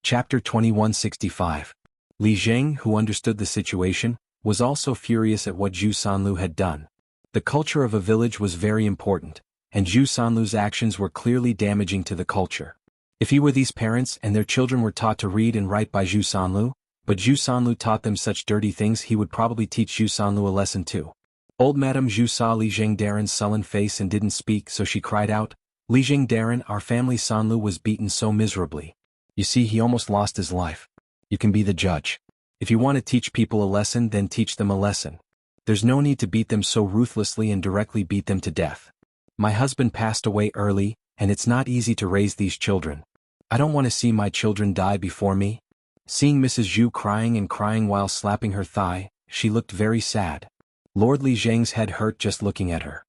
Chapter 2165. Li Zheng, who understood the situation, was also furious at what Zhu Sanlu had done. The culture of a village was very important, and Zhu Sanlu's actions were clearly damaging to the culture. If he were these parents and their children were taught to read and write by Zhu Sanlu, but Zhu Sanlu taught them such dirty things, he would probably teach Zhu Sanlu a lesson too. Old Madame Zhu saw Li Zheng Daren's sullen face and didn't speak, so she cried out, "Li Zheng Daren, our family Sanlu was beaten so miserably. You see, he almost lost his life. You can be the judge. If you want to teach people a lesson, then teach them a lesson. There's no need to beat them so ruthlessly and directly beat them to death. My husband passed away early, and it's not easy to raise these children. I don't want to see my children die before me." Seeing Mrs. Zhu crying and crying while slapping her thigh, she looked very sad. Lord Li Zheng's head hurt just looking at her.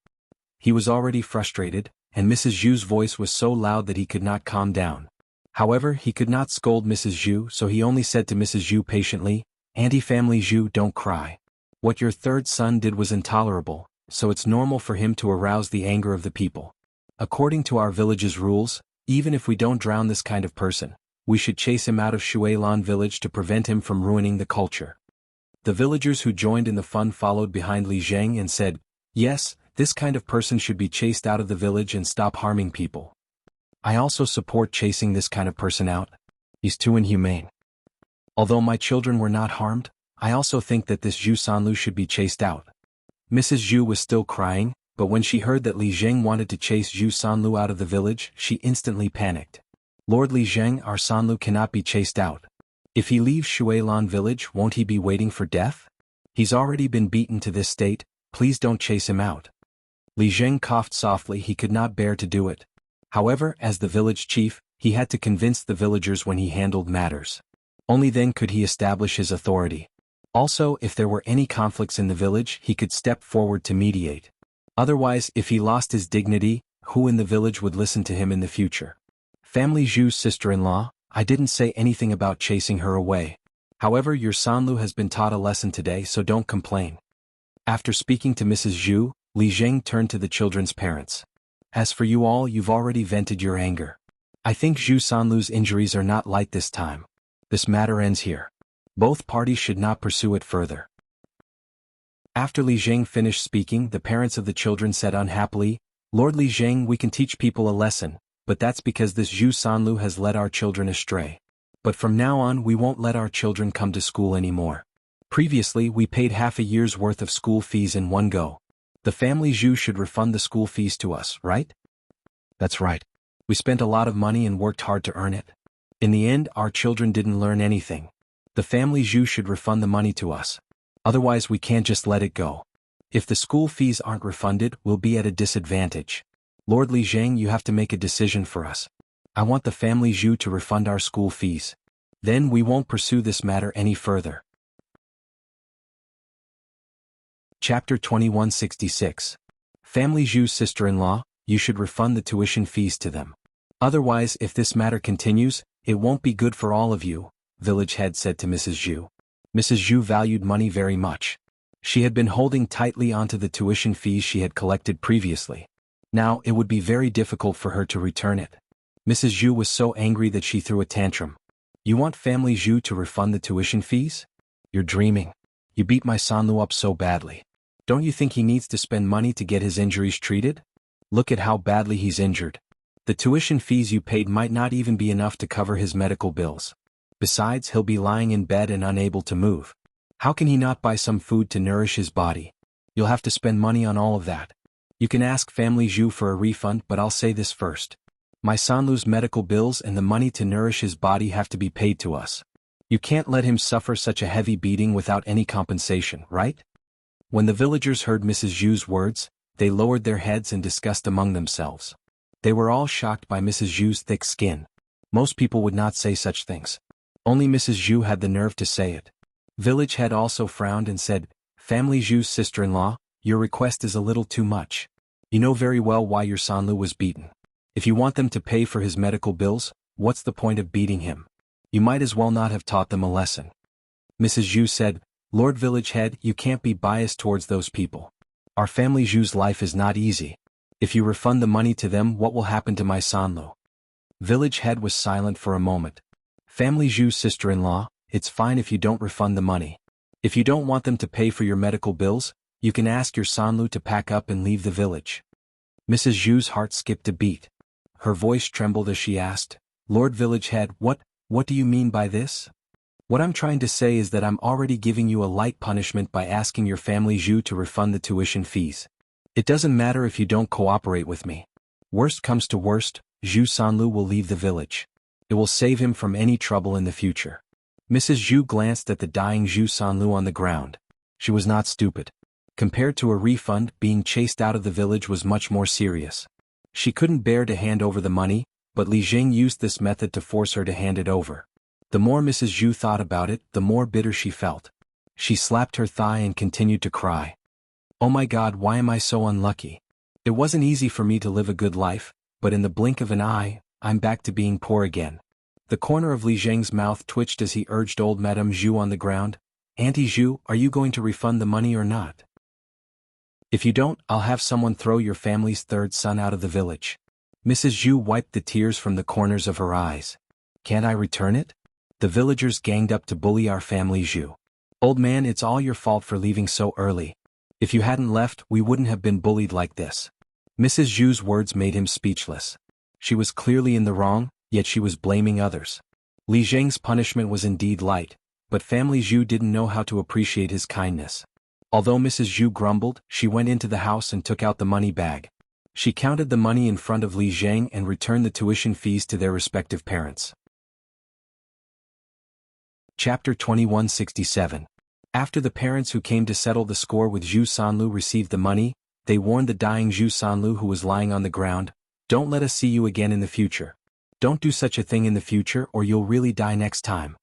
He was already frustrated, and Mrs. Zhu's voice was so loud that he could not calm down. However, he could not scold Mrs. Zhu, so he only said to Mrs. Zhu patiently, "Auntie Family Zhu, don't cry. What your third son did was intolerable, so it's normal for him to arouse the anger of the people. According to our village's rules, even if we don't drown this kind of person, we should chase him out of Shuilan village to prevent him from ruining the culture." The villagers who joined in the fun followed behind Li Zheng and said, "Yes, this kind of person should be chased out of the village and stop harming people. I also support chasing this kind of person out. He's too inhumane. Although my children were not harmed, I also think that this Zhu Sanlu should be chased out." Mrs. Zhu was still crying, but when she heard that Li Zheng wanted to chase Zhu Sanlu out of the village, she instantly panicked. "Lord Li Zheng, our Sanlu cannot be chased out. If he leaves Shuilan village, won't he be waiting for death? He's already been beaten to this state, please don't chase him out." Li Zheng coughed softly. He could not bear to do it. However, as the village chief, he had to convince the villagers when he handled matters. Only then could he establish his authority. Also, if there were any conflicts in the village, he could step forward to mediate. Otherwise, if he lost his dignity, who in the village would listen to him in the future? "Family Zhu's sister-in-law, I didn't say anything about chasing her away. However, your Sanlu has been taught a lesson today, so don't complain." After speaking to Mrs. Zhu, Li Zheng turned to the children's parents. "As for you all, you've already vented your anger. I think Zhu Sanlu's injuries are not light this time. This matter ends here. Both parties should not pursue it further." After Li Zheng finished speaking, the parents of the children said unhappily, "Lord Li Zheng, we can teach people a lesson, but that's because this Zhu Sanlu has led our children astray. But from now on we won't let our children come to school anymore. Previously we paid half a year's worth of school fees in one go. The family Zhu should refund the school fees to us, right?" "That's right. We spent a lot of money and worked hard to earn it. In the end, our children didn't learn anything. The family Zhu should refund the money to us. Otherwise we can't just let it go. If the school fees aren't refunded, we'll be at a disadvantage. Lord Li Zheng, you have to make a decision for us. I want the family Zhu to refund our school fees. Then we won't pursue this matter any further." Chapter 2166. Family Zhu's sister-in-law, you should refund the tuition fees to them. Otherwise, if this matter continues, it won't be good for all of you, village head said to Mrs. Zhu. Mrs. Zhu valued money very much. She had been holding tightly onto the tuition fees she had collected previously. Now, it would be very difficult for her to return it. Mrs. Zhu was so angry that she threw a tantrum. "You want family Zhu to refund the tuition fees? You're dreaming. You beat my Sanlu up so badly. Don't you think he needs to spend money to get his injuries treated? Look at how badly he's injured. The tuition fees you paid might not even be enough to cover his medical bills. Besides, he'll be lying in bed and unable to move. How can he not buy some food to nourish his body? You'll have to spend money on all of that. You can ask family Zhu for a refund, but I'll say this first. My Sanlu's medical bills and the money to nourish his body have to be paid to us. You can't let him suffer such a heavy beating without any compensation, right?" When the villagers heard Mrs. Zhu's words, they lowered their heads and discussed among themselves. They were all shocked by Mrs. Zhu's thick skin. Most people would not say such things. Only Mrs. Zhu had the nerve to say it. Village head also frowned and said, "Family Zhu's sister-in-law, your request is a little too much. You know very well why your Sanlu was beaten. If you want them to pay for his medical bills, what's the point of beating him? You might as well not have taught them a lesson." Mrs. Zhu said, "Lord Village Head, you can't be biased towards those people. Our family Zhu's life is not easy. If you refund the money to them, what will happen to my Sanlu?" Village Head was silent for a moment. Family Zhu's sister-in-law, it's fine if you don't refund the money. If you don't want them to pay for your medical bills, you can ask your Sanlu to pack up and leave the village. Mrs. Zhu's heart skipped a beat. Her voice trembled as she asked, Lord Village Head, what do you mean by this? What I'm trying to say is that I'm already giving you a light punishment by asking your family Zhu to refund the tuition fees. It doesn't matter if you don't cooperate with me. Worst comes to worst, Zhu Sanlu will leave the village. It will save him from any trouble in the future. Mrs. Zhu glanced at the dying Zhu Sanlu on the ground. She was not stupid. Compared to a refund, being chased out of the village was much more serious. She couldn't bear to hand over the money, but Li Jing used this method to force her to hand it over. The more Mrs. Zhu thought about it, the more bitter she felt. She slapped her thigh and continued to cry. Oh my God, why am I so unlucky? It wasn't easy for me to live a good life, but in the blink of an eye, I'm back to being poor again. The corner of Li Zheng's mouth twitched as he urged old Madame Zhu on the ground. Auntie Zhu, are you going to refund the money or not? If you don't, I'll have someone throw your family's third son out of the village. Mrs. Zhu wiped the tears from the corners of her eyes. Can't I return it? The villagers ganged up to bully our family Zhu. Old man, it's all your fault for leaving so early. If you hadn't left, we wouldn't have been bullied like this. Mrs. Zhu's words made him speechless. She was clearly in the wrong, yet she was blaming others. Li Zheng's punishment was indeed light, but family Zhu didn't know how to appreciate his kindness. Although Mrs. Zhu grumbled, she went into the house and took out the money bag. She counted the money in front of Li Zheng and returned the tuition fees to their respective parents. Chapter 2167. After the parents who came to settle the score with Zhu Sanlu received the money, they warned the dying Zhu Sanlu who was lying on the ground, Don't let us see you again in the future. Don't do such a thing in the future or you'll really die next time.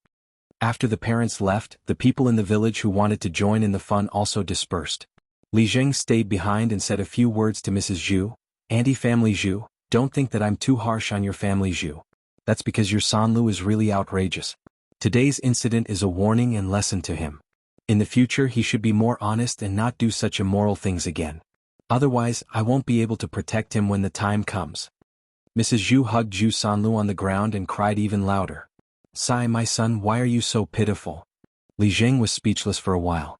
After the parents left, the people in the village who wanted to join in the fun also dispersed. Li Zheng stayed behind and said a few words to Mrs. Zhu. Auntie family Zhu, don't think that I'm too harsh on your family Zhu. That's because your Sanlu is really outrageous. Today's incident is a warning and lesson to him. In the future he should be more honest and not do such immoral things again. Otherwise, I won't be able to protect him when the time comes. Mrs. Zhu hugged Zhu Sanlu on the ground and cried even louder. Sai, my son, why are you so pitiful? Li Zheng was speechless for a while.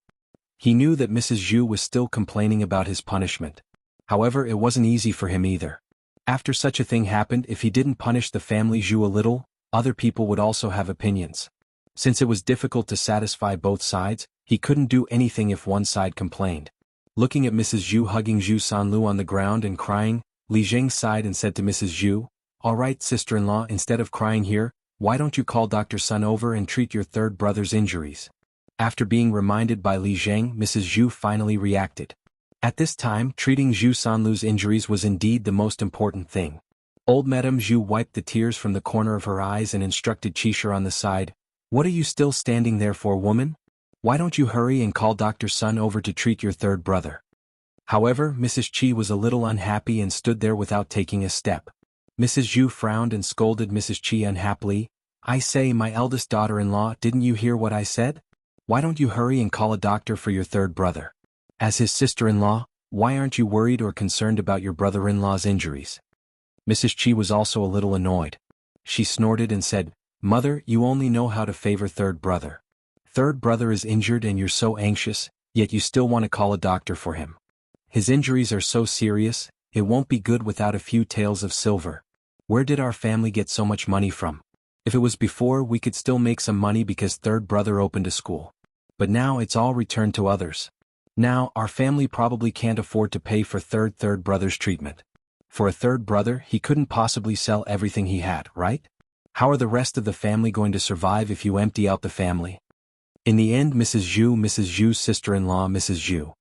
He knew that Mrs. Zhu was still complaining about his punishment. However, it wasn't easy for him either. After such a thing happened, if he didn't punish the family Zhu a little, other people would also have opinions. Since it was difficult to satisfy both sides, he couldn't do anything if one side complained. Looking at Mrs. Zhu hugging Zhu Sanlu on the ground and crying, Li Zheng sighed and said to Mrs. Zhu, All right, sister-in-law, instead of crying here, why don't you call Dr. Sun over and treat your third brother's injuries? After being reminded by Li Zheng, Mrs. Zhu finally reacted. At this time, treating Zhu Sanlu's injuries was indeed the most important thing. Old Madame Zhu wiped the tears from the corner of her eyes and instructed Qishir on the side, What are you still standing there for, woman? Why don't you hurry and call Dr. Sun over to treat your third brother? However, Mrs. Qi was a little unhappy and stood there without taking a step. Mrs. Zhu frowned and scolded Mrs. Qi unhappily. I say, my eldest daughter-in-law, didn't you hear what I said? Why don't you hurry and call a doctor for your third brother? As his sister-in-law, why aren't you worried or concerned about your brother-in-law's injuries? Mrs. Qi was also a little annoyed. She snorted and said, Mother, you only know how to favor third brother. Third brother is injured and you're so anxious, yet you still want to call a doctor for him. His injuries are so serious, it won't be good without a few taels of silver. Where did our family get so much money from? If it was before, we could still make some money because third brother opened a school. But now it's all returned to others. Now, our family probably can't afford to pay for third brother's treatment. For a third brother, he couldn't possibly sell everything he had, right? How are the rest of the family going to survive if you empty out the family? In the end, Mrs. Zhu's sister-in-law, Mrs. Zhu.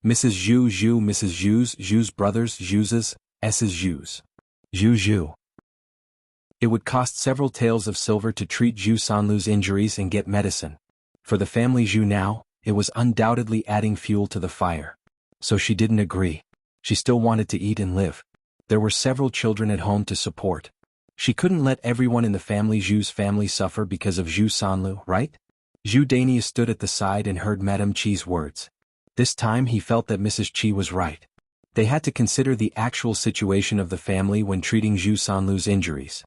Mrs. Zhu's brothers, Zhu's Zhu's. Zhu. It would cost several taels of silver to treat Zhu Sanlu's injuries and get medicine. For the family Zhu now, it was undoubtedly adding fuel to the fire. So she didn't agree. She still wanted to eat and live. There were several children at home to support. She couldn't let everyone in the family Zhu's family suffer because of Zhu Sanlu, right? Zhu Dania stood at the side and heard Madame Qi's words. This time he felt that Mrs. Qi was right. They had to consider the actual situation of the family when treating Zhu Sanlu's injuries.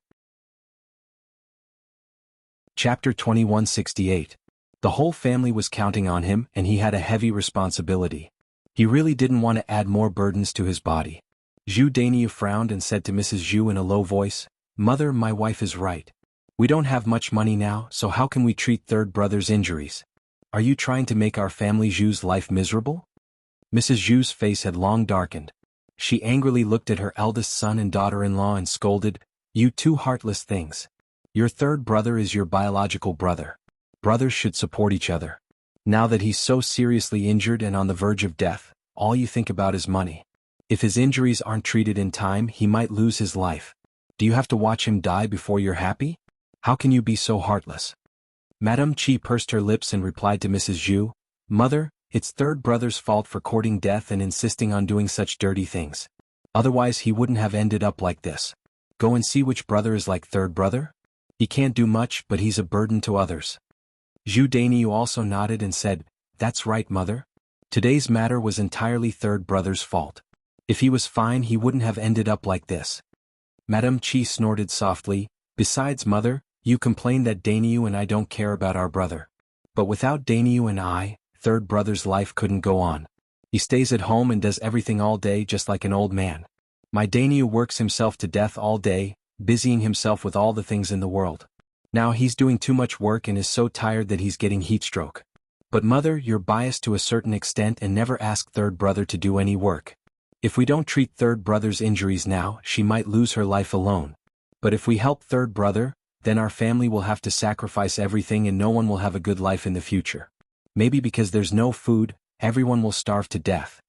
Chapter 2168. The whole family was counting on him and he had a heavy responsibility. He really didn't want to add more burdens to his body. Zhu Dainiu frowned and said to Mrs. Zhu in a low voice, "Mother, my wife is right. We don't have much money now, so how can we treat third brother's injuries? Are you trying to make our family Zhu's life miserable?" Mrs. Zhu's face had long darkened. She angrily looked at her eldest son and daughter-in-law and scolded, "You two heartless things. Your third brother is your biological brother. Brothers should support each other. Now that he's so seriously injured and on the verge of death, all you think about is money. If his injuries aren't treated in time, he might lose his life. Do you have to watch him die before you're happy? How can you be so heartless?" Madame Qi pursed her lips and replied to Mrs. Zhu, "Mother, it's third brother's fault for courting death and insisting on doing such dirty things. Otherwise he wouldn't have ended up like this. Go and see which brother is like third brother? He can't do much, but he's a burden to others." Zhu Dainiu also nodded and said, "That's right, mother. Today's matter was entirely third brother's fault. If he was fine, he wouldn't have ended up like this." Madame Qi snorted softly, "Besides, mother, you complain that Dainiu and I don't care about our brother. But without Dainiu and I, third brother's life couldn't go on. He stays at home and does everything all day just like an old man. My Dainiu works himself to death all day, busying himself with all the things in the world. Now he's doing too much work and is so tired that he's getting heatstroke. But mother, you're biased to a certain extent and never ask third brother to do any work. If we don't treat third brother's injuries now, she might lose her life alone. But if we help third brother, then our family will have to sacrifice everything and no one will have a good life in the future. Maybe because there's no food, everyone will starve to death."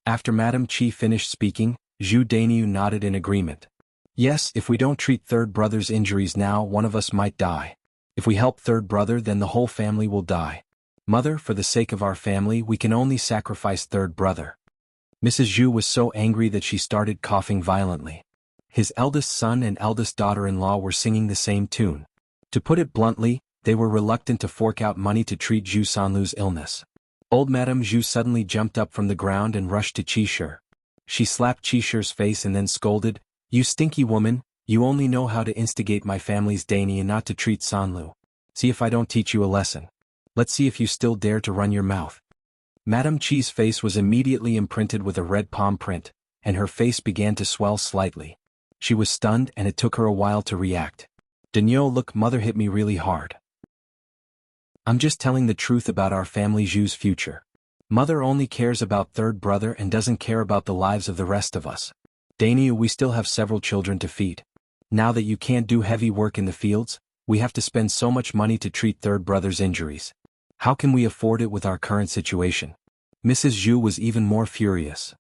After Madame Qi finished speaking, Zhu Dainiu nodded in agreement. "Yes, if we don't treat third brother's injuries now, one of us might die. If we help third brother, then the whole family will die. Mother, for the sake of our family, we can only sacrifice third brother." Mrs. Zhu was so angry that she started coughing violently. His eldest son and eldest daughter-in-law were singing the same tune. To put it bluntly, they were reluctant to fork out money to treat Zhu Sanlu's illness. Old Madame Zhu suddenly jumped up from the ground and rushed to Qi. She slapped Qi face and then scolded, "You stinky woman, you only know how to instigate my family's Daini and not to treat Sanlu. See if I don't teach you a lesson. Let's see if you still dare to run your mouth." Madame Qi's face was immediately imprinted with a red palm print, and her face began to swell slightly. She was stunned and it took her a while to react. "Daniel, look, mother hit me really hard. I'm just telling the truth about our family Zhu's future. Mother only cares about third brother and doesn't care about the lives of the rest of us. Dainiu, we still have several children to feed. Now that you can't do heavy work in the fields, we have to spend so much money to treat third brother's injuries. How can we afford it with our current situation?" Mrs. Zhu was even more furious.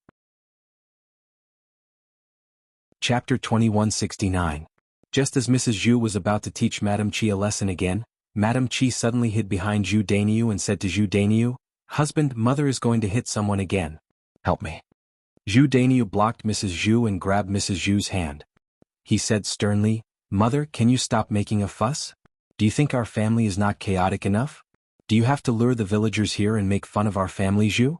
Chapter 2169. Just as Mrs. Zhu was about to teach Madame Qi a lesson again, Madame Qi suddenly hid behind Zhu Dainiu and said to Zhu Dainiu, "Husband, mother is going to hit someone again. Help me." Zhu Dainiu blocked Mrs. Zhu and grabbed Mrs. Zhu's hand. He said sternly, "Mother, can you stop making a fuss? Do you think our family is not chaotic enough? Do you have to lure the villagers here and make fun of our family, Zhu?"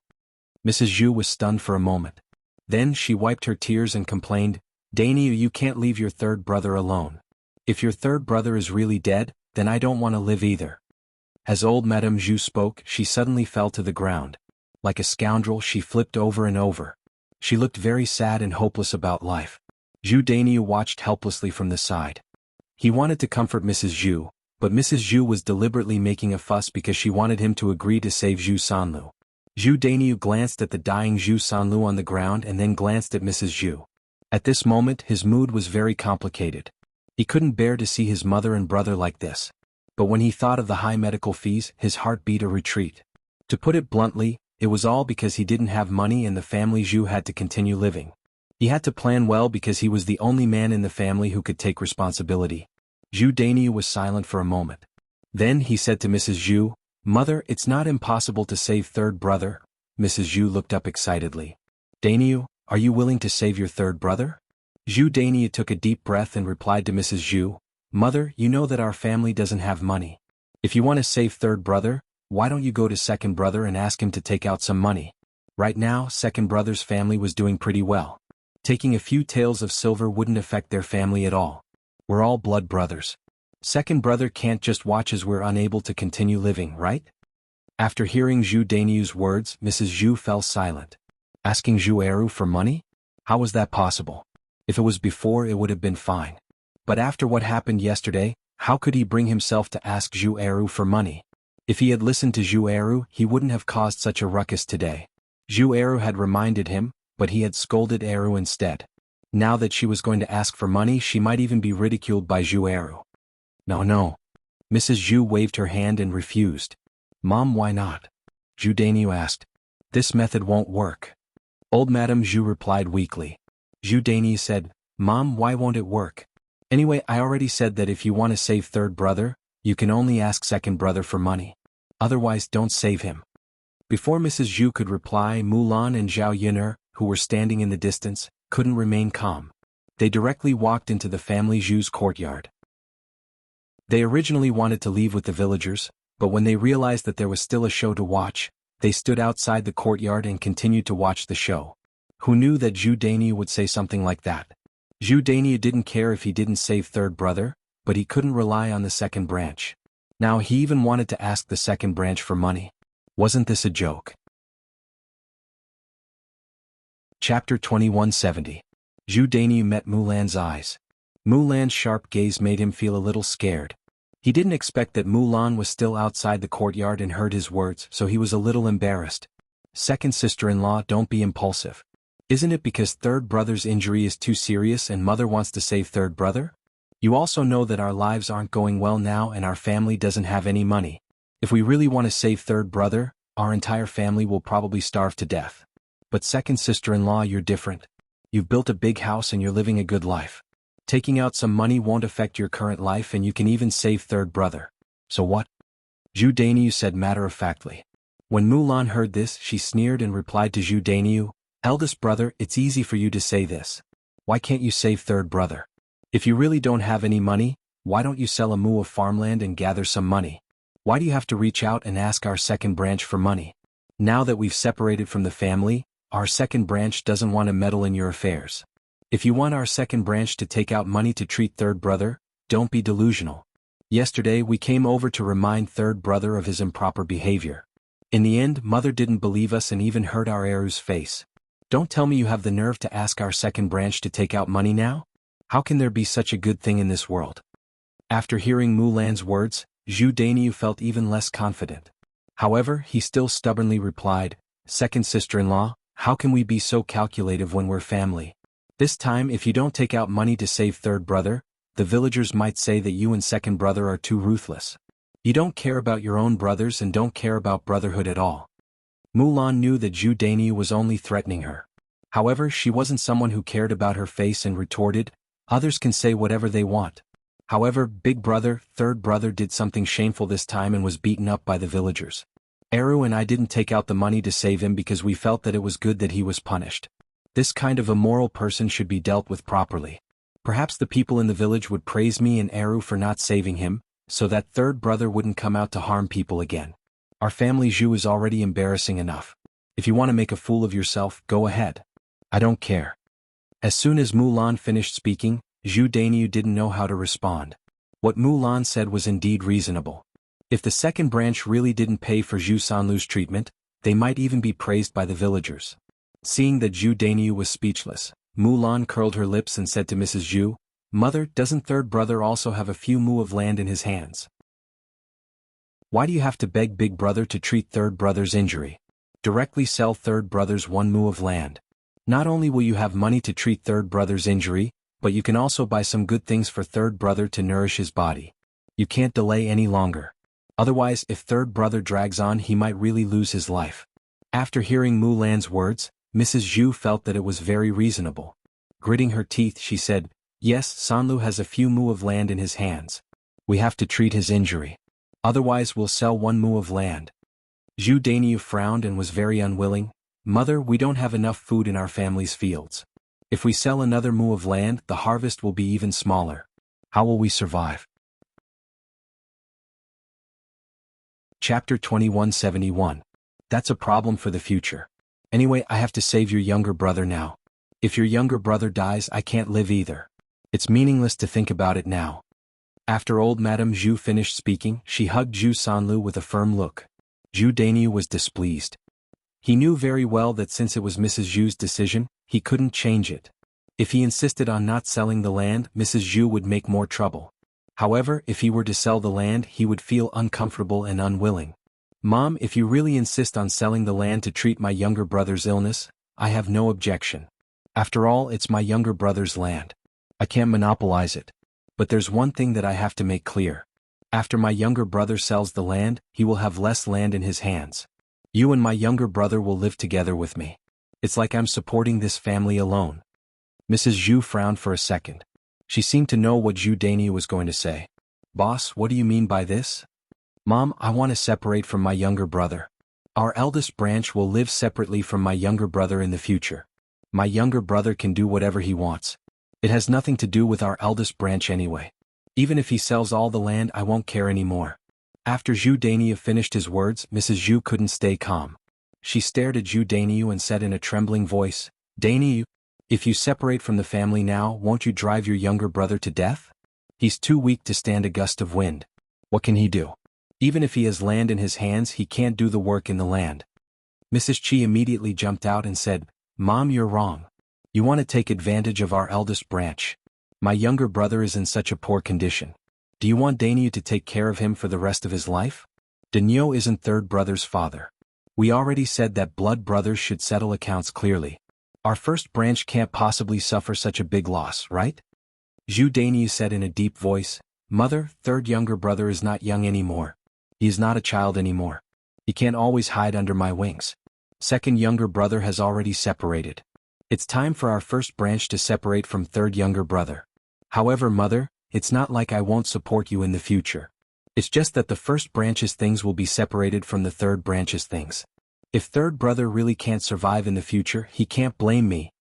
Mrs. Zhu was stunned for a moment. Then she wiped her tears and complained, "Dainiu, you can't leave your third brother alone. If your third brother is really dead, then I don't want to live either." As old Madame Zhu spoke, she suddenly fell to the ground. Like a scoundrel, she flipped over and over. She looked very sad and hopeless about life. Zhu Dainiu watched helplessly from the side. He wanted to comfort Mrs. Zhu, but Mrs. Zhu was deliberately making a fuss because she wanted him to agree to save Zhu Sanlu. Zhu Dainiu glanced at the dying Zhu Sanlu on the ground and then glanced at Mrs. Zhu. At this moment, his mood was very complicated. He couldn't bear to see his mother and brother like this. But when he thought of the high medical fees, his heart beat a retreat. To put it bluntly, it was all because he didn't have money and the family Zhu had to continue living. He had to plan well because he was the only man in the family who could take responsibility. Zhu Dainiu was silent for a moment. Then he said to Mrs. Zhu, "Mother, it's not impossible to save third brother." Mrs. Zhu looked up excitedly. "Dainiu, are you willing to save your third brother?" Zhu Dainiu took a deep breath and replied to Mrs. Zhu, "Mother, you know that our family doesn't have money. If you want to save third brother, why don't you go to second brother and ask him to take out some money?" Right now, second brother's family was doing pretty well. Taking a few taels of silver wouldn't affect their family at all. We're all blood brothers. Second brother can't just watch as we're unable to continue living, right? After hearing Zhu Daniu's words, Mrs. Zhu fell silent. Asking Zhu Eru for money? How was that possible? If it was before, it would have been fine. But after what happened yesterday, how could he bring himself to ask Zhu Eru for money? If he had listened to Zhu Eru, he wouldn't have caused such a ruckus today. Zhu Eru had reminded him, but he had scolded Eru instead. Now that she was going to ask for money, she might even be ridiculed by Zhu Eru. No. Mrs. Zhu waved her hand and refused. Mom, why not? Zhu Daniu asked. This method won't work. Old Madame Zhu replied weakly. Zhu Daniu said, Mom, why won't it work? Anyway, I already said that if you want to save third brother, you can only ask second brother for money. Otherwise, don't save him. Before Mrs. Zhu could reply, Mulan and Zhao Yun'er, who were standing in the distance, couldn't remain calm. They directly walked into the family Zhu's courtyard. They originally wanted to leave with the villagers, but when they realized that there was still a show to watch, they stood outside the courtyard and continued to watch the show. Who knew that Zhu Daniu would say something like that? Zhu Daniu didn't care if he didn't save third brother, but he couldn't rely on the second branch. Now he even wanted to ask the second branch for money. Wasn't this a joke? Chapter 2170. Zhu Daniu met Mulan's eyes. Mulan's sharp gaze made him feel a little scared. He didn't expect that Mulan was still outside the courtyard and heard his words, so he was a little embarrassed. Second sister-in-law, don't be impulsive. Isn't it because third brother's injury is too serious and mother wants to save third brother? You also know that our lives aren't going well now and our family doesn't have any money. If we really want to save third brother, our entire family will probably starve to death. But second sister-in-law, you're different. You've built a big house and you're living a good life. Taking out some money won't affect your current life and you can even save third brother. So what? Zhu Daniu said matter-of-factly. When Mulan heard this, she sneered and replied to Zhu Daniu, Eldest brother, it's easy for you to say this. Why can't you save third brother? If you really don't have any money, why don't you sell a moo of farmland and gather some money? Why do you have to reach out and ask our second branch for money? Now that we've separated from the family, our second branch doesn't want to meddle in your affairs. If you want our second branch to take out money to treat third brother, don't be delusional. Yesterday we came over to remind third brother of his improper behavior. In the end, mother didn't believe us and even hurt our Eru's face. Don't tell me you have the nerve to ask our second branch to take out money now? How can there be such a good thing in this world? After hearing Mulan's words, Zhu Daniu felt even less confident. However, he still stubbornly replied, Second sister-in-law, how can we be so calculative when we're family? This time, if you don't take out money to save third brother, the villagers might say that you and second brother are too ruthless. You don't care about your own brothers and don't care about brotherhood at all. Mulan knew that Zhu Daniu was only threatening her. However, she wasn't someone who cared about her face and retorted, Others can say whatever they want. However, big brother, third brother did something shameful this time and was beaten up by the villagers. Eru and I didn't take out the money to save him because we felt that it was good that he was punished. This kind of immoral person should be dealt with properly. Perhaps the people in the village would praise me and Eru for not saving him, so that third brother wouldn't come out to harm people again. Our family Zhu is already embarrassing enough. If you want to make a fool of yourself, go ahead. I don't care. As soon as Mulan finished speaking, Zhu Daniu didn't know how to respond. What Mulan said was indeed reasonable. If the second branch really didn't pay for Zhu Sanlu's treatment, they might even be praised by the villagers. Seeing that Zhu Daniu was speechless, Mulan curled her lips and said to Mrs. Zhu, "Mother, doesn't third brother also have a few mu of land in his hands? Why do you have to beg big brother to treat third brother's injury? Directly sell third brother's 1 mu of land. Not only will you have money to treat third brother's injury, but you can also buy some good things for third brother to nourish his body. You can't delay any longer. Otherwise, if third brother drags on, he might really lose his life." After hearing Mulan's words, Mrs. Zhu felt that it was very reasonable. Gritting her teeth, she said, "Yes, Sanlu has a few mu of land in his hands. We have to treat his injury. Otherwise we'll sell 1 mu of land." Zhu Daniu frowned and was very unwilling. "Mother, we don't have enough food in our family's fields. If we sell another mu of land, the harvest will be even smaller. How will we survive?" Chapter 2171. That's a problem for the future. Anyway, I have to save your younger brother now. If your younger brother dies, I can't live either. It's meaningless to think about it now. After old Madame Zhu finished speaking, she hugged Zhu Sanlu with a firm look. Zhu Dainyu was displeased. He knew very well that since it was Mrs. Zhu's decision, he couldn't change it. If he insisted on not selling the land, Mrs. Zhu would make more trouble. However, if he were to sell the land, he would feel uncomfortable and unwilling. Mom, if you really insist on selling the land to treat my younger brother's illness, I have no objection. After all, it's my younger brother's land. I can't monopolize it. But there's one thing that I have to make clear. After my younger brother sells the land, he will have less land in his hands. You and my younger brother will live together with me. It's like I'm supporting this family alone. Mrs. Zhu frowned for a second. She seemed to know what Zhu Dainyu was going to say. Boss, what do you mean by this? Mom, I want to separate from my younger brother. Our eldest branch will live separately from my younger brother in the future. My younger brother can do whatever he wants. It has nothing to do with our eldest branch anyway. Even if he sells all the land, I won't care anymore. After Zhu Dainyu finished his words, Mrs. Zhu couldn't stay calm. She stared at Zhu Dainyu and said in a trembling voice, Dainyu, if you separate from the family now, won't you drive your younger brother to death? He's too weak to stand a gust of wind. What can he do? Even if he has land in his hands, he can't do the work in the land. Mrs. Qi immediately jumped out and said, Mom, you're wrong. You want to take advantage of our eldest branch. My younger brother is in such a poor condition. Do you want Dainyu to take care of him for the rest of his life? Dainyu isn't third brother's father. We already said that blood brothers should settle accounts clearly. Our first branch can't possibly suffer such a big loss, right? Zhu Dainyu said in a deep voice, Mother, third younger brother is not young anymore. He is not a child anymore. He can't always hide under my wings. Second younger brother has already separated. It's time for our first branch to separate from third younger brother. However, Mother, it's not like I won't support you in the future. It's just that the first branch's things will be separated from the third branch's things. If third brother really can't survive in the future, he can't blame me.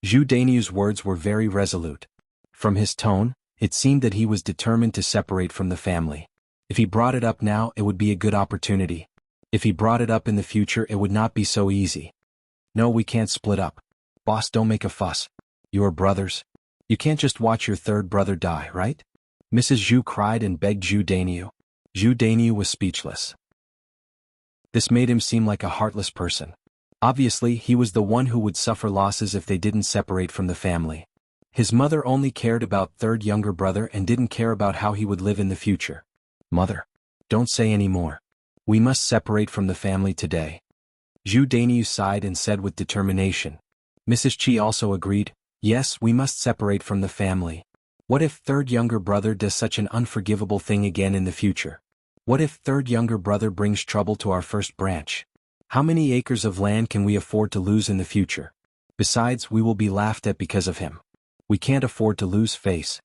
Zhu Dainyu's words were very resolute. From his tone, it seemed that he was determined to separate from the family. If he brought it up now, it would be a good opportunity. If he brought it up in the future, it would not be so easy. No, we can't split up. Boss, don't make a fuss. You are brothers. You can't just watch your third brother die, right? Mrs. Zhu cried and begged Zhu Dainyu. Zhu Dainyu was speechless. This made him seem like a heartless person. Obviously, he was the one who would suffer losses if they didn't separate from the family. His mother only cared about third younger brother and didn't care about how he would live in the future. Mother, don't say any more. We must separate from the family today. Zhu Dainyu sighed and said with determination. Mrs. Qi also agreed, yes, we must separate from the family. What if third younger brother does such an unforgivable thing again in the future? What if third younger brother brings trouble to our first branch? How many acres of land can we afford to lose in the future? Besides, we will be laughed at because of him. We can't afford to lose face.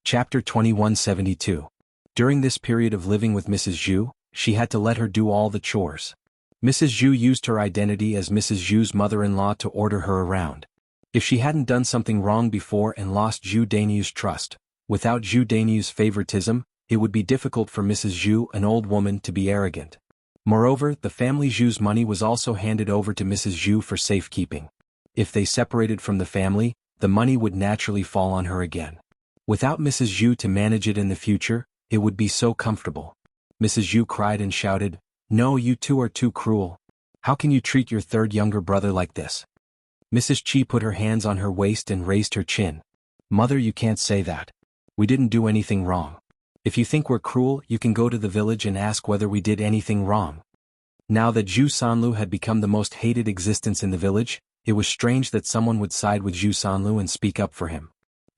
Chapter 2172. During this period of living with Mrs. Zhu, she had to let her do all the chores. Mrs. Zhu used her identity as Mrs. Zhu's mother-in-law to order her around. If she hadn't done something wrong before and lost Zhu Dainyu's trust, without Zhu Dainyu's favoritism, it would be difficult for Mrs. Zhu, an old woman, to be arrogant. Moreover, the family Zhu's money was also handed over to Mrs. Zhu for safekeeping. If they separated from the family, the money would naturally fall on her again. Without Mrs. Zhu to manage it in the future, it would be so comfortable. Mrs. Zhu cried and shouted, No, you two are too cruel. How can you treat your third younger brother like this? Mrs. Qi put her hands on her waist and raised her chin. Mother, you can't say that. We didn't do anything wrong. If you think we're cruel, you can go to the village and ask whether we did anything wrong. Now that Zhu Sanlu had become the most hated existence in the village, it was strange that someone would side with Zhu Sanlu and speak up for him.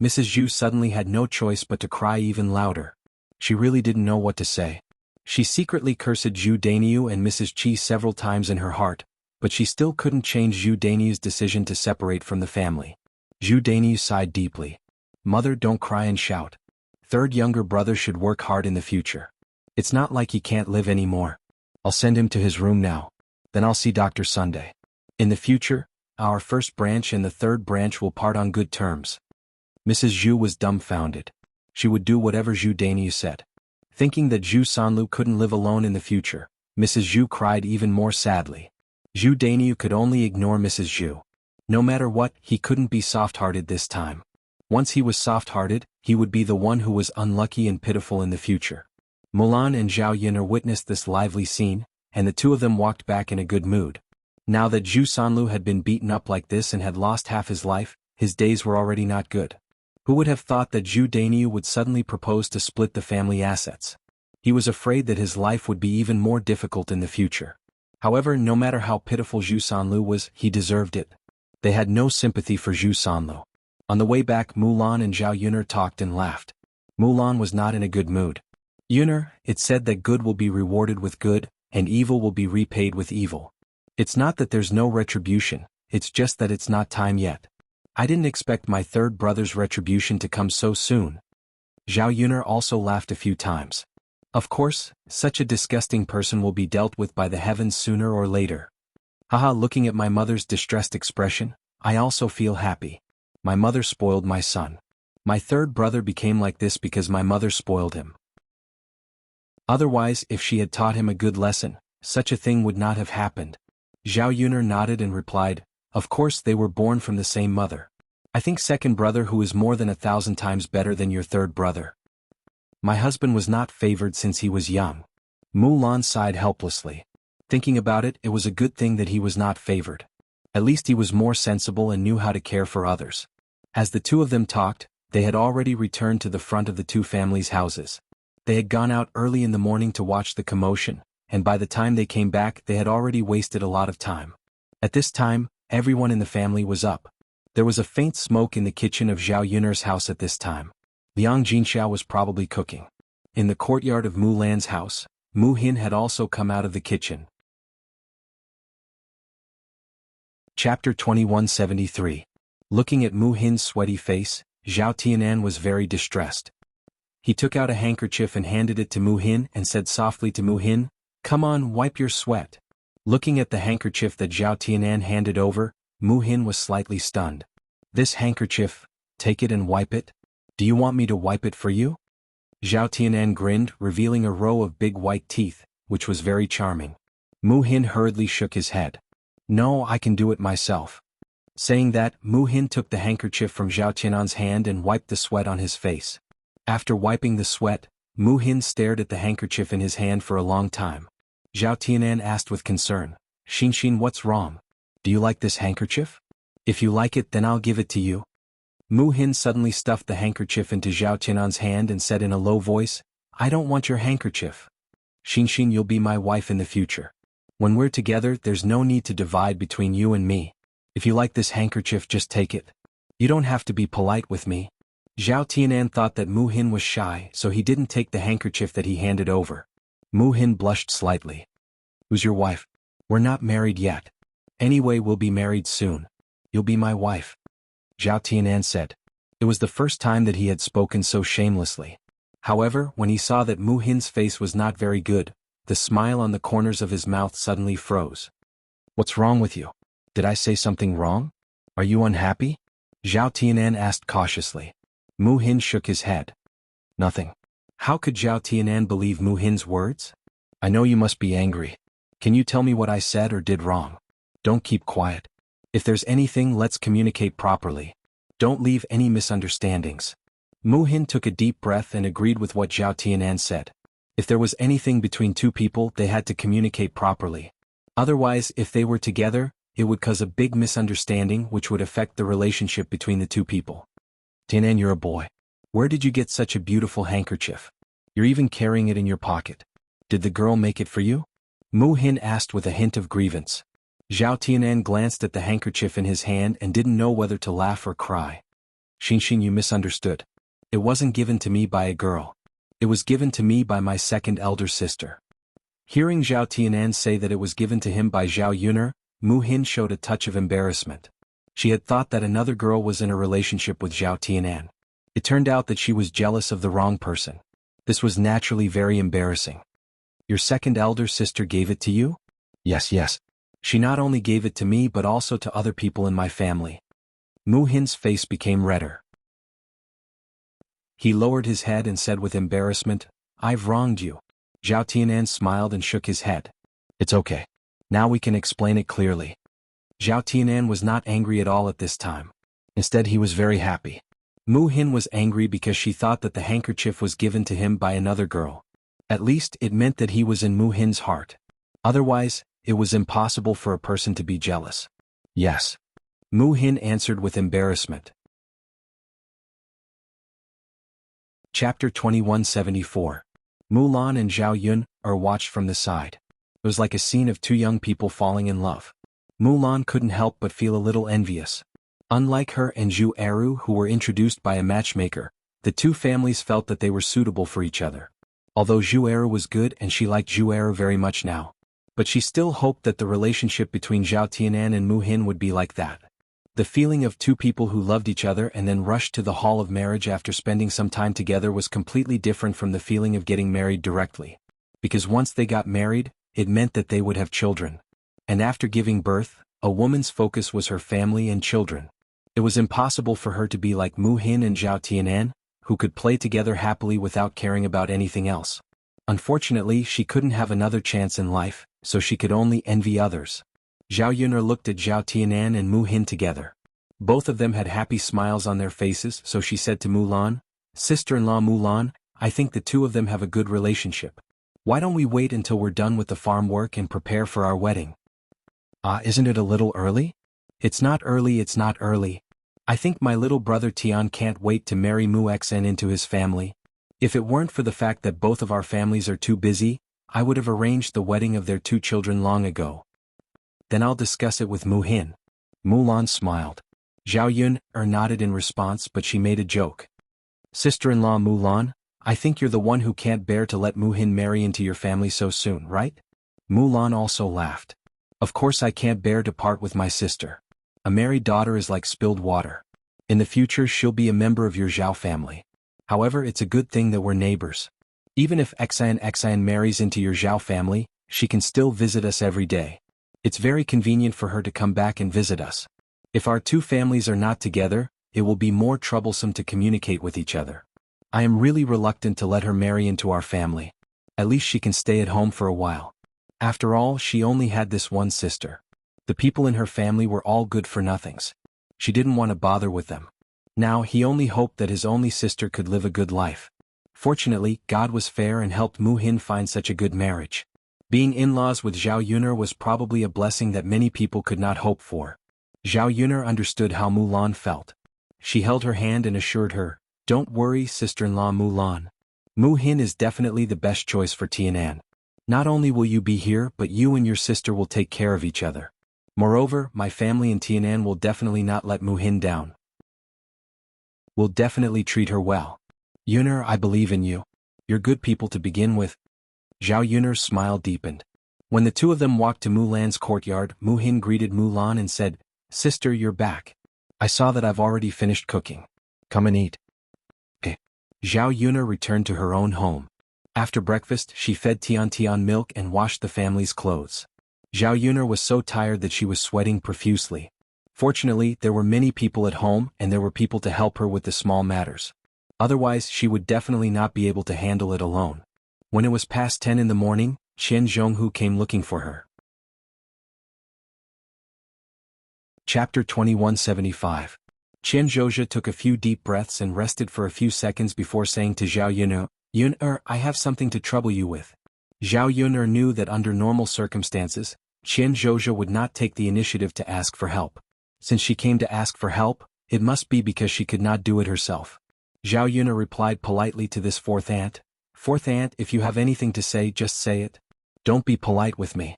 Mrs. Zhu suddenly had no choice but to cry even louder. She really didn't know what to say. She secretly cursed Zhu Dainyu and Mrs. Qi several times in her heart, but she still couldn't change Zhu Dainyu's decision to separate from the family. Zhu Dainyu sighed deeply. Mother, don't cry and shout. Third younger brother should work hard in the future. It's not like he can't live anymore. I'll send him to his room now. Then I'll see Dr. Sunday. In the future, our first branch and the third branch will part on good terms. Mrs. Zhu was dumbfounded. She would do whatever Zhu Dainyu said. Thinking that Zhu Sanlu couldn't live alone in the future, Mrs. Zhu cried even more sadly. Zhu Dainyu could only ignore Mrs. Zhu. No matter what, he couldn't be soft-hearted this time. Once he was soft-hearted, he would be the one who was unlucky and pitiful in the future. Mulan and Zhao Yun'er witnessed this lively scene, and the two of them walked back in a good mood. Now that Zhu Sanlu had been beaten up like this and had lost half his life, his days were already not good. Who would have thought that Zhu Dainiu would suddenly propose to split the family assets? He was afraid that his life would be even more difficult in the future. However, no matter how pitiful Zhu Sanlu was, he deserved it. They had no sympathy for Zhu Sanlu. On the way back, Mulan and Zhao Yun'er talked and laughed. Mulan was not in a good mood. Yun'er, it's said that good will be rewarded with good, and evil will be repaid with evil. It's not that there's no retribution, it's just that it's not time yet. I didn't expect my third brother's retribution to come so soon. Zhao Yun'er also laughed a few times. Of course, such a disgusting person will be dealt with by the heavens sooner or later. Haha, looking at my mother's distressed expression, I also feel happy. My mother spoiled my son. My third brother became like this because my mother spoiled him. Otherwise, if she had taught him a good lesson, such a thing would not have happened. Zhao Yun'er nodded and replied, of course they were born from the same mother. I think second brother who is more than 1,000 times better than your third brother. My husband was not favored since he was young. Mulan sighed helplessly. Thinking about it, it was a good thing that he was not favored. At least he was more sensible and knew how to care for others. As the two of them talked, they had already returned to the front of the two families' houses. They had gone out early in the morning to watch the commotion, and by the time they came back they had already wasted a lot of time. At this time, everyone in the family was up. There was a faint smoke in the kitchen of Zhao Yun'er's house at this time. Liang Jinxiao was probably cooking. In the courtyard of Mulan's house, Mu Hin had also come out of the kitchen. Chapter 2173. Looking at Mu Hin's sweaty face, Zhao Tianan was very distressed. He took out a handkerchief and handed it to Mu Hin and said softly to Mu Hin, "Come on, wipe your sweat." Looking at the handkerchief that Zhao Tianan handed over, Mu Hin was slightly stunned. "This handkerchief, take it and wipe it? Do you want me to wipe it for you?" Zhao Tianan grinned, revealing a row of big white teeth, which was very charming. Mu Hin hurriedly shook his head. "No, I can do it myself." Saying that, Mu Hin took the handkerchief from Zhao Tianan's hand and wiped the sweat on his face. After wiping the sweat, Mu Hin stared at the handkerchief in his hand for a long time. Zhao Tianan asked with concern, "Xin, what's wrong? Do you like this handkerchief? If you like it, then I'll give it to you." Mu Hin suddenly stuffed the handkerchief into Zhao Tianan's hand and said in a low voice, "I don't want your handkerchief. Xin, you'll be my wife in the future. When we're together, there's no need to divide between you and me. If you like this handkerchief, just take it. You don't have to be polite with me." Zhao Tianan thought that Mu Hin was shy, so he didn't take the handkerchief that he handed over. Mu Hin blushed slightly. "Who's your wife?" "We're not married yet. Anyway, we'll be married soon. You'll be my wife," Zhao Tianan said. It was the first time that he had spoken so shamelessly. However, when he saw that Mu Hin's face was not very good, the smile on the corners of his mouth suddenly froze. "What's wrong with you? Did I say something wrong? Are you unhappy?" Zhao Tianan asked cautiously. Mu Hin shook his head. "Nothing." How could Zhao Tianan believe Mu Hin's words? "I know you must be angry. Can you tell me what I said or did wrong? Don't keep quiet. If there's anything, let's communicate properly. Don't leave any misunderstandings." Mu Hin took a deep breath and agreed with what Zhao Tianan said. If there was anything between two people, they had to communicate properly. Otherwise, if they were together, it would cause a big misunderstanding which would affect the relationship between the two people. "Tianan, you're a boy. Where did you get such a beautiful handkerchief? You're even carrying it in your pocket. Did the girl make it for you?" Mu Hin asked with a hint of grievance. Zhao Tianan glanced at the handkerchief in his hand and didn't know whether to laugh or cry. "Xin, you misunderstood. It wasn't given to me by a girl. It was given to me by my second elder sister." Hearing Zhao Tianan say that it was given to him by Zhao Yun'er, Mu Hin showed a touch of embarrassment. She had thought that another girl was in a relationship with Zhao Tianan. It turned out that she was jealous of the wrong person. This was naturally very embarrassing. "Your second elder sister gave it to you?" Yes. She not only gave it to me but also to other people in my family." Mu Hin's face became redder. He lowered his head and said with embarrassment, "I've wronged you." Zhao Tianan smiled and shook his head. "It's okay. Now we can explain it clearly." Zhao Tianan was not angry at all at this time. Instead, he was very happy. Mu Hin was angry because she thought that the handkerchief was given to him by another girl. At least it meant that he was in Mu Hin's heart. Otherwise, it was impossible for a person to be jealous. Yes. Mu Hin answered with embarrassment. Chapter 2174. Mulan and Zhao Yun are watched from the side. It was like a scene of two young people falling in love. Mulan couldn't help but feel a little envious. Unlike her and Zhu Eru, who were introduced by a matchmaker, the two families felt that they were suitable for each other. Although Zhu Eru was good and she liked Zhu Eru very much now, but she still hoped that the relationship between Zhao Tianan and Mu Hin would be like that. The feeling of two people who loved each other and then rushed to the hall of marriage after spending some time together was completely different from the feeling of getting married directly. Because once they got married, it meant that they would have children. And after giving birth, a woman's focus was her family and children. It was impossible for her to be like Mu Hin and Zhao Tianan, who could play together happily without caring about anything else. Unfortunately, she couldn't have another chance in life, so she could only envy others. Zhao Yun'er looked at Zhao Tianan and Mu Hin together. Both of them had happy smiles on their faces, so she said to Mulan, "Sister-in-law Mulan, I think the two of them have a good relationship. Why don't we wait until we're done with the farm work and prepare for our wedding?" Isn't it a little early?" "It's not early, it's not early. I think my little brother Tian can't wait to marry Mu Xen into his family. If it weren't for the fact that both of our families are too busy, I would have arranged the wedding of their two children long ago." "Then I'll discuss it with Mu Hin." Mulan smiled. Zhao Yun'er nodded in response, but she made a joke. "Sister-in-law Mulan, I think you're the one who can't bear to let Mu Hin marry into your family so soon, right?" Mulan also laughed. "Of course I can't bear to part with my sister. A married daughter is like spilled water. In the future she'll be a member of your Zhao family. However, it's a good thing that we're neighbors. Even if Xan marries into your Zhao family, she can still visit us every day. It's very convenient for her to come back and visit us. If our two families are not together, it will be more troublesome to communicate with each other. I am really reluctant to let her marry into our family. At least she can stay at home for a while. After all, she only had this one sister. The people in her family were all good for nothings. She didn't want to bother with them. Now he only hoped that his only sister could live a good life. Fortunately, God was fair and helped Mu Hin find such a good marriage. Being in-laws with Zhao Yun'er was probably a blessing that many people could not hope for. Zhao Yun'er understood how Mulan felt. She held her hand and assured her, "Don't worry, sister-in-law Mulan. Mu Hin is definitely the best choice for Tianan. Not only will you be here, but you and your sister will take care of each other. Moreover, my family and Tianan will definitely not let Mu Hin down. We'll definitely treat her well. Yun'er, I believe in you. You're good people to begin with." Zhao Yun'er's smile deepened. When the two of them walked to Mulan's courtyard, Mu Hin greeted Mulan and said, "Sister, you're back. I saw that I've already finished cooking. Come and eat." Zhao Yun'er returned to her own home. After breakfast, she fed Tian milk and washed the family's clothes. Zhao Yun'er was so tired that she was sweating profusely. Fortunately, there were many people at home and there were people to help her with the small matters. Otherwise, she would definitely not be able to handle it alone. When it was past 10 in the morning, Qian Zhonghu came looking for her. Chapter 2175. Qian Zhozha took a few deep breaths and rested for a few seconds before saying to Zhao Yun'er, "Yun'er, I have something to trouble you with." Zhao Yun'er knew that under normal circumstances, Qian Zhozha would not take the initiative to ask for help. Since she came to ask for help, it must be because she could not do it herself. Zhao Yun'er replied politely to this fourth aunt, "Fourth aunt, if you have anything to say, just say it. Don't be polite with me."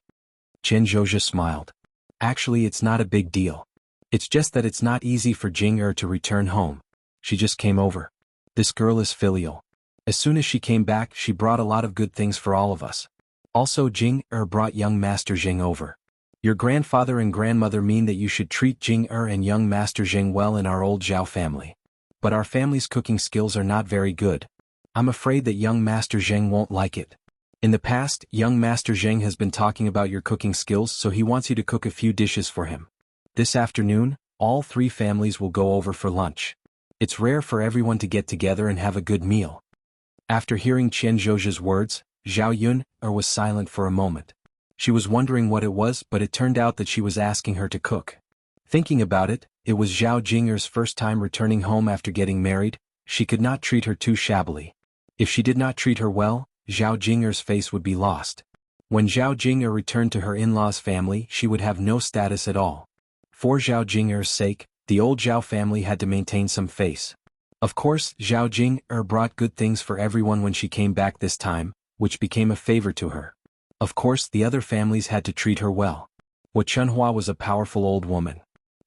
Qian Zhozha smiled. "Actually, it's not a big deal. It's just that it's not easy for Jing to return home. She just came over. This girl is filial. As soon as she came back, she brought a lot of good things for all of us. Also, Jing brought young Master Jing over. Your grandfather and grandmother mean that you should treat Jing and young Master Jing well in our old Zhao family. But our family's cooking skills are not very good. I'm afraid that young Master Zheng won't like it. In the past, young Master Zheng has been talking about your cooking skills, so he wants you to cook a few dishes for him. This afternoon, all three families will go over for lunch. It's rare for everyone to get together and have a good meal." After hearing Qian Zhozha's words, Zhao Yun'er was silent for a moment. She was wondering what it was, but it turned out that she was asking her to cook. Thinking about it, it was Zhao Jinger's first time returning home after getting married. She could not treat her too shabbily. If she did not treat her well, Zhao Jinger's face would be lost. When Zhao Jinger returned to her in-laws' family, she would have no status at all. For Zhao Jinger's sake, the old Zhao family had to maintain some face. Of course, Zhao Jinger brought good things for everyone when she came back this time, which became a favor to her. Of course, the other families had to treat her well. Wu Chunhua was a powerful old woman.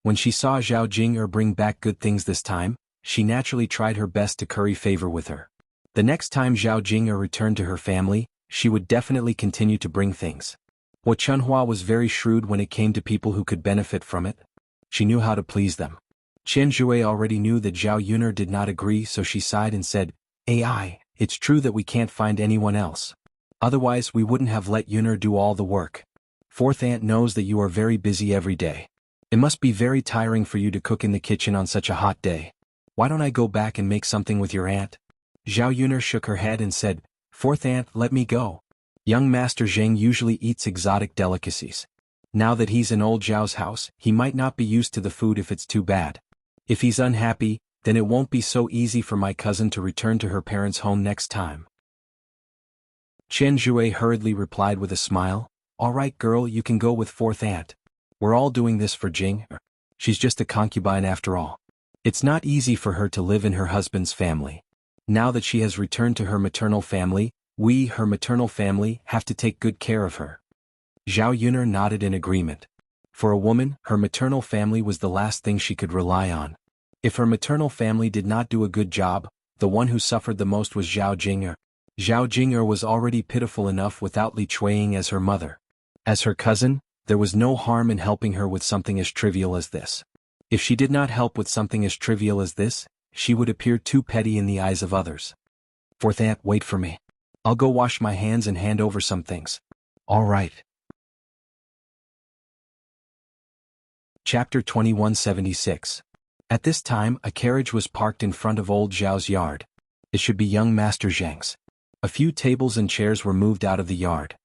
When she saw Zhao Jinger bring back good things this time, she naturally tried her best to curry favor with her. The next time Zhao Jinger returned to her family, she would definitely continue to bring things. Wu Chunhua was very shrewd when it came to people who could benefit from it. She knew how to please them. Qian Jue already knew that Zhao Yuner did not agree, so she sighed and said, "AI, it's true that we can't find anyone else. Otherwise we wouldn't have let Yuner do all the work. Fourth aunt knows that you are very busy every day. It must be very tiring for you to cook in the kitchen on such a hot day. Why don't I go back and make something with your aunt?" Zhao Yuner shook her head and said, "Fourth aunt, let me go. Young Master Zheng usually eats exotic delicacies. Now that he's in old Zhao's house, he might not be used to the food if it's too bad. If he's unhappy, then it won't be so easy for my cousin to return to her parents' home next time." Qian Jue hurriedly replied with a smile, "All right girl, you can go with fourth aunt. We're all doing this for Jing. She's just a concubine after all. It's not easy for her to live in her husband's family. Now that she has returned to her maternal family, we, her maternal family, have to take good care of her." Zhao Yuner nodded in agreement. For a woman, her maternal family was the last thing she could rely on. If her maternal family did not do a good job, the one who suffered the most was Zhao Jinger. Zhao Jinger was already pitiful enough without Li Chuiying as her mother. As her cousin, there was no harm in helping her with something as trivial as this. If she did not help with something as trivial as this, she would appear too petty in the eyes of others. "Fourth aunt, wait for me. I'll go wash my hands and hand over some things." "All right." Chapter 2176. At this time, a carriage was parked in front of old Zhao's yard. It should be young Master Zheng's. A few tables and chairs were moved out of the yard.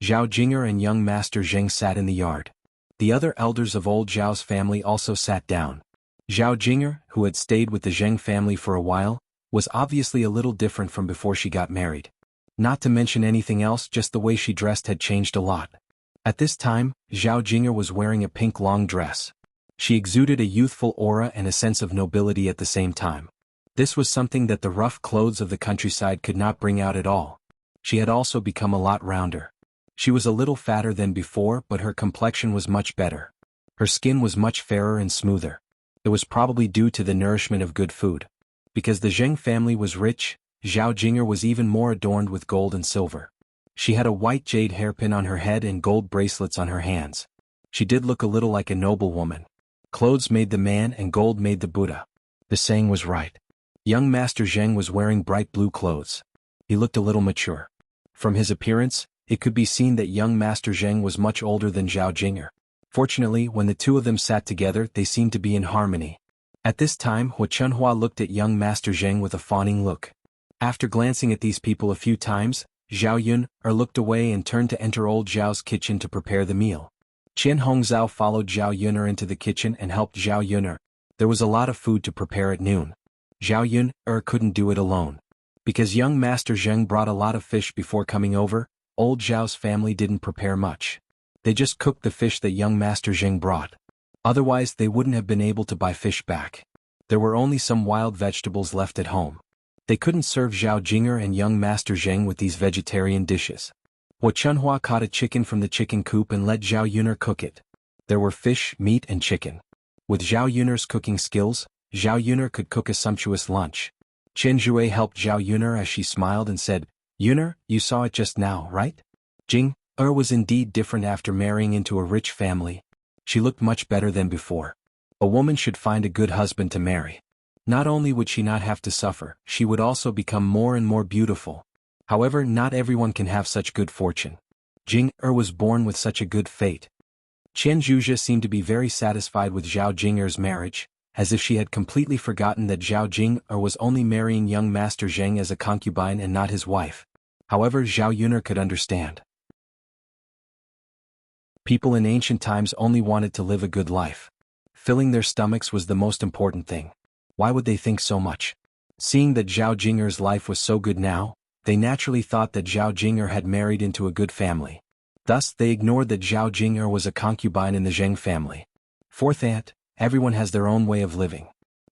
Zhao Jinger and young Master Zheng sat in the yard. The other elders of old Zhao's family also sat down. Zhao Jinger, who had stayed with the Zheng family for a while, was obviously a little different from before she got married. Not to mention anything else, just the way she dressed had changed a lot. At this time, Zhao Jinger was wearing a pink long dress. She exuded a youthful aura and a sense of nobility at the same time. This was something that the rough clothes of the countryside could not bring out at all. She had also become a lot rounder. She was a little fatter than before, but her complexion was much better. Her skin was much fairer and smoother. It was probably due to the nourishment of good food. Because the Zheng family was rich, Zhao Jinger was even more adorned with gold and silver. She had a white jade hairpin on her head and gold bracelets on her hands. She did look a little like a noble woman. Clothes made the man and gold made the Buddha. The saying was right. Young Master Zheng was wearing bright blue clothes. He looked a little mature. From his appearance, it could be seen that young Master Zheng was much older than Zhao Jinger. Fortunately, when the two of them sat together, they seemed to be in harmony. At this time, Wu Chunhua looked at young Master Zheng with a fawning look. After glancing at these people a few times, Zhao Yuner looked away and turned to enter old Zhao's kitchen to prepare the meal. Qian Hongzhao followed Zhao Yuner into the kitchen and helped Zhao Yuner. There was a lot of food to prepare at noon. Zhao Yuner couldn't do it alone. Because young Master Zheng brought a lot of fish before coming over, old Zhao's family didn't prepare much. They just cooked the fish that young Master Zheng brought. Otherwise, they wouldn't have been able to buy fish back. There were only some wild vegetables left at home. They couldn't serve Zhao Jinger and young Master Zheng with these vegetarian dishes. Wu Chunhua caught a chicken from the chicken coop and let Zhao Yuner cook it. There were fish, meat and chicken. With Zhao Yuner's cooking skills, Zhao Yuner could cook a sumptuous lunch. Qian Jue helped Zhao Yuner as she smiled and said, "Yuner, you saw it just now, right? Jing was indeed different after marrying into a rich family. She looked much better than before. A woman should find a good husband to marry. Not only would she not have to suffer, she would also become more and more beautiful. However, not everyone can have such good fortune. Jing was born with such a good fate." Qian Zhuzhe seemed to be very satisfied with Zhao Jinger's marriage, as if she had completely forgotten that Zhao Jing was only marrying young Master Zheng as a concubine and not his wife. However, Zhao Yuner could understand. People in ancient times only wanted to live a good life. Filling their stomachs was the most important thing. Why would they think so much? Seeing that Zhao Jinger's life was so good now, they naturally thought that Zhao Jinger had married into a good family. Thus, they ignored that Zhao Jinger was a concubine in the Zheng family. Fourth aunt, everyone has their own way of living.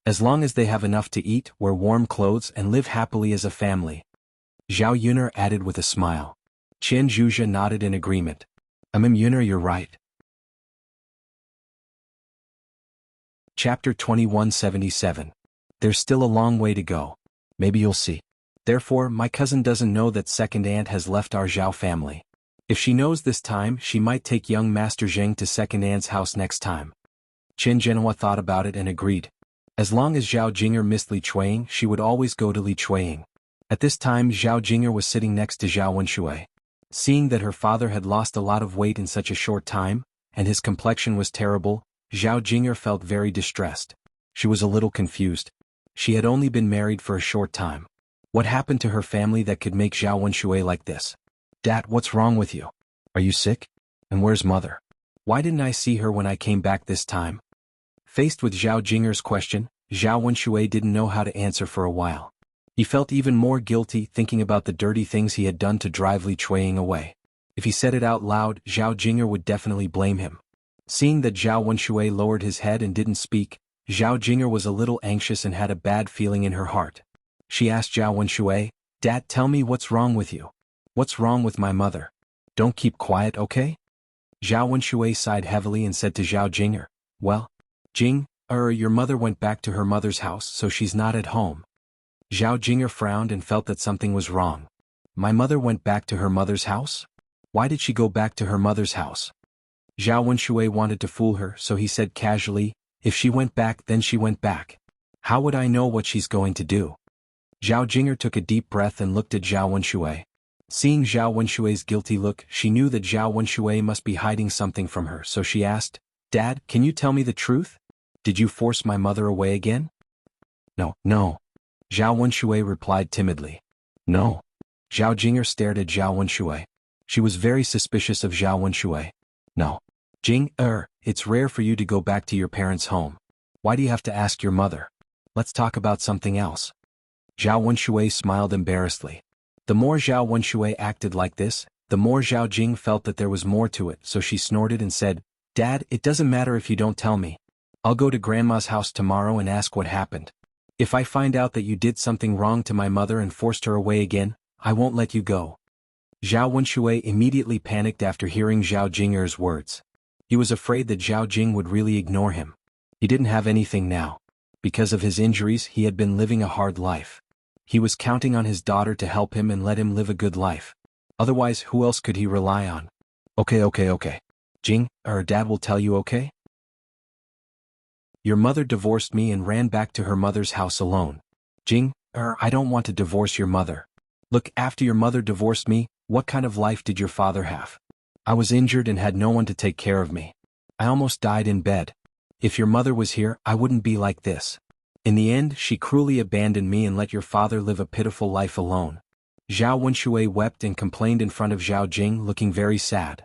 As long as they have enough to eat, wear warm clothes and live happily as a family. Zhao Yuner added with a smile. Qian Zhuzhe nodded in agreement. Yuner, you're right. Chapter 2177. There's still a long way to go. Maybe you'll see. Therefore, my cousin doesn't know that second aunt has left our Zhao family. If she knows this time, she might take young Master Zheng to second aunt's house next time. Chen Zhenhua thought about it and agreed. As long as Zhao Jinger missed Li Chueying, she would always go to Li Chueying. At this time, Zhao Jinger was sitting next to Zhao Wenshui. Seeing that her father had lost a lot of weight in such a short time, and his complexion was terrible, Zhao Jinger felt very distressed. She was a little confused. She had only been married for a short time. What happened to her family that could make Zhao Wenshui like this? Dad, what's wrong with you? Are you sick? And where's mother? Why didn't I see her when I came back this time? Faced with Zhao Jinger's question, Zhao Wenshui didn't know how to answer for a while. He felt even more guilty thinking about the dirty things he had done to drive Li Chueying away. If he said it out loud, Zhao Jinger would definitely blame him. Seeing that Zhao Wenshui lowered his head and didn't speak, Zhao Jinger was a little anxious and had a bad feeling in her heart. She asked Zhao Wenshui, Dad, tell me what's wrong with you. What's wrong with my mother? Don't keep quiet, okay? Zhao Wenshui sighed heavily and said to Zhao Jinger, well, your mother went back to her mother's house, so she's not at home. Zhao Jinger frowned and felt that something was wrong. My mother went back to her mother's house? Why did she go back to her mother's house? Zhao Wenshui wanted to fool her, so he said casually, if she went back, then she went back. How would I know what she's going to do? Zhao Jinger took a deep breath and looked at Zhao Wenshui. Seeing Zhao Wenshui's guilty look, she knew that Zhao Wenshui must be hiding something from her, so she asked, Dad, can you tell me the truth? Did you force my mother away again? No. Zhao Wenshui replied timidly. No. Zhao Jinger stared at Zhao Wenshui. She was very suspicious of Zhao Wenshui. No. It's rare for you to go back to your parents' home. Why do you have to ask your mother? Let's talk about something else. Zhao Wenshui smiled embarrassedly. The more Zhao Wenshui acted like this, the more Zhao Jing felt that there was more to it, so she snorted and said, Dad, it doesn't matter if you don't tell me. I'll go to Grandma's house tomorrow and ask what happened. If I find out that you did something wrong to my mother and forced her away again, I won't let you go. Zhao Wenshui immediately panicked after hearing Zhao Jinger's words. He was afraid that Zhao Jing would really ignore him. He didn't have anything now. Because of his injuries, he had been living a hard life. He was counting on his daughter to help him and let him live a good life. Otherwise, who else could he rely on? Okay. Jing, Dad will tell you, okay? Your mother divorced me and ran back to her mother's house alone. Jing, I don't want to divorce your mother. Look, after your mother divorced me, what kind of life did your father have? I was injured and had no one to take care of me. I almost died in bed. If your mother was here, I wouldn't be like this. In the end, she cruelly abandoned me and let your father live a pitiful life alone. Zhao Wenshui wept and complained in front of Zhao Jing, looking very sad.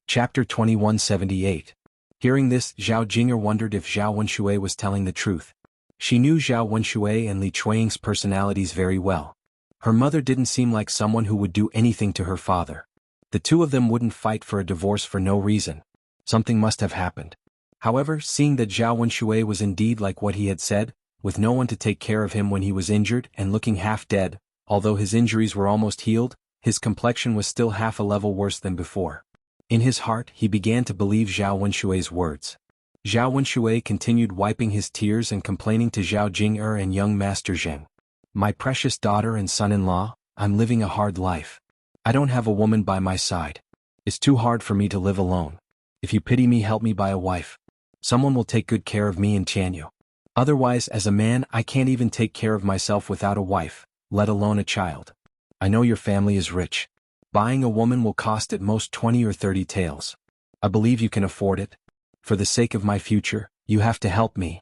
Chapter 2178. Hearing this, Zhao Jinger wondered if Zhao Wenshui was telling the truth. She knew Zhao Wenshui and Li Chueying's personalities very well. Her mother didn't seem like someone who would do anything to her father. The two of them wouldn't fight for a divorce for no reason. Something must have happened. However, seeing that Zhao Wenshui was indeed like what he had said, with no one to take care of him when he was injured and looking half dead, although his injuries were almost healed, his complexion was still half a level worse than before. In his heart, he began to believe Zhao Wenshui's words. Zhao Wenshui continued wiping his tears and complaining to Zhao Jinger and young Master Zheng. My precious daughter and son-in-law, I'm living a hard life. I don't have a woman by my side. It's too hard for me to live alone. If you pity me, help me buy a wife. Someone will take good care of me and Chanyu. Otherwise, as a man, I can't even take care of myself without a wife, let alone a child. I know your family is rich. Buying a woman will cost at most 20 or 30 taels. I believe you can afford it. For the sake of my future, you have to help me.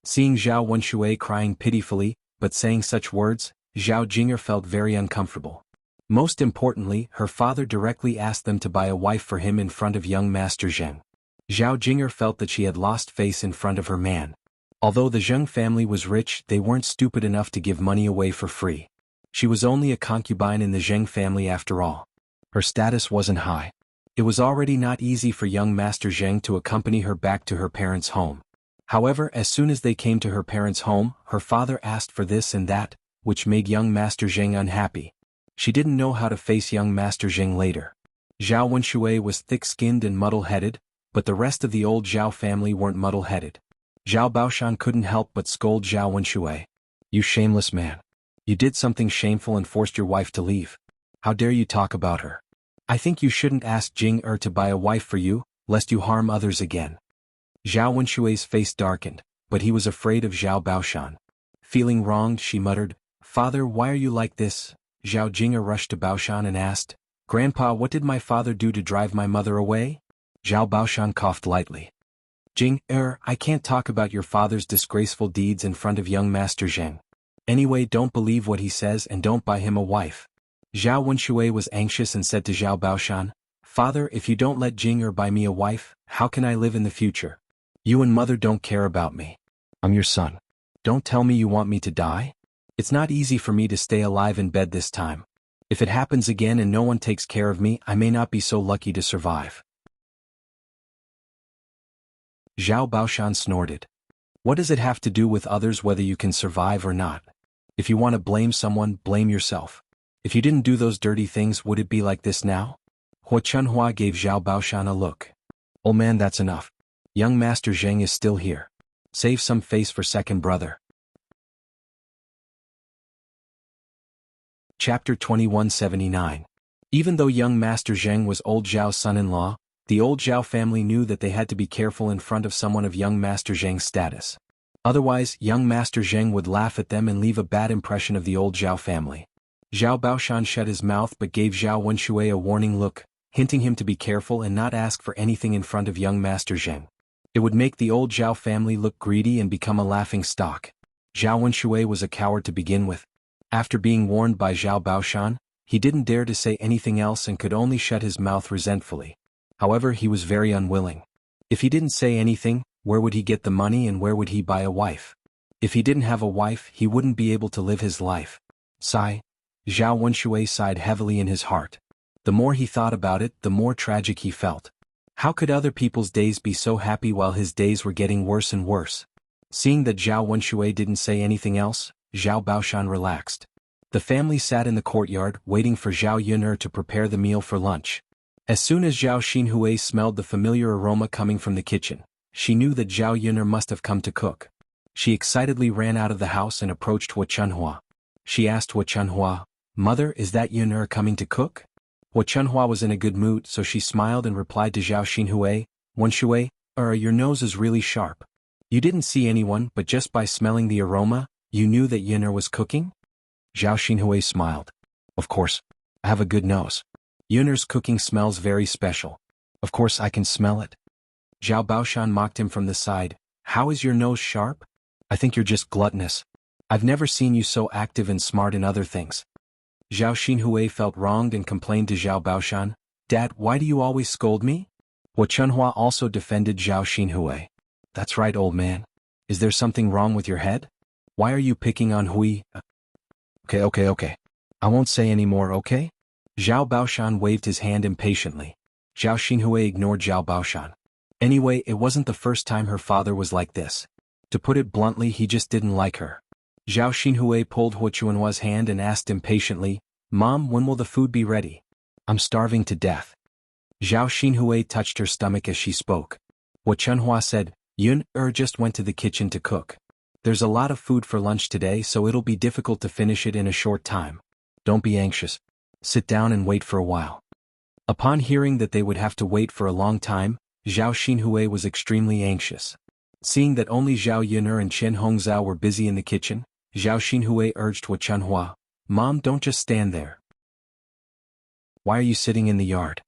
Seeing Zhao Wenshui crying pitifully, but saying such words, Zhao Jinger felt very uncomfortable. Most importantly, her father directly asked them to buy a wife for him in front of young Master Zheng. Zhao Jing'er felt that she had lost face in front of her man. Although the Zheng family was rich, they weren't stupid enough to give money away for free. She was only a concubine in the Zheng family after all. Her status wasn't high. It was already not easy for young Master Zheng to accompany her back to her parents' home. However, as soon as they came to her parents' home, her father asked for this and that, which made young Master Zheng unhappy. She didn't know how to face young Master Zheng later. Zhao Wenshui was thick-skinned and muddle-headed, but the rest of the old Zhao family weren't muddle-headed. Zhao Baoshan couldn't help but scold Zhao Wenshui. "You shameless man. You did something shameful and forced your wife to leave. How dare you talk about her? I think you shouldn't ask Jing to buy a wife for you, lest you harm others again." Zhao Wenshui's face darkened, but he was afraid of Zhao Baoshan. Feeling wronged, she muttered, "Father, why are you like this?" Zhao Jing'er rushed to Baoshan and asked, "Grandpa, what did my father do to drive my mother away?" Zhao Baoshan coughed lightly. "Jing', I can't talk about your father's disgraceful deeds in front of young Master Zheng. Anyway, don't believe what he says and don't buy him a wife." Zhao Wenshui was anxious and said to Zhao Baoshan, "Father, if you don't let Jing buy me a wife, how can I live in the future? You and mother don't care about me. I'm your son. Don't tell me you want me to die? It's not easy for me to stay alive in bed this time. If it happens again and no one takes care of me, I may not be so lucky to survive." Zhao Baoshan snorted. "What does it have to do with others whether you can survive or not? If you want to blame someone, blame yourself. If you didn't do those dirty things, would it be like this now?" Hua Chunhua gave Zhao Baoshan a look. "Old man, that's enough. Young Master Zheng is still here. Save some face for second brother." Chapter 2179. Even though young Master Zheng was old Zhao's son-in-law, the old Zhao family knew that they had to be careful in front of someone of young Master Zheng's status. Otherwise, young Master Zheng would laugh at them and leave a bad impression of the old Zhao family. Zhao Baoshan shut his mouth but gave Zhao Wenshui a warning look, hinting him to be careful and not ask for anything in front of young Master Zheng. It would make the old Zhao family look greedy and become a laughing stock. Zhao Wenshui was a coward to begin with. After being warned by Zhao Baoshan, he didn't dare to say anything else and could only shut his mouth resentfully. However, he was very unwilling. If he didn't say anything, where would he get the money and where would he buy a wife? If he didn't have a wife, he wouldn't be able to live his life. Sigh. Zhao Wenshui sighed heavily in his heart. The more he thought about it, the more tragic he felt. How could other people's days be so happy while his days were getting worse and worse? Seeing that Zhao Wenshui didn't say anything else, Zhao Baoshan relaxed. The family sat in the courtyard, waiting for Zhao Yun'er to prepare the meal for lunch. As soon as Zhao Xinhui smelled the familiar aroma coming from the kitchen, she knew that Zhao Yun'er must have come to cook. She excitedly ran out of the house and approached Hua Chunhua. She asked Hua Chunhua, "Mother, is that Yun'er coming to cook?" Hua Chunhua was in a good mood, so she smiled and replied to Zhao Xinhui, "Wenshui, your nose is really sharp. You didn't see anyone, but just by smelling the aroma, you knew that Yun'er was cooking?" Zhao Xinhui smiled. "Of course. I have a good nose. Yun'er's cooking smells very special. Of course I can smell it." Zhao Baoshan mocked him from the side. "How is your nose sharp? I think you're just gluttonous. I've never seen you so active and smart in other things." Zhao Xinhui felt wronged and complained to Zhao Baoshan, "Dad, why do you always scold me?" Hua Chunhua also defended Zhao Xinhui. "That's right, old man. Is there something wrong with your head? Why are you picking on Hui?" Okay. I won't say any more, okay?" Zhao Baoshan waved his hand impatiently. Zhao Xinhui ignored Zhao Baoshan. Anyway, it wasn't the first time her father was like this. To put it bluntly, he just didn't like her. Zhao Xinhui pulled Hua Chunhua's hand and asked impatiently, "Mom, when will the food be ready? I'm starving to death." Zhao Xinhui touched her stomach as she spoke. Hua Chunhua said, "Yun-er just went to the kitchen to cook. There's a lot of food for lunch today, so it'll be difficult to finish it in a short time. Don't be anxious. Sit down and wait for a while." Upon hearing that they would have to wait for a long time, Zhao Xinhui was extremely anxious. Seeing that only Zhao Yun'er and Chen Hongzhao were busy in the kitchen, Zhao Xinhui urged Hua Chunhua, "Mom, don't just stand there. Why are you sitting in the yard?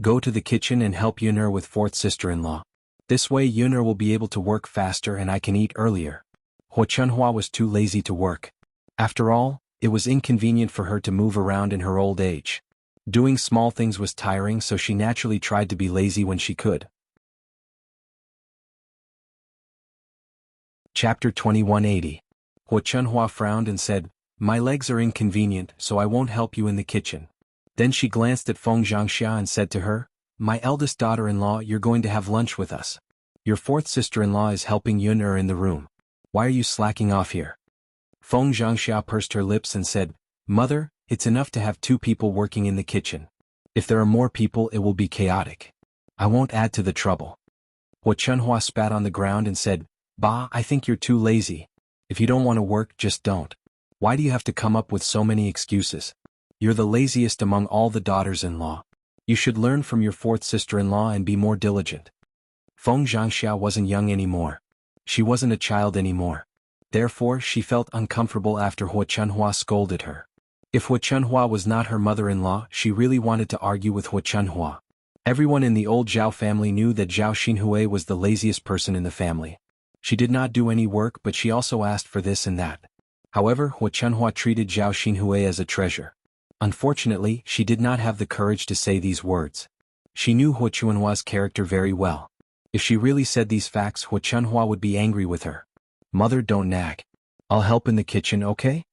Go to the kitchen and help Yun'er with fourth sister-in-law. This way Yun'er will be able to work faster and I can eat earlier." Hua Chunhua was too lazy to work. After all, It was inconvenient for her to move around in her old age. Doing small things was tiring, so she naturally tried to be lazy when she could. Chapter 2180. Hua Chunhua frowned and said, "My legs are inconvenient, so I won't help you in the kitchen." Then she glanced at Feng Zhangxia and said to her, "My eldest daughter-in-law, you're going to have lunch with us. Your fourth sister-in-law is helping Yun in the room. Why are you slacking off here?" Feng Zhangxia pursed her lips and said, "Mother, it's enough to have 2 people working in the kitchen. If there are more people, it will be chaotic. I won't add to the trouble." Hua Chunhua spat on the ground and said, "Bah, I think you're too lazy. If you don't want to work, just don't. Why do you have to come up with so many excuses? You're the laziest among all the daughters-in-law. You should learn from your fourth sister-in-law and be more diligent." Feng Zhangxia wasn't young anymore. She wasn't a child anymore. Therefore, she felt uncomfortable after Hua Chunhua scolded her. If Hua Chunhua was not her mother-in-law, she really wanted to argue with Hua Chunhua. Everyone in the old Zhao family knew that Zhao Xinhui was the laziest person in the family. She did not do any work, but she also asked for this and that. However, Hua Chunhua treated Zhao Xinhui as a treasure. Unfortunately, she did not have the courage to say these words. She knew Hua Chunhua's character very well. If she really said these facts, Hua Chunhua would be angry with her. "Mother, don't nag. I'll help in the kitchen, okay?"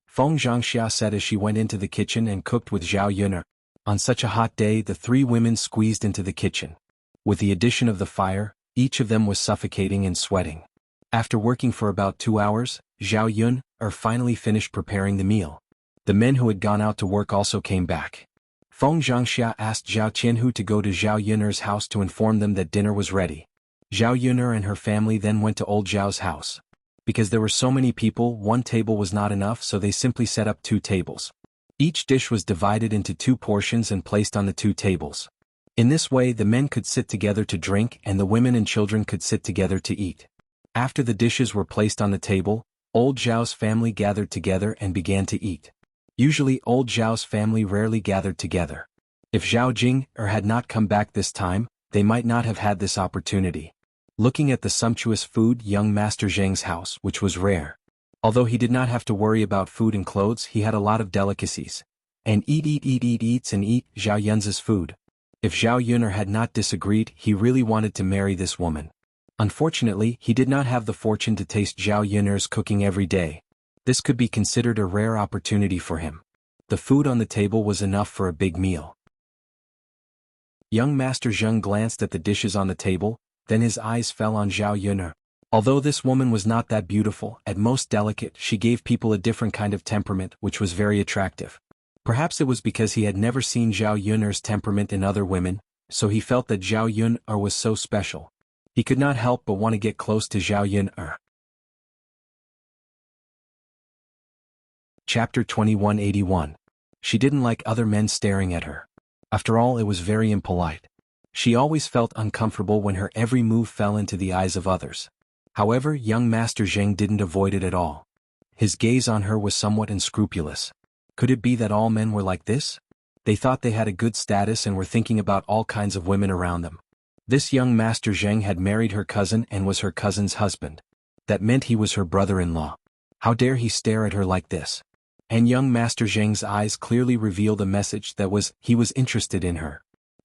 Feng Zhangxia said as she went into the kitchen and cooked with Zhao Yun. On such a hot day, the 3 women squeezed into the kitchen. With the addition of the fire, each of them was suffocating and sweating. After working for about 2 hours, Zhao Yun finally finished preparing the meal. The men who had gone out to work also came back. Feng Zhangxia asked Zhao Qianhu to go to Zhao Yun's house to inform them that dinner was ready. Zhao Yun and her family then went to old Zhao's house. Because there were so many people, 1 table was not enough, so they simply set up 2 tables. Each dish was divided into 2 portions and placed on the 2 tables. In this way, the men could sit together to drink and the women and children could sit together to eat. After the dishes were placed on the table, old Zhao's family gathered together and began to eat. Usually, old Zhao's family rarely gathered together. If Zhao Jing had not come back this time, they might not have had this opportunity. Looking at the sumptuous food, young Master Zheng's house, which was rare. Although he did not have to worry about food and clothes, he had a lot of delicacies. And eats Zhao Yun's food. If Zhao Yun had not disagreed, he really wanted to marry this woman. Unfortunately, he did not have the fortune to taste Zhao Yun's cooking every day. This could be considered a rare opportunity for him. The food on the table was enough for a big meal. Young Master Zheng glanced at the dishes on the table, then his eyes fell on Zhao Yun. Although this woman was not that beautiful, at most delicate, she gave people a different kind of temperament, which was very attractive. Perhaps it was because he had never seen Zhao Yun's temperament in other women, so he felt that Zhao Yun was so special. He could not help but want to get close to Zhao Yun. Chapter 2181. She didn't like other men staring at her. After all, it was very impolite. She always felt uncomfortable when her every move fell into the eyes of others. However, young Master Zheng didn't avoid it at all. His gaze on her was somewhat unscrupulous. Could it be that all men were like this? They thought they had a good status and were thinking about all kinds of women around them. This young Master Zheng had married her cousin and was her cousin's husband. That meant he was her brother-in-law. How dare he stare at her like this? And young Master Zheng's eyes clearly revealed a message that he was interested in her.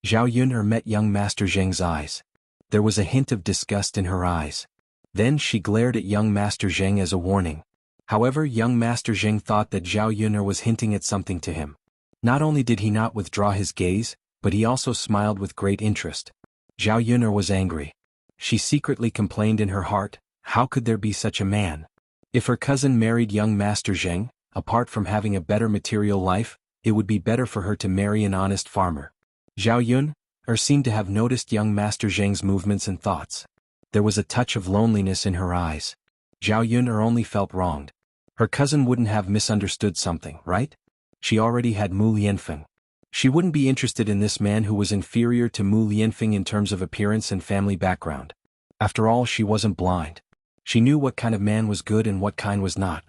Zhao Yun met young Master Zheng's eyes. There was a hint of disgust in her eyes. Then she glared at young Master Zheng as a warning. However, young Master Zheng thought that Zhao Yun was hinting at something to him. Not only did he not withdraw his gaze, but he also smiled with great interest. Zhao Yun was angry. She secretly complained in her heart, how could there be such a man? If her cousin married young Master Zheng, apart from having a better material life, it would be better for her to marry an honest farmer. Zhao Yun seemed to have noticed young Master Zheng's movements and thoughts. There was a touch of loneliness in her eyes. Zhao Yun only felt wronged. Her cousin wouldn't have misunderstood something, right? She already had Mu Lianfeng. She wouldn't be interested in this man who was inferior to Mu Lianfeng in terms of appearance and family background. After all, she wasn't blind. She knew what kind of man was good and what kind was not.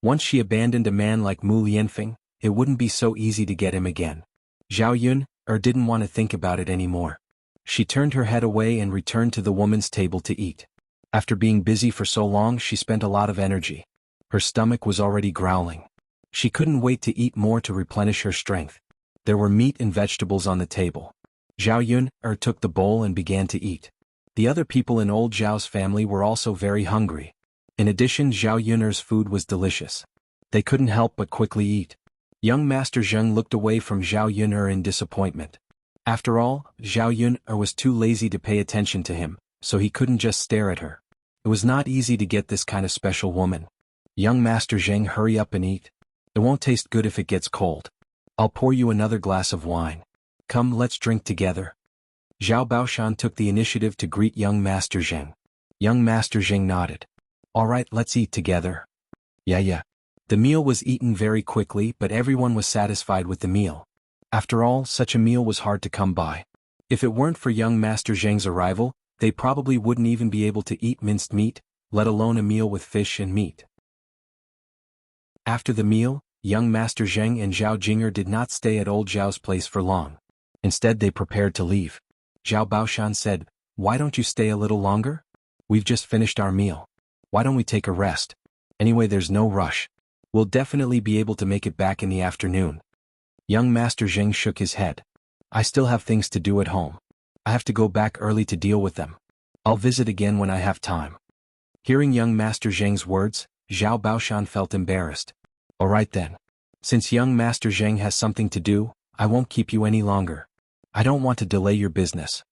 Once she abandoned a man like Mu Lianfeng, it wouldn't be so easy to get him again. Zhao Yun didn't want to think about it anymore. She turned her head away and returned to the woman's table to eat. After being busy for so long, she spent a lot of energy. Her stomach was already growling. She couldn't wait to eat more to replenish her strength. There were meat and vegetables on the table. Zhao Yun took the bowl and began to eat. The other people in old Zhao's family were also very hungry. In addition, Zhao Yun's food was delicious. They couldn't help but quickly eat. Young Master Zheng looked away from Zhao Yun in disappointment. After all, Zhao Yun was too lazy to pay attention to him, so he couldn't just stare at her. It was not easy to get this kind of special woman. Young Master Zheng, hurry up and eat. It won't taste good if it gets cold. I'll pour you another glass of wine. Come, let's drink together. Zhao Baoshan took the initiative to greet young Master Zheng. Young Master Zheng nodded. All right, let's eat together. Yeah. The meal was eaten very quickly, but everyone was satisfied with the meal. After all, such a meal was hard to come by. If it weren't for young Master Zheng's arrival, they probably wouldn't even be able to eat minced meat, let alone a meal with fish and meat. After the meal, young Master Zheng and Zhao Jing'er did not stay at old Zhao's place for long. Instead, they prepared to leave. Zhao Baoshan said, "Why don't you stay a little longer? We've just finished our meal. Why don't we take a rest? Anyway, there's no rush. We'll definitely be able to make it back in the afternoon." Young Master Zheng shook his head. "I still have things to do at home. I have to go back early to deal with them. I'll visit again when I have time." Hearing young Master Zheng's words, Zhao Baoshan felt embarrassed. "All right then. Since young Master Zheng has something to do, I won't keep you any longer. I don't want to delay your business."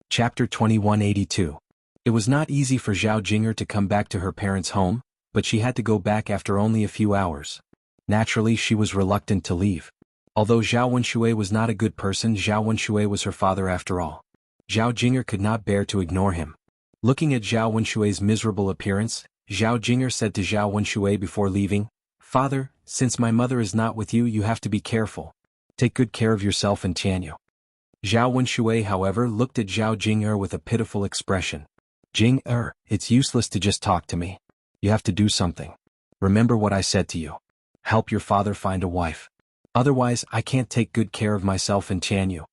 Chapter 2182. It was not easy for Zhao Jing'er to come back to her parents' home, but she had to go back after only a few hours. Naturally, she was reluctant to leave. Although Zhao Wenshui was not a good person, Zhao Wenshui was her father after all. Zhao Jing'er could not bear to ignore him. Looking at Zhao Wenshui's miserable appearance, Zhao Jing'er said to Zhao Wenshui before leaving, "Father, since my mother is not with you, you have to be careful. Take good care of yourself and Tianyu." Zhao Wenshui, however, looked at Zhao Jing'er with a pitiful expression. "Jing'er, it's useless to just talk to me. You have to do something. Remember what I said to you. Help your father find a wife. Otherwise, I can't take good care of myself and Tianyu."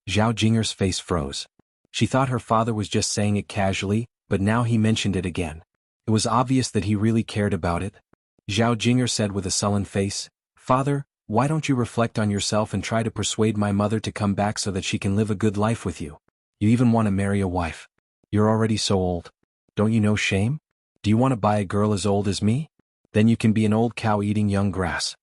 Zhao Jing'er's face froze. She thought her father was just saying it casually, but now he mentioned it again. It was obvious that he really cared about it. Zhao Jing'er said with a sullen face, "Father, why don't you reflect on yourself and try to persuade my mother to come back so that she can live a good life with you? You even want to marry a wife. You're already so old. Don't you know shame? Do you want to buy a girl as old as me? Then you can be an old cow eating young grass."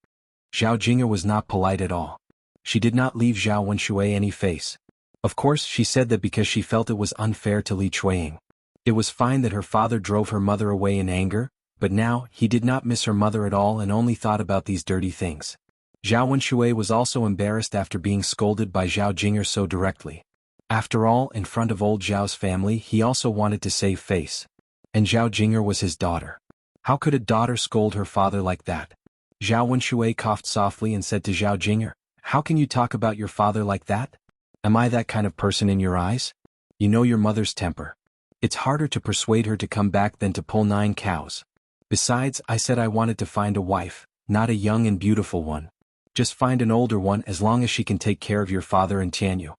Zhao Jing'er was not polite at all. She did not leave Zhao Wenshui any face. Of course, she said that because she felt it was unfair to Li Chuiying. It was fine that her father drove her mother away in anger, but now he did not miss her mother at all and only thought about these dirty things. Zhao Wenshui was also embarrassed after being scolded by Zhao Jing'er so directly. After all, in front of old Zhao's family, he also wanted to save face. And Zhao Jing'er was his daughter. How could a daughter scold her father like that? Zhao Wenshui coughed softly and said to Zhao Jing'er, "How can you talk about your father like that? Am I that kind of person in your eyes? You know your mother's temper. It's harder to persuade her to come back than to pull 9 cows. Besides, I said I wanted to find a wife, not a young and beautiful one. Just find an older one as long as she can take care of your father and Tianyu."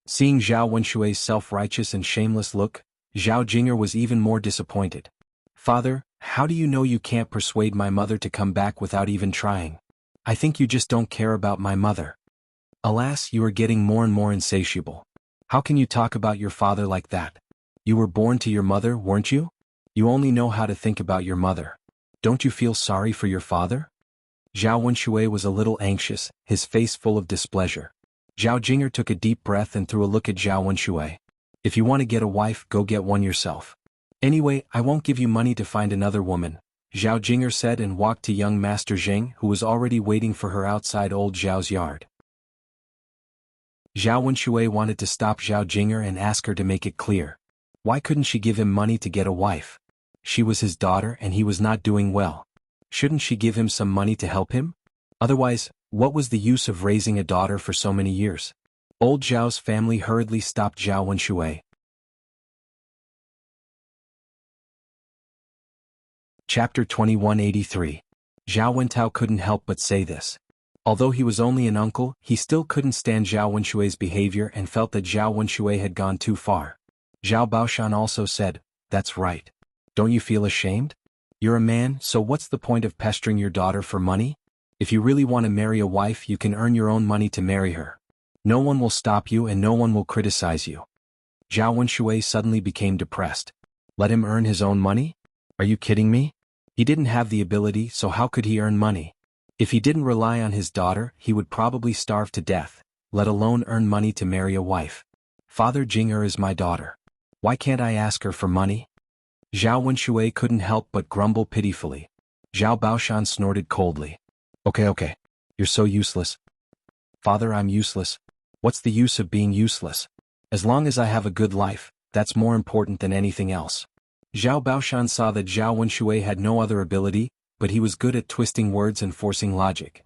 Seeing Zhao Wenshui's self-righteous and shameless look, Zhao Jing'er was even more disappointed. "Father, how do you know you can't persuade my mother to come back without even trying? I think you just don't care about my mother. Alas, you are getting more and more insatiable. How can you talk about your father like that? You were born to your mother, weren't you? You only know how to think about your mother. Don't you feel sorry for your father?" Zhao Wenshui was a little anxious, his face full of displeasure. Zhao Jing'er took a deep breath and threw a look at Zhao Wenshui. "If you want to get a wife, go get one yourself. Anyway, I won't give you money to find another woman," Zhao Jing'er said and walked to young Master Zheng, who was already waiting for her outside old Zhao's yard. Zhao Wenshui wanted to stop Zhao Jing'er and ask her to make it clear. Why couldn't she give him money to get a wife? She was his daughter and he was not doing well. Shouldn't she give him some money to help him? Otherwise, what was the use of raising a daughter for so many years? Old Zhao's family hurriedly stopped Zhao Wenshui. Chapter 2183. Zhao Wentao couldn't help but say this. Although he was only an uncle, he still couldn't stand Zhao Wenshui's behavior and felt that Zhao Wenshui had gone too far. Zhao Baoshan also said, "That's right. Don't you feel ashamed? You're a man, so what's the point of pestering your daughter for money? If you really want to marry a wife, you can earn your own money to marry her. No one will stop you and no one will criticize you. Zhao Wenshui suddenly became depressed. Let him earn his own money? Are you kidding me? He didn't have the ability, so how could he earn money? If he didn't rely on his daughter, he would probably starve to death, let alone earn money to marry a wife. Father Jing'er is my daughter. Why can't I ask her for money? Zhao Wenshui couldn't help but grumble pitifully. Zhao Baoshan snorted coldly. Okay. You're so useless. Father, I'm useless. What's the use of being useless? As long as I have a good life, that's more important than anything else. Zhao Baoshan saw that Zhao Wenshui had no other ability, but he was good at twisting words and forcing logic.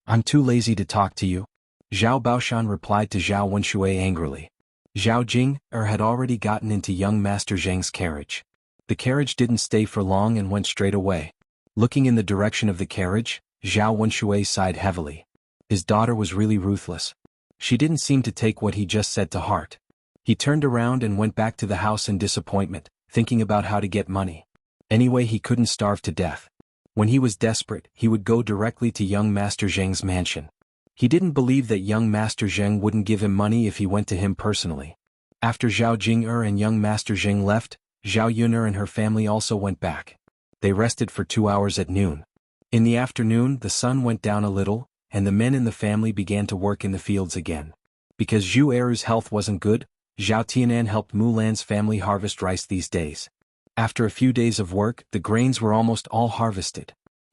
I'm too lazy to talk to you. Zhao Baoshan replied to Zhao Wenshui angrily. Zhao Jing'er had already gotten into young Master Zheng's carriage. The carriage didn't stay for long and went straight away. Looking in the direction of the carriage, Zhao Wenshui sighed heavily. His daughter was really ruthless. She didn't seem to take what he just said to heart. He turned around and went back to the house in disappointment, thinking about how to get money. Anyway, he couldn't starve to death. When he was desperate, he would go directly to young Master Zheng's mansion. He didn't believe that young Master Zheng wouldn't give him money if he went to him personally. After Zhao Jing'er and young Master Zheng left, Zhao Yun'er and her family also went back. They rested for 2 hours at noon. In the afternoon, the sun went down a little, and the men in the family began to work in the fields again. Because Zhu Eru's health wasn't good, Zhao Tianan helped Mulan's family harvest rice these days. After a few days of work, the grains were almost all harvested.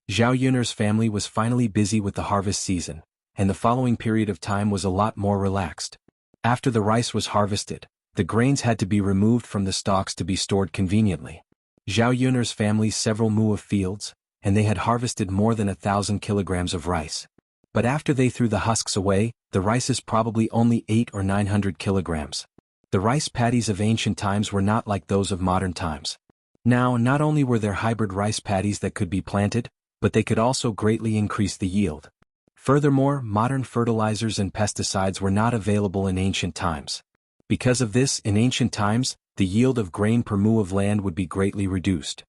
Zhao Yun'er's family was finally busy with the harvest season, and the following period of time was a lot more relaxed. After the rice was harvested, the grains had to be removed from the stalks to be stored conveniently. Zhao Yun'er's family's several mu of fields, and they had harvested more than 1,000 kilograms of rice. But after they threw the husks away, the rice is probably only 800 or 900 kilograms. The rice paddies of ancient times were not like those of modern times. Now, not only were there hybrid rice paddies that could be planted, but they could also greatly increase the yield. Furthermore, modern fertilizers and pesticides were not available in ancient times. Because of this, in ancient times, the yield of grain per mu of land would be greatly reduced.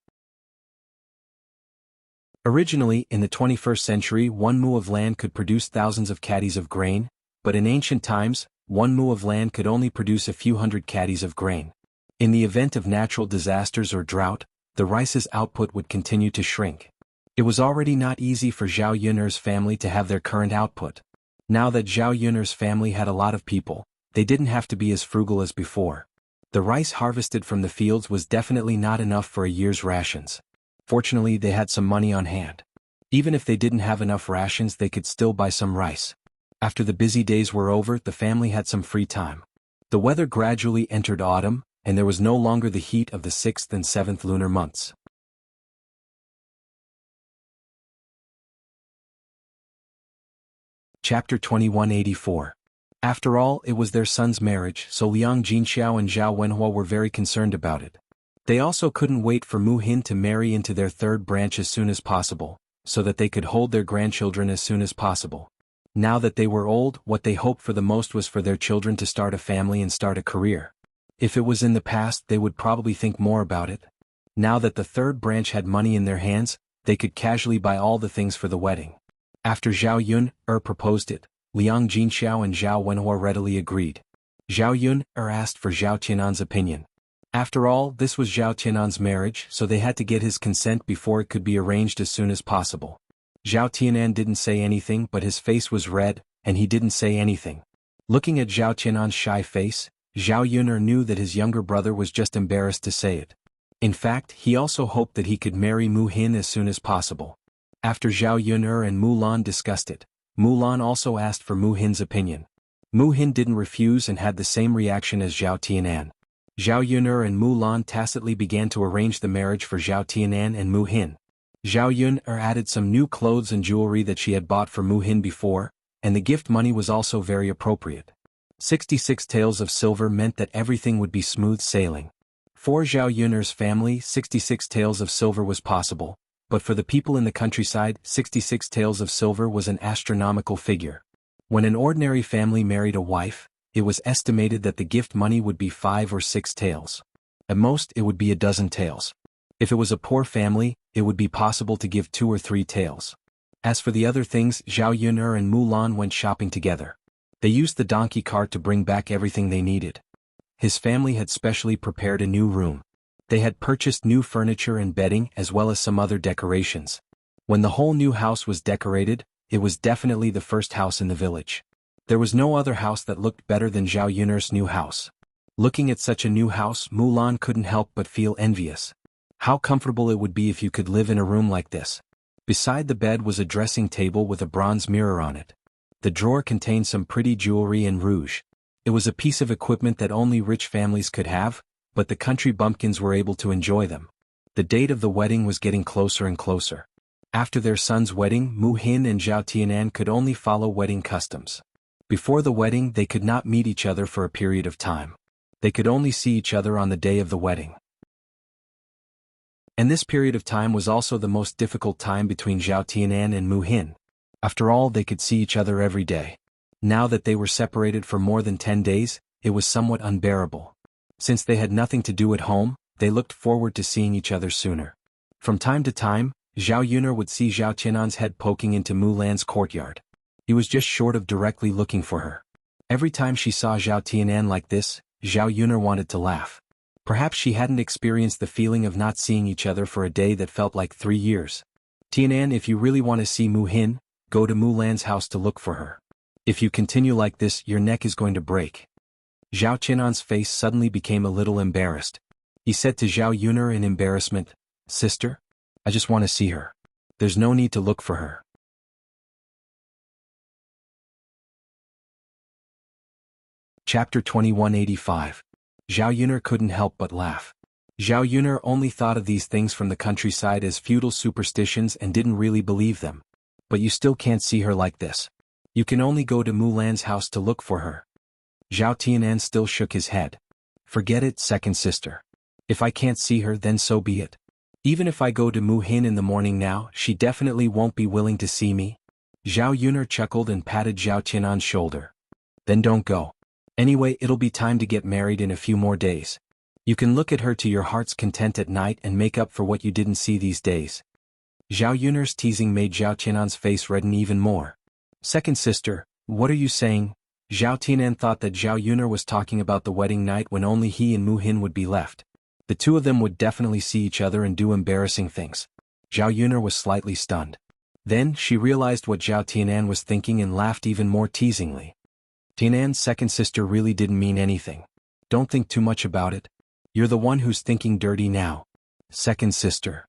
Originally, in the 21st century, 1 mu of land could produce thousands of caddies of grain, but in ancient times, 1 mu of land could only produce a few hundred caddies of grain. In the event of natural disasters or drought, the rice's output would continue to shrink. It was already not easy for Zhao Yun'er's family to have their current output. Now that Zhao Yun'er's family had a lot of people, they didn't have to be as frugal as before. The rice harvested from the fields was definitely not enough for a year's rations. Fortunately, they had some money on hand. Even if they didn't have enough rations, they could still buy some rice. After the busy days were over, the family had some free time. The weather gradually entered autumn, and there was no longer the heat of the 6th and 7th lunar months. Chapter 2184. After all, it was their son's marriage, so Liang Jinxiao and Zhao Wenhua were very concerned about it. They also couldn't wait for Mu Hin to marry into their third branch as soon as possible, so that they could hold their grandchildren as soon as possible. Now that they were old, what they hoped for the most was for their children to start a family and start a career. If it was in the past, they would probably think more about it. Now that the third branch had money in their hands, they could casually buy all the things for the wedding. After Zhao Yun'er proposed it, Liang Jinxiao and Zhao Wenhua readily agreed. Zhao Yun'er asked for Zhao Tianan's opinion. After all, this was Zhao Tianan's marriage, so they had to get his consent before it could be arranged as soon as possible. Zhao Tianan didn't say anything, but his face was red, and he didn't say anything. Looking at Zhao Tianan's shy face, Zhao Yun'er knew that his younger brother was just embarrassed to say it. In fact, he also hoped that he could marry Mu Hin as soon as possible. After Zhao Yun'er and Mulan discussed it, Mulan also asked for Mu Hin's opinion. Mu Hin didn't refuse and had the same reaction as Zhao Tianan. Zhao Yun'er and Mulan tacitly began to arrange the marriage for Zhao Tianan and Mu Hin. Zhao Yun'er added some new clothes and jewelry that she had bought for Mu Hin before, and the gift money was also very appropriate. 66 taels of silver meant that everything would be smooth sailing. For Zhao Yun'er's family, 66 taels of silver was possible, but for the people in the countryside, 66 taels of silver was an astronomical figure. When an ordinary family married a wife, it was estimated that the gift money would be 5 or 6 taels. At most, it would be a dozen taels. If it was a poor family, it would be possible to give 2 or 3 taels. As for the other things, Zhao Yun'er and Mulan went shopping together. They used the donkey cart to bring back everything they needed. His family had specially prepared a new room. They had purchased new furniture and bedding as well as some other decorations. When the whole new house was decorated, it was definitely the first house in the village. There was no other house that looked better than Zhao Yun'er's new house. Looking at such a new house, Mulan couldn't help but feel envious. How comfortable it would be if you could live in a room like this. Beside the bed was a dressing table with a bronze mirror on it. The drawer contained some pretty jewelry and rouge. It was a piece of equipment that only rich families could have, but the country bumpkins were able to enjoy them. The date of the wedding was getting closer and closer. After their son's wedding, Mu Hin and Zhao Tianan could only follow wedding customs. Before the wedding, they could not meet each other for a period of time. They could only see each other on the day of the wedding. And this period of time was also the most difficult time between Zhao Tianan and Mu Hin. After all, they could see each other every day. Now that they were separated for more than 10 days, it was somewhat unbearable. Since they had nothing to do at home, they looked forward to seeing each other sooner. From time to time, Zhao Yun'er would see Zhao Tianan's head poking into Mulan's courtyard. He was just short of directly looking for her. Every time she saw Zhao Tianan like this, Zhao Yun'er wanted to laugh. Perhaps she hadn't experienced the feeling of not seeing each other for a day that felt like 3 years. Tianan, if you really want to see Mu Hin, go to Mulan's house to look for her. If you continue like this, your neck is going to break. Zhao Tianan's face suddenly became a little embarrassed. He said to Zhao Yun'er in embarrassment, "Sister? I just want to see her. There's no need to look for her." Chapter 2185. Zhao Yun'er couldn't help but laugh. Zhao Yun'er only thought of these things from the countryside as feudal superstitions and didn't really believe them. But you still can't see her like this. You can only go to Mulan's house to look for her. Zhao Tianan still shook his head. "Forget it, second sister. If I can't see her, then so be it. Even if I go to Mu Hin in the morning now, she definitely won't be willing to see me." Zhao Yun'er chuckled and patted Zhao Tianan's shoulder. "Then don't go. Anyway, it'll be time to get married in a few more days. You can look at her to your heart's content at night and make up for what you didn't see these days." Zhao Yun'er's teasing made Zhao Tianan's face redden even more. "Second sister, what are you saying?" Zhao Tianan thought that Zhao Yun'er was talking about the wedding night when only he and Mu Hin would be left. The two of them would definitely see each other and do embarrassing things. Zhao Yun'er was slightly stunned. Then she realized what Zhao Tianan was thinking and laughed even more teasingly. "Tianan's second sister really didn't mean anything. Don't think too much about it. You're the one who's thinking dirty now. Second sister."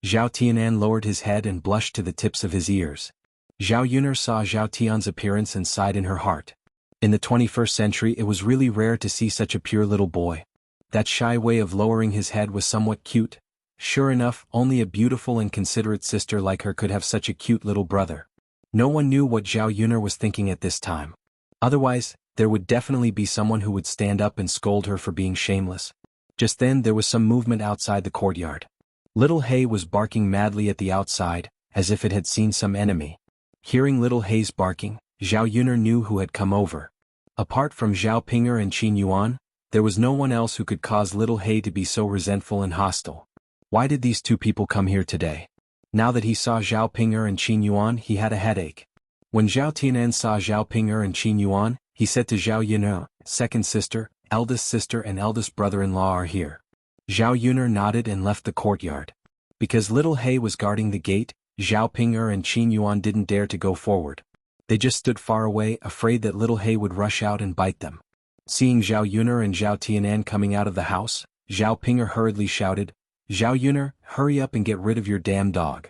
Zhao Tianan lowered his head and blushed to the tips of his ears. Zhao Yun'er saw Zhao Tian's appearance and sighed in her heart. In the 21st century, it was really rare to see such a pure little boy. That shy way of lowering his head was somewhat cute. Sure enough, only a beautiful and considerate sister like her could have such a cute little brother. No one knew what Zhao Yun'er was thinking at this time. Otherwise, there would definitely be someone who would stand up and scold her for being shameless. Just then there was some movement outside the courtyard. Little Hay was barking madly at the outside, as if it had seen some enemy. Hearing Little Hay's barking, Zhao Yun'er knew who had come over. Apart from Zhao Ping'er and Qin Yuan, there was no one else who could cause Little Hay to be so resentful and hostile. Why did these two people come here today? Now that he saw Zhao Ping'er and Qin Yuan, he had a headache. When Zhao Tianan saw Zhao Ping'er and Qin Yuan, he said to Zhao Yun'er, "Second sister, eldest sister and eldest brother-in-law are here." Zhao Yun'er nodded and left the courtyard. Because Little Hay was guarding the gate, Zhao Ping'er and Qin Yuan didn't dare to go forward. They just stood far away, afraid that Little Hay would rush out and bite them. Seeing Zhao Yun'er and Zhao Tianan coming out of the house, Zhao Ping'er hurriedly shouted, "Zhao Yun'er, hurry up and get rid of your damn dog."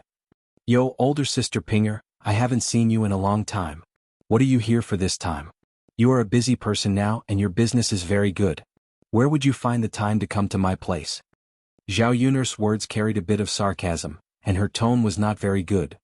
"Yo, older sister Ping'er, I haven't seen you in a long time. What are you here for this time? You are a busy person now and your business is very good. Where would you find the time to come to my place?" Zhao Yun'er's words carried a bit of sarcasm, and her tone was not very good.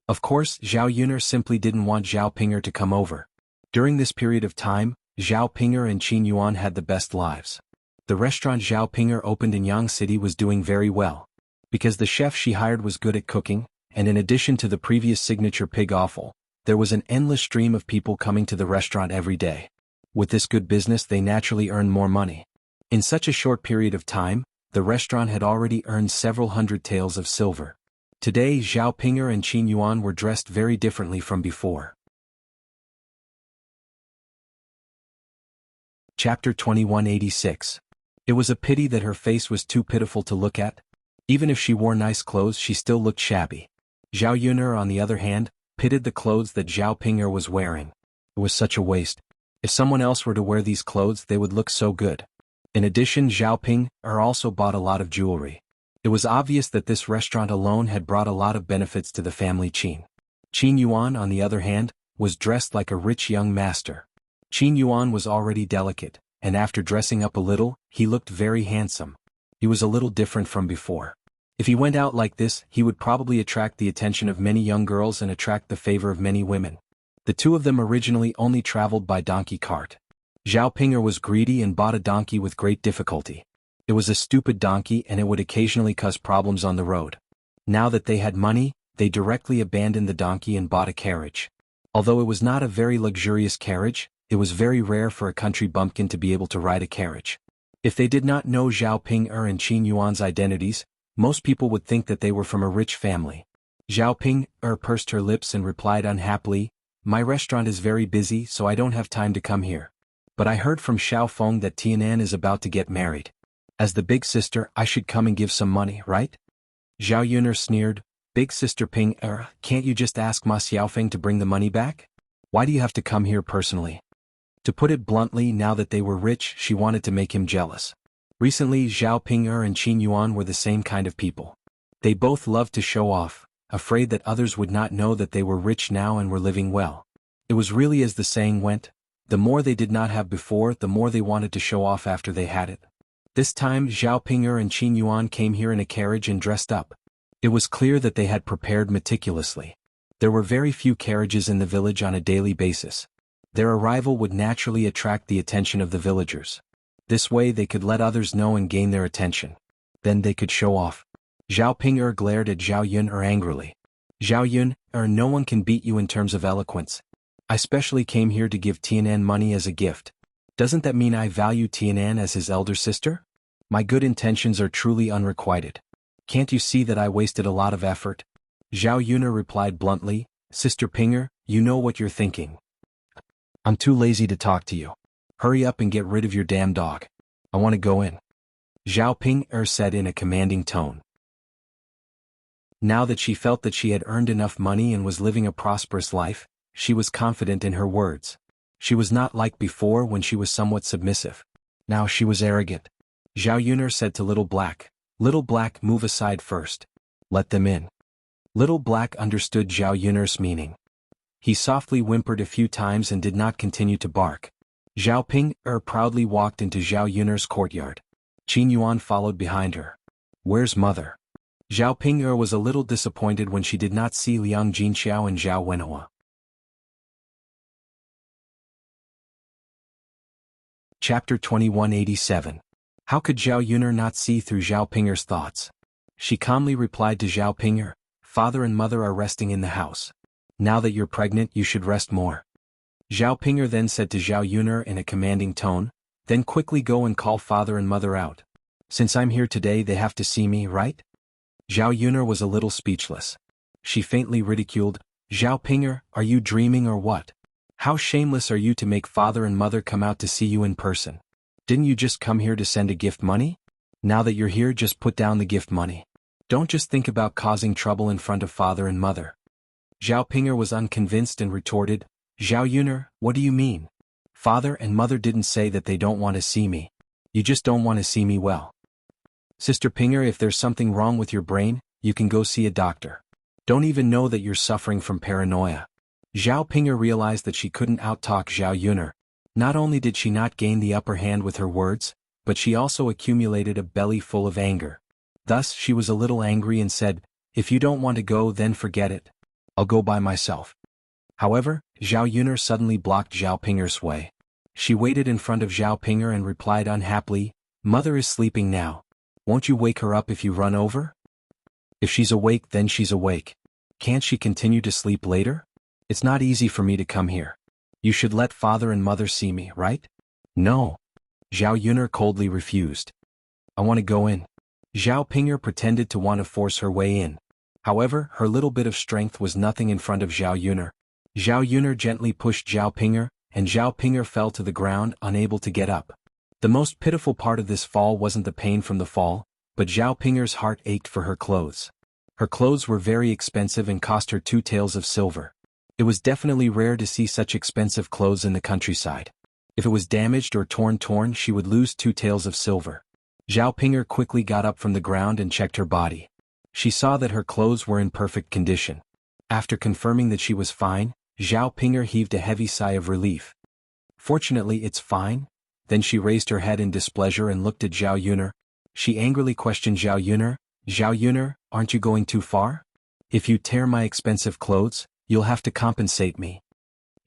Of course, Zhao Yun'er simply didn't want Zhao Ping'er to come over. During this period of time, Zhao Ping'er and Qin Yuan had the best lives. The restaurant Zhao Ping'er opened in Yang City was doing very well. Because the chef she hired was good at cooking, and in addition to the previous signature pig offal, there was an endless stream of people coming to the restaurant every day. With this good business they naturally earned more money. In such a short period of time, The restaurant had already earned several hundred taels of silver. Today Zhao Ping'er and Qin Yuan were dressed very differently from before. Chapter 2186. It was a pity that her face was too pitiful to look at. Even if she wore nice clothes she still looked shabby. Zhao Yun'er on the other hand, pitied the clothes that Zhao Ping'er was wearing. It was such a waste. If someone else were to wear these clothes they would look so good. In addition, Zhao Ping'er also bought a lot of jewelry. It was obvious that this restaurant alone had brought a lot of benefits to the family Qin. Qin Yuan on the other hand, was dressed like a rich young master. Qin Yuan was already delicate, and after dressing up a little, he looked very handsome. He was a little different from before. If he went out like this, he would probably attract the attention of many young girls and attract the favor of many women. The two of them originally only traveled by donkey cart. Zhao Ping'er was greedy and bought a donkey with great difficulty. It was a stupid donkey and it would occasionally cause problems on the road. Now that they had money, they directly abandoned the donkey and bought a carriage. Although it was not a very luxurious carriage, it was very rare for a country bumpkin to be able to ride a carriage. If they did not know Zhao Ping'er and Qin Yuan's identities, most people would think that they were from a rich family. Zhao Ping'er pursed her lips and replied unhappily, "My restaurant is very busy so I don't have time to come here. But I heard from Xiao Feng that Tianan is about to get married. As the big sister I should come and give some money, right?" Zhao Yun'er sneered, "Big sister Ping'er, can't you just ask Ma Xiaofeng to bring the money back? Why do you have to come here personally?" To put it bluntly, now that they were rich she wanted to make him jealous. Recently Zhao Ping'er and Qin Yuan were the same kind of people. They both loved to show off, afraid that others would not know that they were rich now and were living well. It was really as the saying went, the more they did not have before, the more they wanted to show off after they had it. This time Zhao Ping'er and Qin Yuan came here in a carriage and dressed up. It was clear that they had prepared meticulously. There were very few carriages in the village on a daily basis. Their arrival would naturally attract the attention of the villagers. This way they could let others know and gain their attention. Then they could show off. Zhao Ping'er glared at Zhao Yun'er angrily. "Zhao Yun'er, no one can beat you in terms of eloquence. I specially came here to give Tianan money as a gift. Doesn't that mean I value Tianan as his elder sister? My good intentions are truly unrequited. Can't you see that I wasted a lot of effort?" Zhao Yun'er replied bluntly, "Sister Ping'er, you know what you're thinking. I'm too lazy to talk to you. Hurry up and get rid of your damn dog. I want to go in." Zhao Ping'er said in a commanding tone. Now that she felt that she had earned enough money and was living a prosperous life, she was confident in her words. She was not like before when she was somewhat submissive. Now she was arrogant. Zhao Yun'er said to Little Black, "Little Black, move aside first. Let them in." Little Black understood Zhao Yun'er's meaning. He softly whimpered a few times and did not continue to bark. Zhao Ping'er proudly walked into Zhao Yun'er's courtyard. Qin Yuan followed behind her. "Where's mother?" Zhao Ping'er was a little disappointed when she did not see Liang Jinxiao and Zhao Wenhua. Chapter 2187. How could Zhao Yun'er not see through Zhao Ping'er's thoughts? She calmly replied to Zhao Ping'er, "Father and mother are resting in the house. Now that you're pregnant you should rest more." Zhao Ping'er then said to Zhao Yun'er in a commanding tone, "Then quickly go and call father and mother out. Since I'm here today they have to see me, right?" Zhao Yun'er was a little speechless. She faintly ridiculed, "Zhao Ping'er, are you dreaming or what? How shameless are you to make father and mother come out to see you in person? Didn't you just come here to send a gift money? Now that you're here just put down the gift money. Don't just think about causing trouble in front of father and mother." Zhao Ping'er was unconvinced and retorted, "Zhao Yun'er, what do you mean? Father and mother didn't say that they don't want to see me. You just don't want to see me well. Sister Ping'er, if there's something wrong with your brain, you can go see a doctor. Don't even know that you're suffering from paranoia." Zhao Ping'er realized that she couldn't outtalk Zhao Yun'er. Not only did she not gain the upper hand with her words, but she also accumulated a belly full of anger. Thus she was a little angry and said, "If you don't want to go then forget it. I'll go by myself." However, Zhao Yun'er suddenly blocked Zhao Ping'er's way. She waited in front of Zhao Ping'er and replied unhappily, "Mother is sleeping now. Won't you wake her up if you run over? If she's awake then she's awake. Can't she continue to sleep later? It's not easy for me to come here. You should let father and mother see me, right?" "No." Zhao Yun'er coldly refused. "I want to go in." Zhao Ping'er pretended to want to force her way in. However, her little bit of strength was nothing in front of Zhao Yuner. Zhao Yuner gently pushed Zhao Ping'er, and Zhao Ping'er fell to the ground, unable to get up. The most pitiful part of this fall wasn't the pain from the fall, but Zhao Ping'er's heart ached for her clothes. Her clothes were very expensive and cost her 2 taels of silver. It was definitely rare to see such expensive clothes in the countryside. If it was damaged or torn, she would lose 2 taels of silver. Zhao Ping'er quickly got up from the ground and checked her body. She saw that her clothes were in perfect condition. After confirming that she was fine, Zhao Ping'er heaved a heavy sigh of relief. Fortunately, it's fine. Then she raised her head in displeasure and looked at Zhao Yuner. She angrily questioned Zhao Yuner, aren't you going too far? If you tear my expensive clothes, you'll have to compensate me.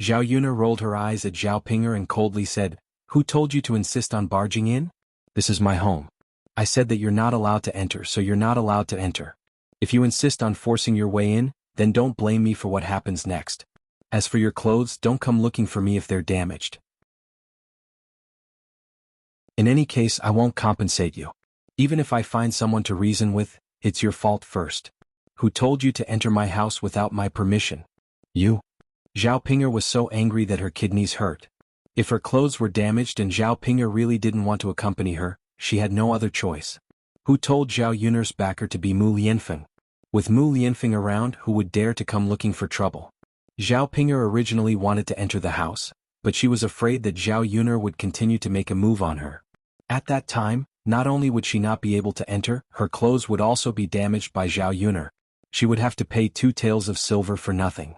Zhao Yuner rolled her eyes at Zhao Ping'er and coldly said, who told you to insist on barging in? This is my home. I said that you're not allowed to enter, so you're not allowed to enter. If you insist on forcing your way in, then don't blame me for what happens next. As for your clothes, don't come looking for me if they're damaged. In any case, I won't compensate you. Even if I find someone to reason with, it's your fault first. Who told you to enter my house without my permission? You. Zhao Ping'er was so angry that her kidneys hurt. If her clothes were damaged and Zhao Ping'er really didn't want to accompany her, she had no other choice. Who told Zhao Yuner's backer to be Mu Lianfeng? With Mu Lianfeng around, who would dare to come looking for trouble? Zhao Ping'er originally wanted to enter the house, but she was afraid that Zhao Yuner would continue to make a move on her. At that time, not only would she not be able to enter, her clothes would also be damaged by Zhao Yuner. She would have to pay 2 taels of silver for nothing.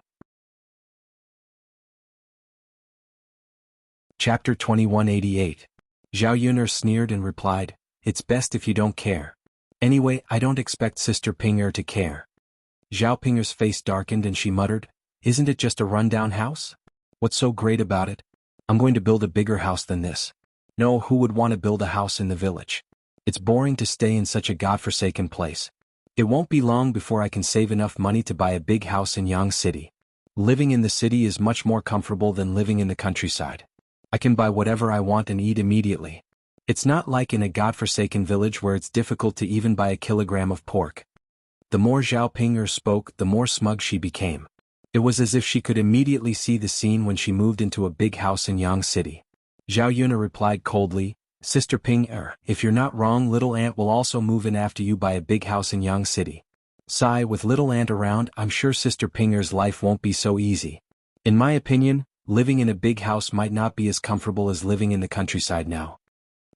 Chapter 2188. Zhao Yuner sneered and replied, it's best if you don't care. Anyway, I don't expect Sister Ping'er to care. Zhao Ping'er's face darkened and she muttered, isn't it just a rundown house? What's so great about it? I'm going to build a bigger house than this. No, who would want to build a house in the village? It's boring to stay in such a godforsaken place. It won't be long before I can save enough money to buy a big house in Yang City. Living in the city is much more comfortable than living in the countryside. I can buy whatever I want and eat immediately. It's not like in a godforsaken village where it's difficult to even buy a kilogram of pork. The more Zhao Ping'er spoke, the more smug she became. It was as if she could immediately see the scene when she moved into a big house in Yang City. Zhao Yuner replied coldly, Sister Ping'er, if you're not wrong, little aunt will also move in after you buy a big house in Yang City. Sigh, with little aunt around, I'm sure Sister Ping'er's life won't be so easy. In my opinion, living in a big house might not be as comfortable as living in the countryside now.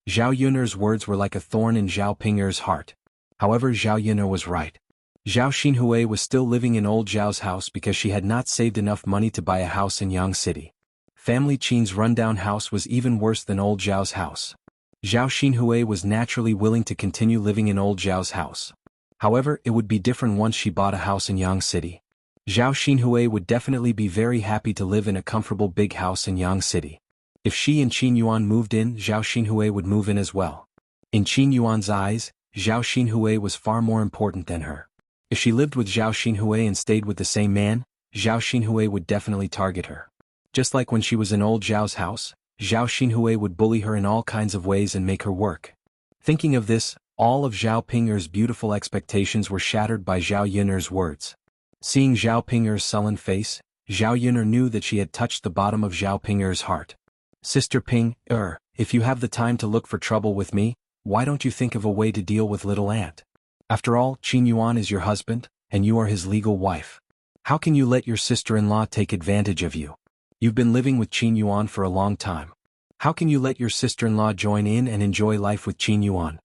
Zhao Yuner's words were like a thorn in Zhao Ping'er's heart. However, Zhao Yuner was right. Zhao Xinhui was still living in old Zhao's house because she had not saved enough money to buy a house in Yang City. Family Qin's rundown house was even worse than old Zhao's house. Zhao Xinhui was naturally willing to continue living in old Zhao's house. However, it would be different once she bought a house in Yang City. Zhao Xinhui would definitely be very happy to live in a comfortable big house in Yang City. If she and Qin Yuan moved in, Zhao Xinhui would move in as well. In Qin Yuan's eyes, Zhao Xinhui was far more important than her. If she lived with Zhao Xinhui and stayed with the same man, Zhao Xinhui would definitely target her. Just like when she was in old Zhao's house, Zhao Xinhui would bully her in all kinds of ways and make her work. Thinking of this, all of Zhao Ping'er's beautiful expectations were shattered by Zhao Yuner's words. Seeing Zhao Ping'er's sullen face, Zhao Yuner knew that she had touched the bottom of Zhao Ping'er's heart. Sister Ping'er, if you have the time to look for trouble with me, why don't you think of a way to deal with little aunt? After all, Qin Yuan is your husband, and you are his legal wife. How can you let your sister-in-law take advantage of you? You've been living with Qin Yuan for a long time. How can you let your sister-in-law join in and enjoy life with Qin Yuan?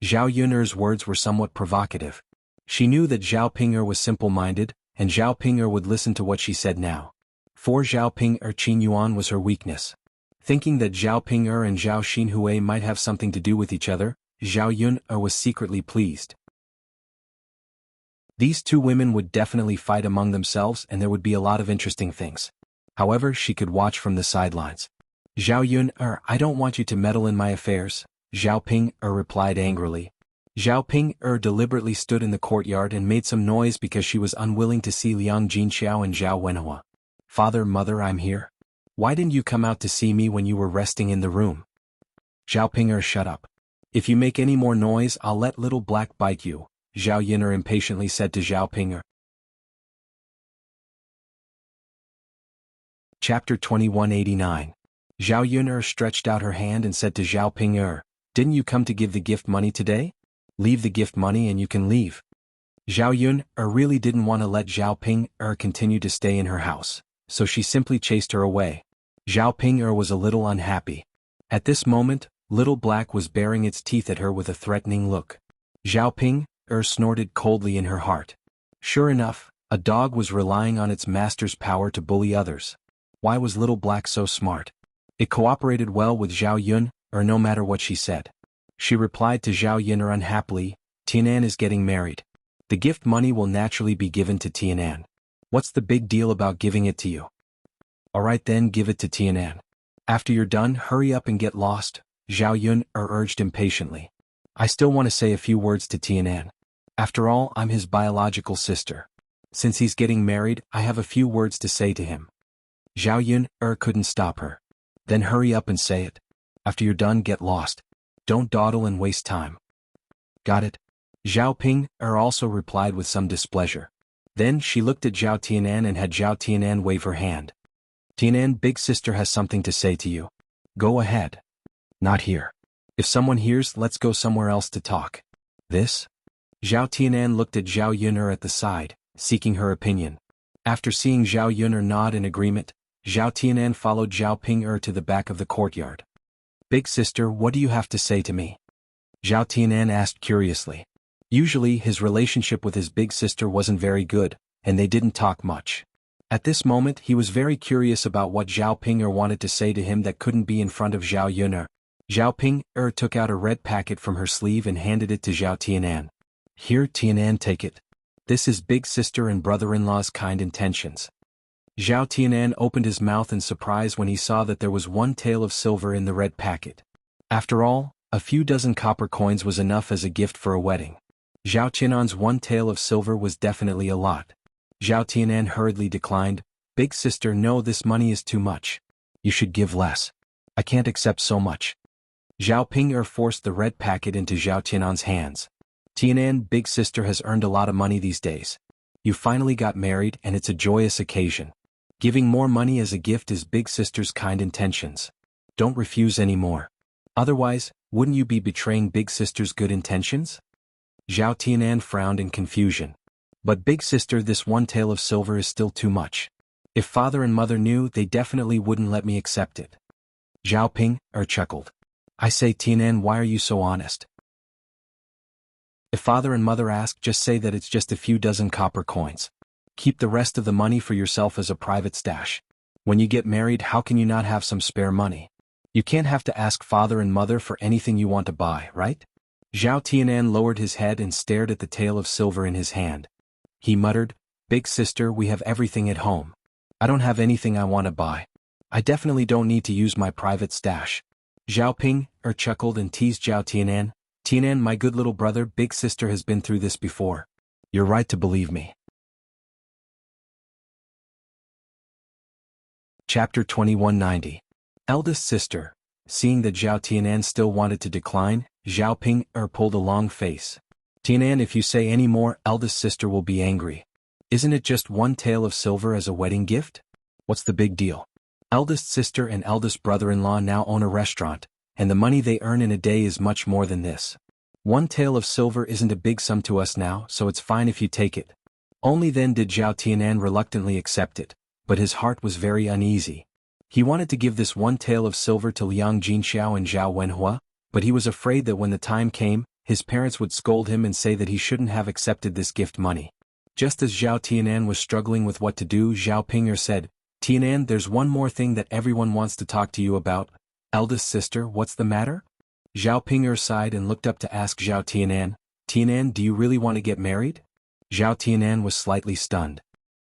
Zhao Yuner's words were somewhat provocative. She knew that Zhao Ping'er was simple-minded, and Zhao Ping'er would listen to what she said now. For Zhao Ping'er, Qin Yuan was her weakness. Thinking that Zhao Ping'er and Zhao Xinhui might have something to do with each other, Zhao Yuner was secretly pleased. These two women would definitely fight among themselves and there would be a lot of interesting things. However, she could watch from the sidelines. Zhao Yuner, I don't want you to meddle in my affairs, Zhao Ping'er replied angrily. Zhao Ping'er deliberately stood in the courtyard and made some noise because she was unwilling to see Liang Jinxiao and Zhao Wenhua. Father, mother, I'm here. Why didn't you come out to see me when you were resting in the room? Zhao Ping'er, shut up. If you make any more noise, I'll let Little Black bite you, Zhao Yun'er impatiently said to Zhao Ping'er. Chapter 2189. Zhao Yun'er stretched out her hand and said to Zhao Ping'er, "Didn't you come to give the gift money today? Leave the gift money and you can leave." Zhao Yun'er really didn't want to let Zhao Ping'er continue to stay in her house, so she simply chased her away. Zhao Ping'er was a little unhappy. At this moment, Little Black was baring its teeth at her with a threatening look. Zhao Ping'er snorted coldly in her heart. Sure enough, a dog was relying on its master's power to bully others. Why was Little Black so smart? It cooperated well with Zhao Yun'er no matter what she said. She replied to Zhao Yun'er unhappily, "Tianan is getting married. The gift money will naturally be given to Tianan. What's the big deal about giving it to you? Alright then, give it to Tianan. After you're done, hurry up and get lost," Zhao Yun'er urged impatiently. "I still want to say a few words to Tianan. After all, I'm his biological sister. Since he's getting married, I have a few words to say to him." Zhao Yun'er couldn't stop her. "Then hurry up and say it. After you're done, get lost. Don't dawdle and waste time." "Got it?" Zhao Ping'er also replied with some displeasure. Then she looked at Zhao Tianan and had Zhao Tianan wave her hand. "Tianan, big sister has something to say to you. Go ahead." "Not here. If someone hears, let's go somewhere else to talk." "This?" Zhao Tianan looked at Zhao Yun'er at the side, seeking her opinion. After seeing Zhao Yun'er nod in agreement, Zhao Tianan followed Zhao Ping'er to the back of the courtyard. "Big sister, what do you have to say to me?" Zhao Tianan asked curiously. Usually his relationship with his big sister wasn't very good, and they didn't talk much. At this moment he was very curious about what Zhao Ping'er wanted to say to him that couldn't be in front of Zhao Yun'er. Zhao Ping'er took out a red packet from her sleeve and handed it to Zhao Tianan. "Here, Tianan, take it. This is big sister and brother-in-law's kind intentions." Zhao Tianan opened his mouth in surprise when he saw that there was one tael of silver in the red packet. After all, a few dozen copper coins was enough as a gift for a wedding. Zhao Tianan's one tael of silver was definitely a lot. Zhao Tianan hurriedly declined, "Big sister, no, this money is too much. You should give less. I can't accept so much." Zhao Ping'er forced the red packet into Zhao Tianan's hands. "Tianan, big sister has earned a lot of money these days. You finally got married and it's a joyous occasion. Giving more money as a gift is big sister's kind intentions. Don't refuse any more. Otherwise, wouldn't you be betraying big sister's good intentions?" Zhao Tianan frowned in confusion. "But big sister, this one tael of silver is still too much. If father and mother knew, they definitely wouldn't let me accept it." Zhao Ping'er chuckled. "I say, Tianan, why are you so honest? If father and mother ask, just say that it's just a few dozen copper coins. Keep the rest of the money for yourself as a private stash. When you get married, how can you not have some spare money? You can't have to ask father and mother for anything you want to buy, right?" Zhao Tianan lowered his head and stared at the tael of silver in his hand. He muttered, "Big sister, we have everything at home. I don't have anything I want to buy. I definitely don't need to use my private stash." Zhao Ping'er chuckled and teased Zhao Tianan. "Tianan, my good little brother, big sister has been through this before. You're right to believe me." Chapter 2190. Eldest sister. Seeing that Zhao Tianan still wanted to decline, Zhao Ping'er pulled a long face. "Tianan, if you say any more, eldest sister will be angry. Isn't it just one tael of silver as a wedding gift? What's the big deal? Eldest sister and eldest brother-in-law now own a restaurant, and the money they earn in a day is much more than this. One tael of silver isn't a big sum to us now, so it's fine if you take it." Only then did Zhao Tianan reluctantly accept it, but his heart was very uneasy. He wanted to give this one tael of silver to Liang Jinxiao and Zhao Wenhua, but he was afraid that when the time came, his parents would scold him and say that he shouldn't have accepted this gift money. Just as Zhao Tianan was struggling with what to do, Zhao Ping'er said, "Tianan, there's one more thing that everyone wants to talk to you about. Eldest sister, what's the matter?" Zhao Ping'er sighed and looked up to ask Zhao Tianan, "Tianan, do you really want to get married?" Zhao Tianan was slightly stunned.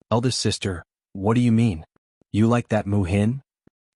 "Eldest sister, what do you mean? You like that Mu Hin?"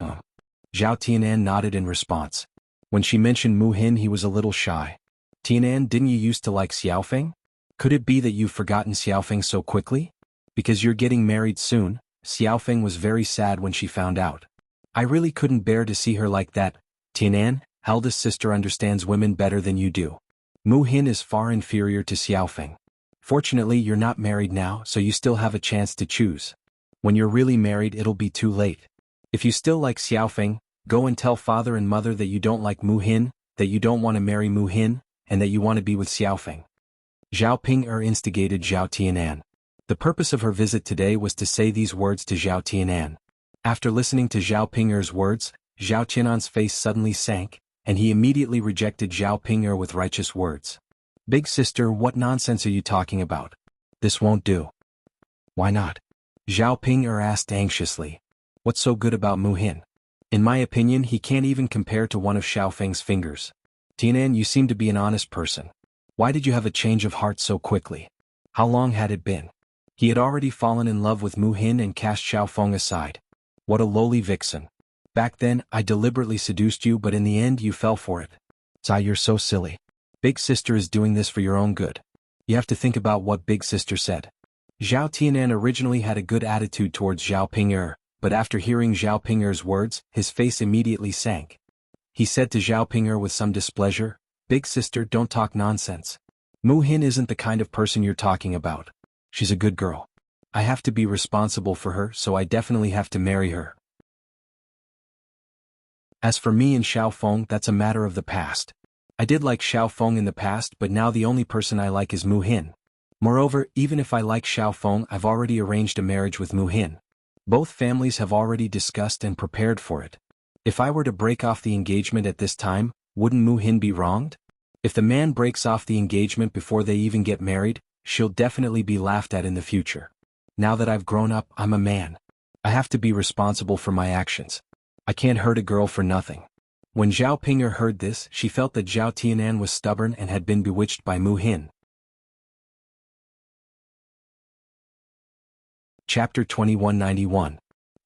Zhao Tianan nodded in response. When she mentioned Mu Hin, he was a little shy. "Tianan, didn't you used to like Xiaofeng? Could it be that you've forgotten Xiaofeng so quickly? Because you're getting married soon." Xiaofeng was very sad when she found out. "I really couldn't bear to see her like that, Tianan. eldest sister understands women better than you do. Mu Hin is far inferior to Xiaofeng. Fortunately, you're not married now, so you still have a chance to choose. When you're really married, it'll be too late. If you still like Xiaofeng, go and tell father and mother that you don't like Mu Hin, that you don't want to marry Mu Hin, and that you want to be with Xiaofeng. Zhao Ping'er instigated Zhao Tianan. The purpose of her visit today was to say these words to Zhao Tianan. After listening to Zhao Ping'er's words, Zhao Tianan's face suddenly sank, and he immediately rejected Zhao Ping'er with righteous words. Big sister, what nonsense are you talking about? This won't do. Why not? Zhao Ping'er asked anxiously. What's so good about Mu Hin? In my opinion, he can't even compare to one of Xiaofeng's fingers. Tianan, you seem to be an honest person. Why did you have a change of heart so quickly? How long had it been? He had already fallen in love with Mu Hin and cast Xiaofeng aside. What a lowly vixen. Back then, I deliberately seduced you, but in the end you fell for it. Zai, you're so silly. Big sister is doing this for your own good. You have to think about what big sister said. Zhao Tianan originally had a good attitude towards Zhao Ping'er, but after hearing Zhao Ping'er's words, his face immediately sank. He said to Zhao Ping'er with some displeasure, Big sister, don't talk nonsense. Mu Hin isn't the kind of person you're talking about. She's a good girl. I have to be responsible for her, so I definitely have to marry her. As for me and Xiaofeng, that's a matter of the past. I did like Xiaofeng in the past, but now the only person I like is Mu Hin. Moreover, even if I like Xiaofeng, I've already arranged a marriage with Mu Hin. Both families have already discussed and prepared for it. If I were to break off the engagement at this time, wouldn't Mu Hin be wronged? If the man breaks off the engagement before they even get married, she'll definitely be laughed at in the future. Now that I've grown up, I'm a man. I have to be responsible for my actions. I can't hurt a girl for nothing. When Zhao Ping'er heard this, she felt that Zhao Tianan was stubborn and had been bewitched by Mu Hin. Chapter 2191.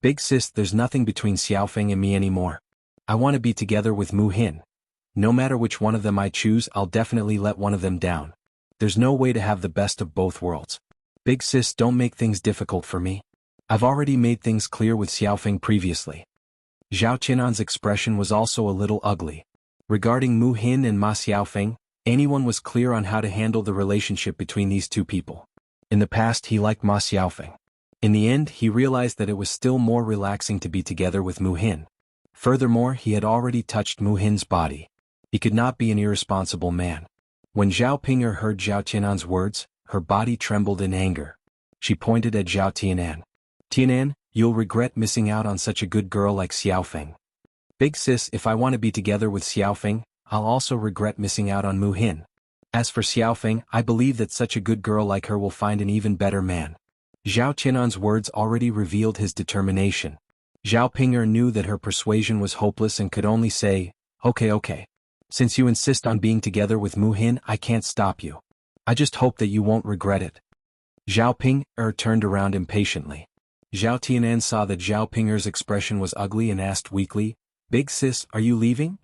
Big sis, there's nothing between Xiaofeng and me anymore. I want to be together with Mu Hin. No matter which one of them I choose, I'll definitely let one of them down. There's no way to have the best of both worlds. Big sis, don't make things difficult for me. I've already made things clear with Xiaofeng previously. Zhao Tianan's expression was also a little ugly. Regarding Mu Hin and Ma Xiaofeng, anyone was clear on how to handle the relationship between these two people. In the past, he liked Ma Xiaofeng. In the end, he realized that it was still more relaxing to be together with Mu Hin. Furthermore, he had already touched Mu Hin's body. He could not be an irresponsible man. When Zhao Ping'er heard Zhao Tianan's words, her body trembled in anger. She pointed at Zhao Tianan. Tianan, you'll regret missing out on such a good girl like Xiaofeng. Big sis, if I want to be together with Xiaofeng, I'll also regret missing out on Mu Hin. As for Xiaofeng, I believe that such a good girl like her will find an even better man. Zhao Tianan's words already revealed his determination. Zhao Ping'er knew that her persuasion was hopeless and could only say, Okay. Since you insist on being together with Mu Hin, I can't stop you. I just hope that you won't regret it. Zhao Ping'er turned around impatiently. Zhao Tianan saw that Zhao Ping'er's expression was ugly and asked weakly, Big sis, are you leaving?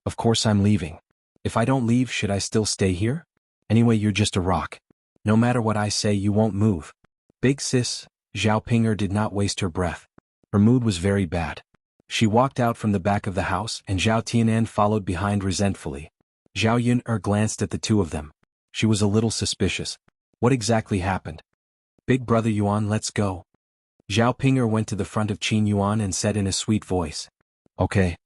Of course I'm leaving. If I don't leave, should I still stay here? Anyway, you're just a rock. No matter what I say, you won't move. Big sis, Zhao Ping'er did not waste her breath. Her mood was very bad. She walked out from the back of the house and Zhao Tianan followed behind resentfully. Zhao Yun'er glanced at the two of them. She was a little suspicious. What exactly happened? Big brother Yuan, let's go. Zhao Ping'er went to the front of Qin Yuan and said in a sweet voice. Okay.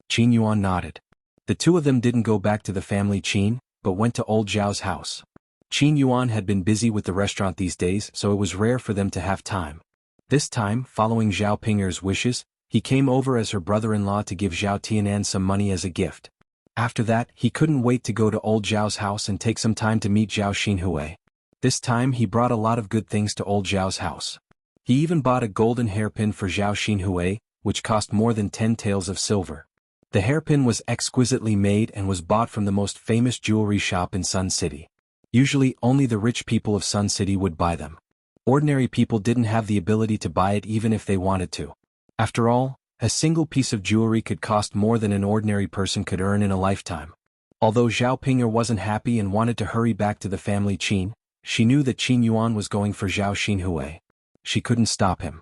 Qin Yuan nodded. The two of them didn't go back to the family Qin, but went to old Zhao's house. Qin Yuan had been busy with the restaurant these days, so it was rare for them to have time. This time, following Zhao Ping'er's wishes, he came over as her brother-in-law to give Zhao Tianan some money as a gift. After that, he couldn't wait to go to old Zhao's house and take some time to meet Zhao Xinhui. This time he brought a lot of good things to old Zhao's house. He even bought a golden hairpin for Zhao Xinhui, which cost more than 10 taels of silver. The hairpin was exquisitely made and was bought from the most famous jewelry shop in Sun City. Usually, only the rich people of Sun City would buy them. Ordinary people didn't have the ability to buy it even if they wanted to. After all, a single piece of jewelry could cost more than an ordinary person could earn in a lifetime. Although Zhao Ping'er wasn't happy and wanted to hurry back to the family Qin, she knew that Qin Yuan was going for Zhao Xinhui. She couldn't stop him.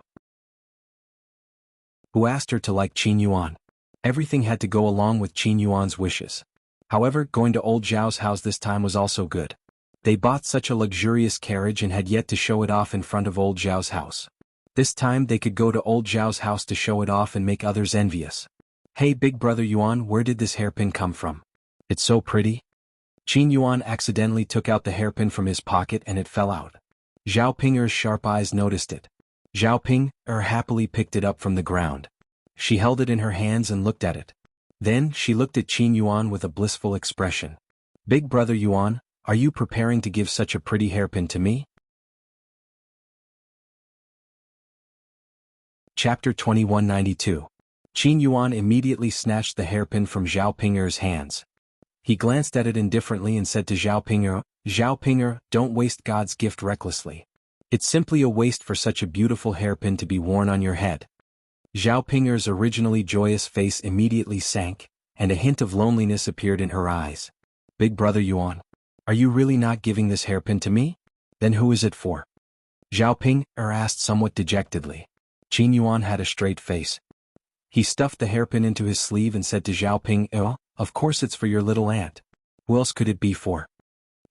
Who asked her to like Qin Yuan? Everything had to go along with Qin Yuan's wishes. However, going to old Zhao's house this time was also good. They bought such a luxurious carriage and had yet to show it off in front of old Zhao's house. This time they could go to old Zhao's house to show it off and make others envious. Hey big brother Yuan, where did this hairpin come from? It's so pretty. Qin Yuan accidentally took out the hairpin from his pocket and it fell out. Zhao Ping'er's sharp eyes noticed it. Zhao Ping'er happily picked it up from the ground. She held it in her hands and looked at it. Then she looked at Qin Yuan with a blissful expression. Big brother Yuan, are you preparing to give such a pretty hairpin to me? Chapter 2192. Qin Yuan immediately snatched the hairpin from Zhao Ping'er's hands. He glanced at it indifferently and said to Zhao Ping'er, don't waste God's gift recklessly. It's simply a waste for such a beautiful hairpin to be worn on your head. Zhao Ping'er's originally joyous face immediately sank, and a hint of loneliness appeared in her eyes. Big brother Yuan, are you really not giving this hairpin to me? Then who is it for? Zhao Ping'er asked somewhat dejectedly. Qin Yuan had a straight face. He stuffed the hairpin into his sleeve and said to Zhao Ping'er, of course it's for your little aunt. Who else could it be for?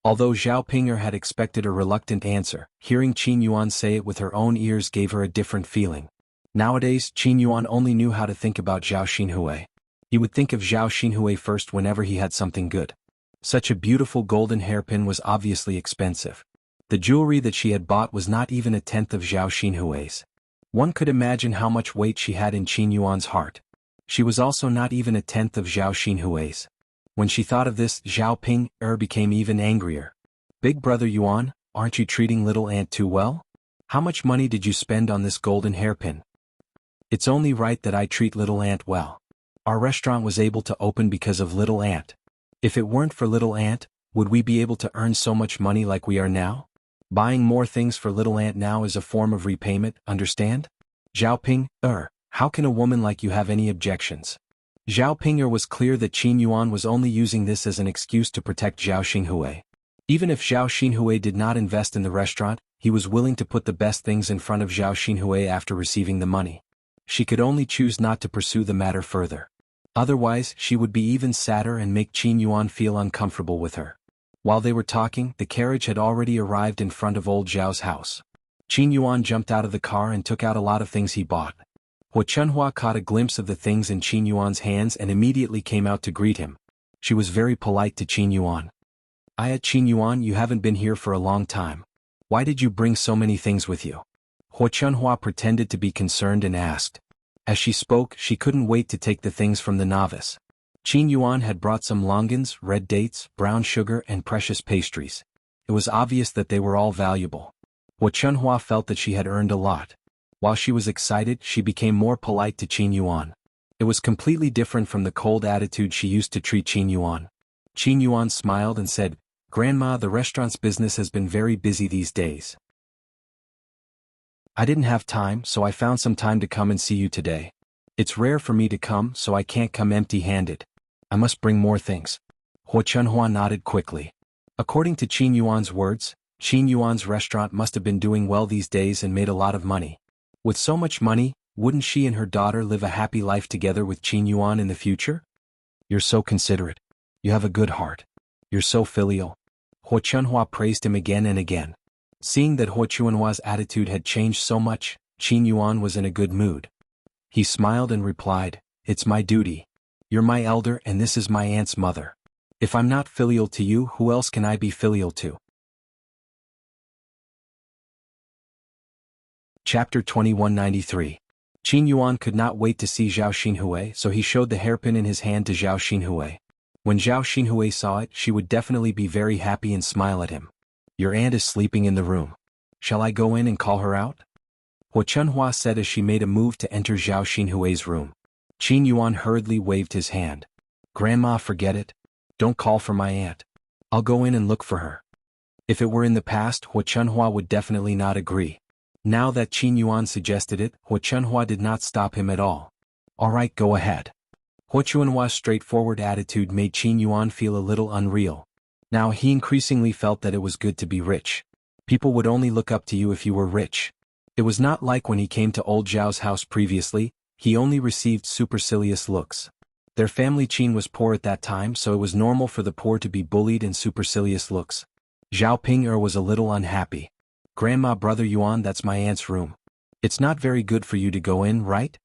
Although Zhao Ping'er had expected a reluctant answer, hearing Qin Yuan say it with her own ears gave her a different feeling. Nowadays, Qin Yuan only knew how to think about Zhao Xinhui. He would think of Zhao Xinhui first whenever he had something good. Such a beautiful golden hairpin was obviously expensive. The jewelry that she had bought was not even a tenth of Zhao Xinhui's. One could imagine how much weight she had in Qin Yuan's heart. She was also not even a tenth of Zhao Xinhui's. When she thought of this, Zhao Ping'er became even angrier. Big brother Yuan, aren't you treating little aunt too well? How much money did you spend on this golden hairpin? It's only right that I treat little aunt well. Our restaurant was able to open because of little aunt. If it weren't for little aunt, would we be able to earn so much money like we are now? Buying more things for little aunt now is a form of repayment, understand? Zhao Ping'er, how can a woman like you have any objections? Zhao Ping'er was clear that Qin Yuan was only using this as an excuse to protect Zhao Xinhui. Even if Zhao Xinhui did not invest in the restaurant, he was willing to put the best things in front of Zhao Xinhui after receiving the money. She could only choose not to pursue the matter further. Otherwise, she would be even sadder and make Qin Yuan feel uncomfortable with her. While they were talking, the carriage had already arrived in front of old Zhao's house. Qin Yuan jumped out of the car and took out a lot of things he bought. Hua Chunhua caught a glimpse of the things in Qin Yuan's hands and immediately came out to greet him. She was very polite to Qin Yuan. Qin Yuan, you haven't been here for a long time. Why did you bring so many things with you? Hua Chunhua pretended to be concerned and asked. As she spoke, she couldn't wait to take the things from the novice. Qin Yuan had brought some longans, red dates, brown sugar and precious pastries. It was obvious that they were all valuable. Hua Chunhua felt that she had earned a lot. While she was excited, she became more polite to Qin Yuan. It was completely different from the cold attitude she used to treat Qin Yuan. Qin Yuan smiled and said, Grandma, the restaurant's business has been very busy these days. I didn't have time, so I found some time to come and see you today. It's rare for me to come, so I can't come empty-handed. I must bring more things. Hua Chunhua nodded quickly. According to Qin Yuan's words, Qin Yuan's restaurant must have been doing well these days and made a lot of money. With so much money, wouldn't she and her daughter live a happy life together with Qin Yuan in the future? You're so considerate. You have a good heart. You're so filial. Hua Chunhua praised him again and again. Seeing that Hua Chunhua's attitude had changed so much, Qin Yuan was in a good mood. He smiled and replied, It's my duty. You're my elder and this is my aunt's mother. If I'm not filial to you, who else can I be filial to? Chapter 2193. Qin Yuan could not wait to see Zhao Xinhui, so he showed the hairpin in his hand to Zhao Xinhui. When Zhao Xinhui saw it, she would definitely be very happy and smile at him. Your aunt is sleeping in the room. Shall I go in and call her out? Hua Chunhua said as she made a move to enter Zhao Xinhui's room. Qin Yuan hurriedly waved his hand. Grandma, forget it. Don't call for my aunt. I'll go in and look for her. If it were in the past, Hua Chunhua would definitely not agree. Now that Qin Yuan suggested it, Hua Chunhua did not stop him at all. All right, go ahead. Hua Chunhua's straightforward attitude made Qin Yuan feel a little unreal. Now he increasingly felt that it was good to be rich. People would only look up to you if you were rich. It was not like when he came to old Zhao's house previously, he only received supercilious looks. Their family Qin was poor at that time, so it was normal for the poor to be bullied and supercilious looks. Zhao Ping'er was a little unhappy. Grandma, Brother Yuan, that's my aunt's room. It's not very good for you to go in, right?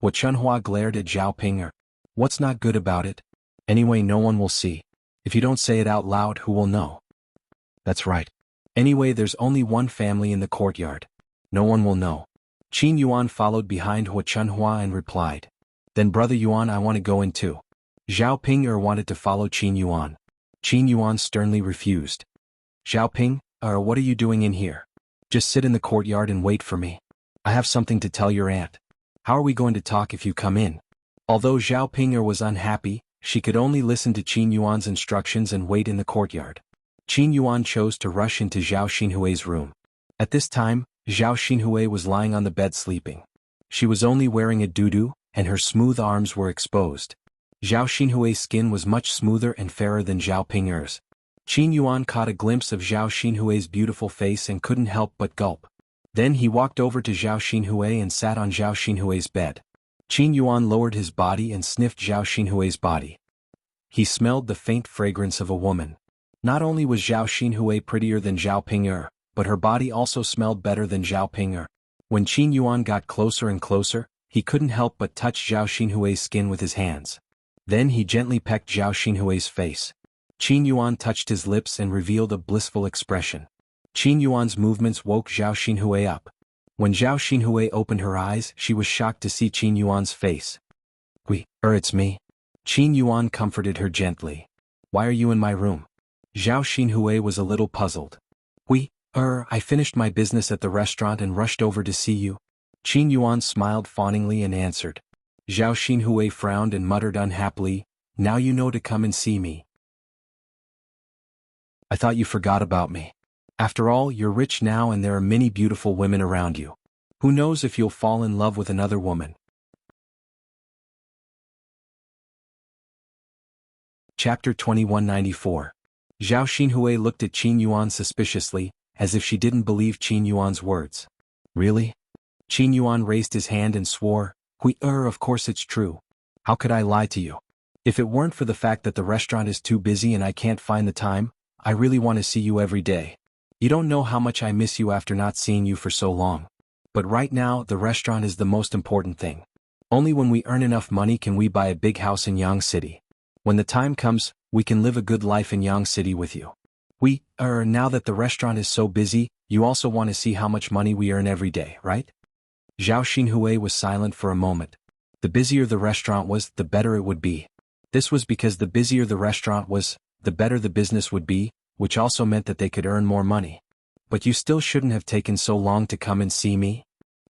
Wu Chunhua glared at Zhao Ping'er. What's not good about it? Anyway, no one will see. If you don't say it out loud, who will know? That's right. Anyway, there's only one family in the courtyard. No one will know. Qin Yuan followed behind Wu Chunhua and replied. Then Brother Yuan, I want to go in too. Zhao Ping'er wanted to follow Qin Yuan. Qin Yuan sternly refused. Zhao Ping, what are you doing in here? Just sit in the courtyard and wait for me. I have something to tell your aunt. How are we going to talk if you come in? Although Zhao Ping'er was unhappy, she could only listen to Qin Yuan's instructions and wait in the courtyard. Qin Yuan chose to rush into Zhao Xinhui's room. At this time, Zhao Xinhui was lying on the bed sleeping. She was only wearing a doudou, and her smooth arms were exposed. Zhao Xinhui's skin was much smoother and fairer than Zhao Ping'er's. Qin Yuan caught a glimpse of Zhao Xinhui's beautiful face and couldn't help but gulp. Then he walked over to Zhao Xinhui and sat on Zhao Xinhui's bed. Qin Yuan lowered his body and sniffed Zhao Xinhui's body. He smelled the faint fragrance of a woman. Not only was Zhao Xinhui prettier than Zhao Ping'er, but her body also smelled better than Zhao Ping'er. When Qin Yuan got closer and closer, he couldn't help but touch Zhao Xinhui's skin with his hands. Then he gently pecked Zhao Xinhui's face. Qin Yuan touched his lips and revealed a blissful expression. Qin Yuan's movements woke Zhao Xinhui up. When Zhao Xinhui opened her eyes, she was shocked to see Qin Yuan's face. It's me. Qin Yuan comforted her gently. Why are you in my room? Zhao Xinhui was a little puzzled. I finished my business at the restaurant and rushed over to see you. Qin Yuan smiled fawningly and answered. Zhao Xinhui frowned and muttered unhappily, now you know to come and see me. I thought you forgot about me. After all, you're rich now and there are many beautiful women around you. Who knows if you'll fall in love with another woman? Chapter 2194. Zhao Xinhui looked at Qin Yuan suspiciously, as if she didn't believe Qin Yuan's words. Really? Qin Yuan raised his hand and swore, of course it's true. How could I lie to you? If it weren't for the fact that the restaurant is too busy and I can't find the time, I really want to see you every day. You don't know how much I miss you after not seeing you for so long. But right now, the restaurant is the most important thing. Only when we earn enough money can we buy a big house in Yang City. When the time comes, we can live a good life in Yang City with you. Now that the restaurant is so busy, you also want to see how much money we earn every day, right? Zhao Xinhui was silent for a moment. The busier the restaurant was, the better it would be. This was because the busier the restaurant was, the better the business would be, which also meant that they could earn more money. But you still shouldn't have taken so long to come and see me?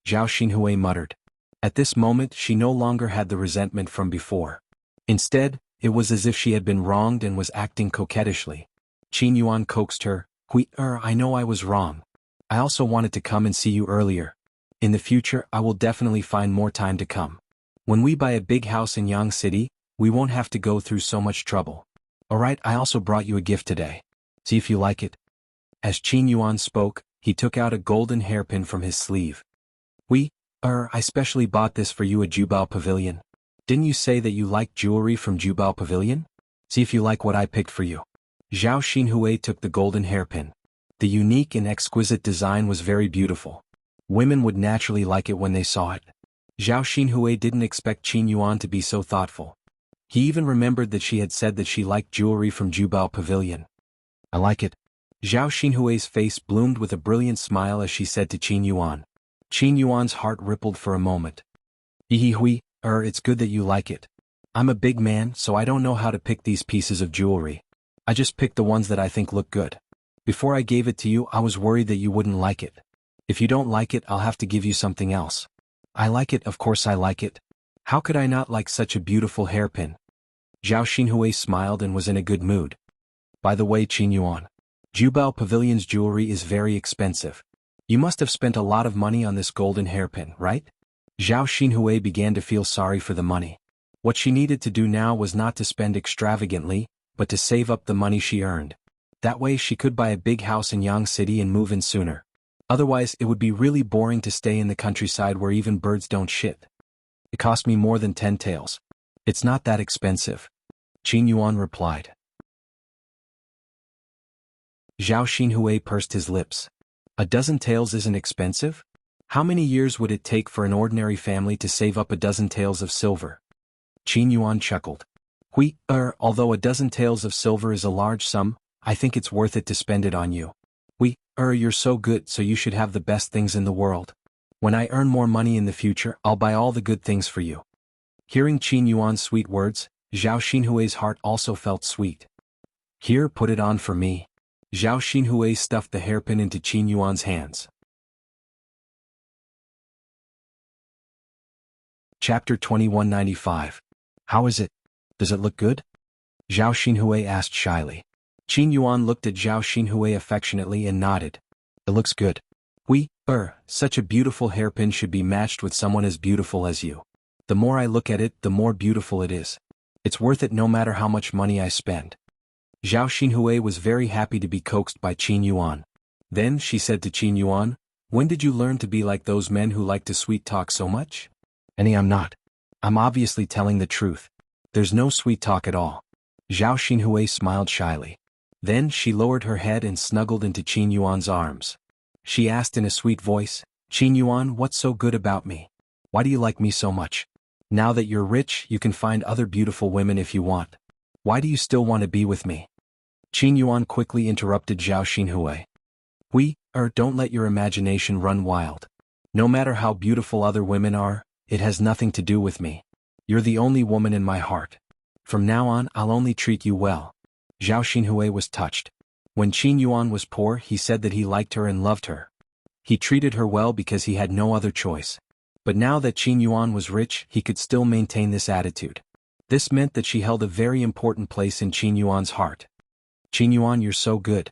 Zhao Xinhui muttered. At this moment, she no longer had the resentment from before. Instead, it was as if she had been wronged and was acting coquettishly. Qin Yuan coaxed her, I know I was wrong. I also wanted to come and see you earlier. In the future, I will definitely find more time to come. When we buy a big house in Yang City, we won't have to go through so much trouble. Alright, I also brought you a gift today. See if you like it. As Qin Yuan spoke, he took out a golden hairpin from his sleeve. I specially bought this for you at Jubao Pavilion. Didn't you say that you like jewelry from Jubao Pavilion? See if you like what I picked for you. Zhao Xinhui took the golden hairpin. The unique and exquisite design was very beautiful. Women would naturally like it when they saw it. Zhao Xinhui didn't expect Qin Yuan to be so thoughtful. He even remembered that she had said that she liked jewelry from Jubao Pavilion. I like it. Zhao Xinhui's face bloomed with a brilliant smile as she said to Qin Yuan. Qin Yuan's heart rippled for a moment. It's good that you like it. I'm a big man, so I don't know how to pick these pieces of jewelry. I just picked the ones that I think look good. Before I gave it to you, I was worried that you wouldn't like it. If you don't like it, I'll have to give you something else. I like it, of course I like it. How could I not like such a beautiful hairpin? Zhao Xinhui smiled and was in a good mood. By the way, Qin Yuan, Jubao Pavilion's jewelry is very expensive. You must have spent a lot of money on this golden hairpin, right? Zhao Xinhui began to feel sorry for the money. What she needed to do now was not to spend extravagantly, but to save up the money she earned. That way she could buy a big house in Yang City and move in sooner. Otherwise, it would be really boring to stay in the countryside where even birds don't shit. It cost me more than 10 taels. It's not that expensive. Qin Yuan replied. Zhao Xinhui pursed his lips. A dozen taels isn't expensive? How many years would it take for an ordinary family to save up a dozen taels of silver? Qin Yuan chuckled. Although a dozen taels of silver is a large sum, I think it's worth it to spend it on you. You're so good, so you should have the best things in the world. When I earn more money in the future, I'll buy all the good things for you. Hearing Qin Yuan's sweet words, Zhao Xinhui's heart also felt sweet. Here, put it on for me. Zhao Xinhui stuffed the hairpin into Qin Yuan's hands. Chapter 2195. How is it? Does it look good? Zhao Xinhui asked shyly. Qin Yuan looked at Zhao Xinhui affectionately and nodded. It looks good. Such a beautiful hairpin should be matched with someone as beautiful as you. The more I look at it, the more beautiful it is. It's worth it no matter how much money I spend. Zhao Xinhui was very happy to be coaxed by Qin Yuan. Then she said to Qin Yuan, when did you learn to be like those men who like to sweet talk so much? I'm not. I'm obviously telling the truth. There's no sweet talk at all. Zhao Xinhui smiled shyly. Then she lowered her head and snuggled into Qin Yuan's arms. She asked in a sweet voice, Qin Yuan, what's so good about me? Why do you like me so much? Now that you're rich, you can find other beautiful women if you want. Why do you still want to be with me? Qin Yuan quickly interrupted Zhao Xinhui. Don't let your imagination run wild. No matter how beautiful other women are, it has nothing to do with me. You're the only woman in my heart. From now on, I'll only treat you well. Zhao Xinhui was touched. When Qin Yuan was poor, he said that he liked her and loved her. He treated her well because he had no other choice. But now that Qin Yuan was rich, he could still maintain this attitude. This meant that she held a very important place in Qin Yuan's heart. Qin Yuan, you're so good.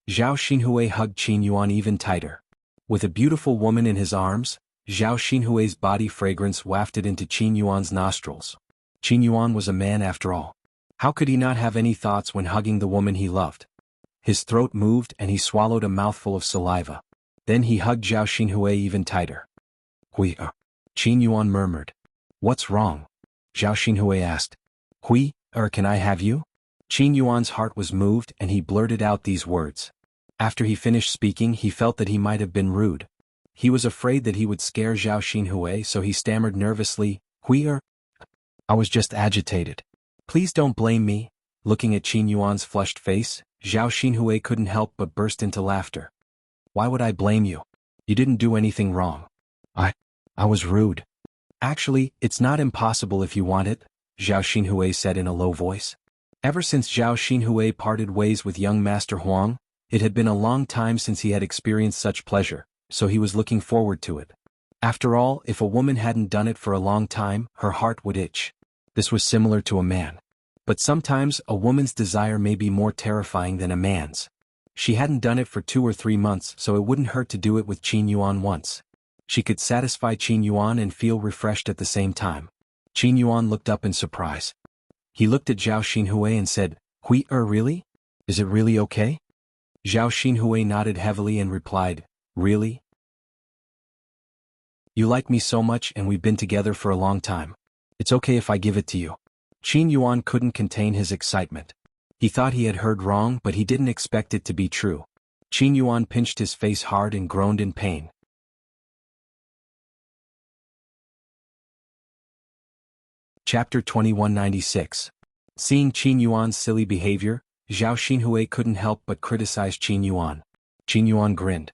Zhao Xinhui hugged Qin Yuan even tighter. With a beautiful woman in his arms, Zhao Xinhui's body fragrance wafted into Qin Yuan's nostrils. Qin Yuan was a man after all. How could he not have any thoughts when hugging the woman he loved? His throat moved and he swallowed a mouthful of saliva. Then he hugged Zhao Xinhui even tighter. Qin Yuan murmured. What's wrong? Zhao Xinhui asked. Can I have you? Qin Yuan's heart was moved and he blurted out these words. After he finished speaking, he felt that he might have been rude. He was afraid that he would scare Zhao Xinhui, so he stammered nervously, I was just agitated. Please don't blame me. Looking at Qin Yuan's flushed face, Zhao Xinhui couldn't help but burst into laughter. Why would I blame you? You didn't do anything wrong. I was rude. Actually, it's not impossible if you want it, Zhao Xinhui said in a low voice. Ever since Zhao Xinhui parted ways with young Master Huang, it had been a long time since he had experienced such pleasure, so he was looking forward to it. After all, if a woman hadn't done it for a long time, her heart would itch. This was similar to a man. But sometimes, a woman's desire may be more terrifying than a man's. She hadn't done it for 2 or 3 months, so it wouldn't hurt to do it with Qin Yuan once. She could satisfy Qin Yuan and feel refreshed at the same time. Qin Yuan looked up in surprise. He looked at Zhao Xinhui and said, really? Is it really okay? Zhao Xinhui nodded heavily and replied, really? You like me so much and we've been together for a long time. It's okay if I give it to you. Qin Yuan couldn't contain his excitement. He thought he had heard wrong, but he didn't expect it to be true. Qin Yuan pinched his face hard and groaned in pain. Chapter 2196. Seeing Qin Yuan's silly behavior, Zhao Xinhui couldn't help but criticize Qin Yuan. Qin Yuan grinned.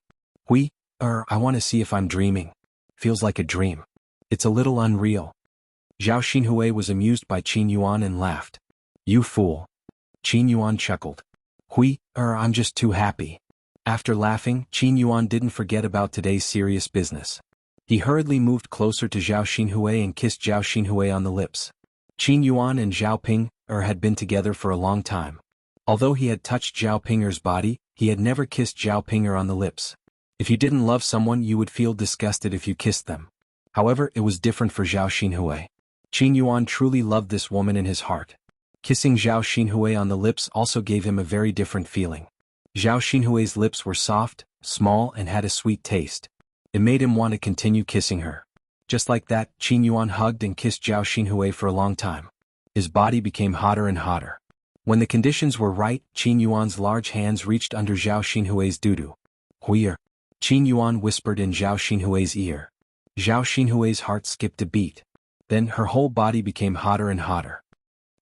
I want to see if I'm dreaming. Feels like a dream. It's a little unreal. Zhao Xinhui was amused by Qin Yuan and laughed. You fool. Qin Yuan chuckled. I'm just too happy. After laughing, Qin Yuan didn't forget about today's serious business. He hurriedly moved closer to Zhao Xinhui and kissed Zhao Xinhui on the lips. Qin Yuan and Zhao Ping had been together for a long time. Although he had touched Zhao Pinger's body, he had never kissed Zhao Pinger on the lips. If you didn't love someone, you would feel disgusted if you kissed them. However, it was different for Zhao Xinhui. Qin Yuan truly loved this woman in his heart. Kissing Zhao Xinhui on the lips also gave him a very different feeling. Zhao Xinhui's lips were soft, small and had a sweet taste. It made him want to continue kissing her. Just like that, Qin Yuan hugged and kissed Zhao Xinhui for a long time. His body became hotter and hotter. When the conditions were right, Qin Yuan's large hands reached under Zhao Xinhui's doo-doo. "Huir," Qin Yuan whispered in Zhao Xinhui's ear. Zhao Xinhui's heart skipped a beat. Then her whole body became hotter and hotter.